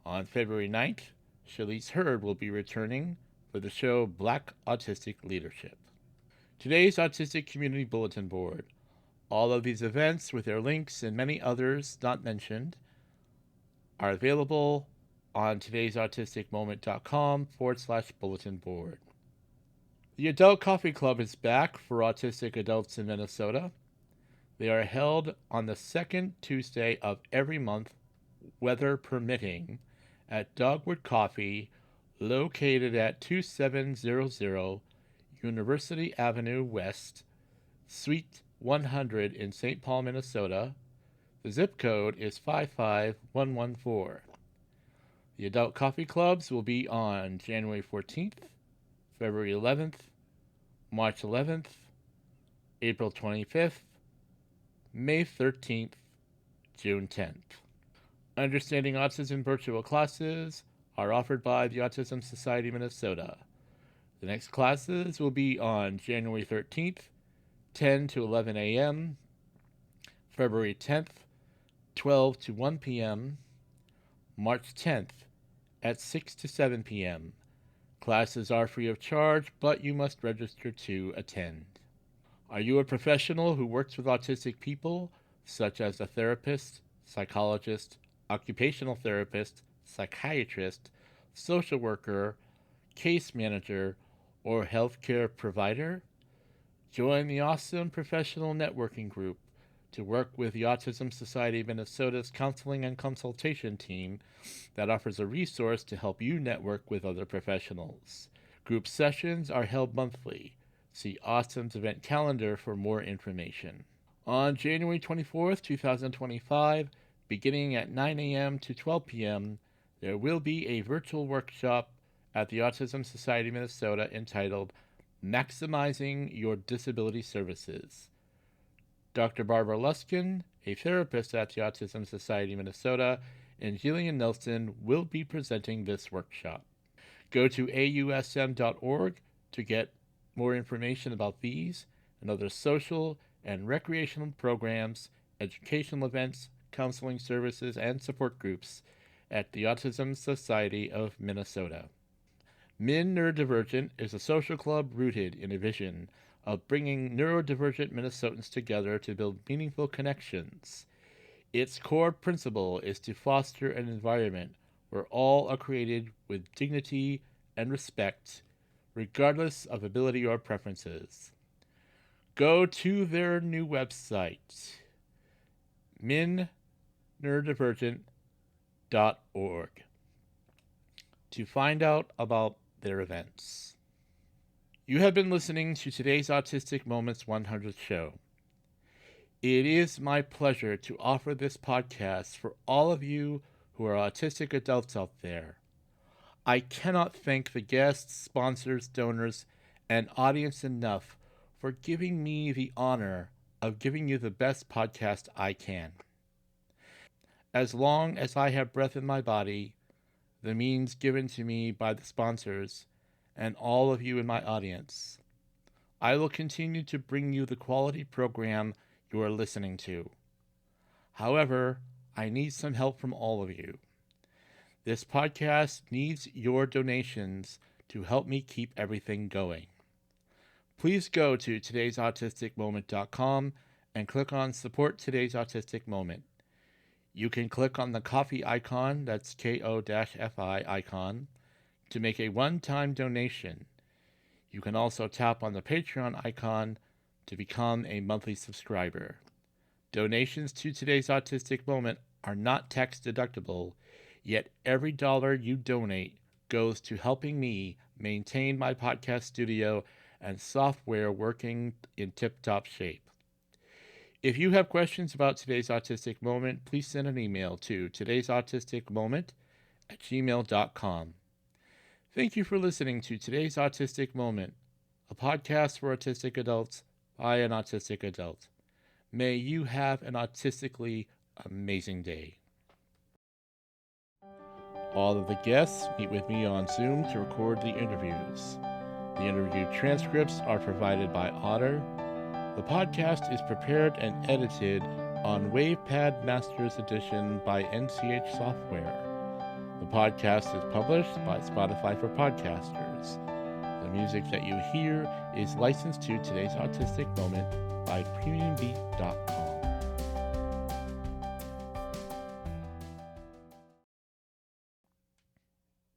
On February 9th, Shalise Hurd will be returning for the show Black Autistic Leadership. Today's Autistic Community Bulletin Board. All of these events, with their links and many others not mentioned, are available on todaysautisticmoment.com/bulletin board. The Adult Coffee Club is back for autistic adults in Minnesota. They are held on the second Tuesday of every month, weather permitting, at Dogwood Coffee, located at 2700 University Avenue West, Suite 100 in St. Paul, Minnesota. The zip code is 55114. The Adult Coffee Clubs will be on January 14th, February 11th, March 11th, April 25th, May 13th, June 10th. Understanding Autism virtual classes are offered by the Autism Society of Minnesota. The next classes will be on January 13th, 10 to 11 a.m., February 10th, 12 to 1 p.m., March 10th at 6 to 7 p.m. Classes are free of charge, but you must register to attend. Are you a professional who works with autistic people, such as a therapist, psychologist, occupational therapist, psychiatrist, social worker, case manager, or healthcare provider? Join the awesome professional networking group to work with the Autism Society of Minnesota's counseling and consultation team that offers a resource to help you network with other professionals. Group sessions are held monthly. See Awesome's event calendar for more information. On January 24th, 2025, beginning at 9 a.m. to 12 p.m., there will be a virtual workshop at the Autism Society of Minnesota entitled Maximizing Your Disability Services. Dr. Barbara Luskin, a therapist at the Autism Society of Minnesota, and Jillian Nelson will be presenting this workshop. Go to ausm.org to get more information about these and other social and recreational programs, educational events, counseling services, and support groups at the Autism Society of Minnesota. Min Neurodivergent is a social club rooted in a vision of bringing neurodivergent Minnesotans together to build meaningful connections. Its core principle is to foster an environment where all are created with dignity and respect, regardless of ability or preferences. Go to their new website, minneurodivergent.org, to find out about their events. You have been listening to today's Autistic Moments 100th show. It is my pleasure to offer this podcast for all of you who are autistic adults out there. I cannot thank the guests, sponsors, donors, and audience enough for giving me the honor of giving you the best podcast I can. As long as I have breath in my body, the means given to me by the sponsors, and all of you in my audience, I will continue to bring you the quality program you are listening to. However, I need some help from all of you. This podcast needs your donations to help me keep everything going. Please go to todaysautisticmoment.com and click on Support Today's Autistic Moment. You can click on the coffee icon, that's KO-FI icon, to make a one-time donation. You can also tap on the Patreon icon to become a monthly subscriber. Donations to Today's Autistic Moment are not tax deductible, yet every dollar you donate goes to helping me maintain my podcast studio and software working in tip-top shape. If you have questions about Today's Autistic Moment, please send an email to todaysautisticmoment@gmail.com. Thank you for listening to Today's Autistic Moment, a podcast for autistic adults by an autistic adult. May you have an autistically amazing day. All of the guests meet with me on Zoom to record the interviews. The interview transcripts are provided by Otter. The podcast is prepared and edited on WavePad Masters Edition by NCH Software. The podcast is published by Spotify for Podcasters. The music that you hear is licensed to Today's Autistic Moment by premiumbeat.com.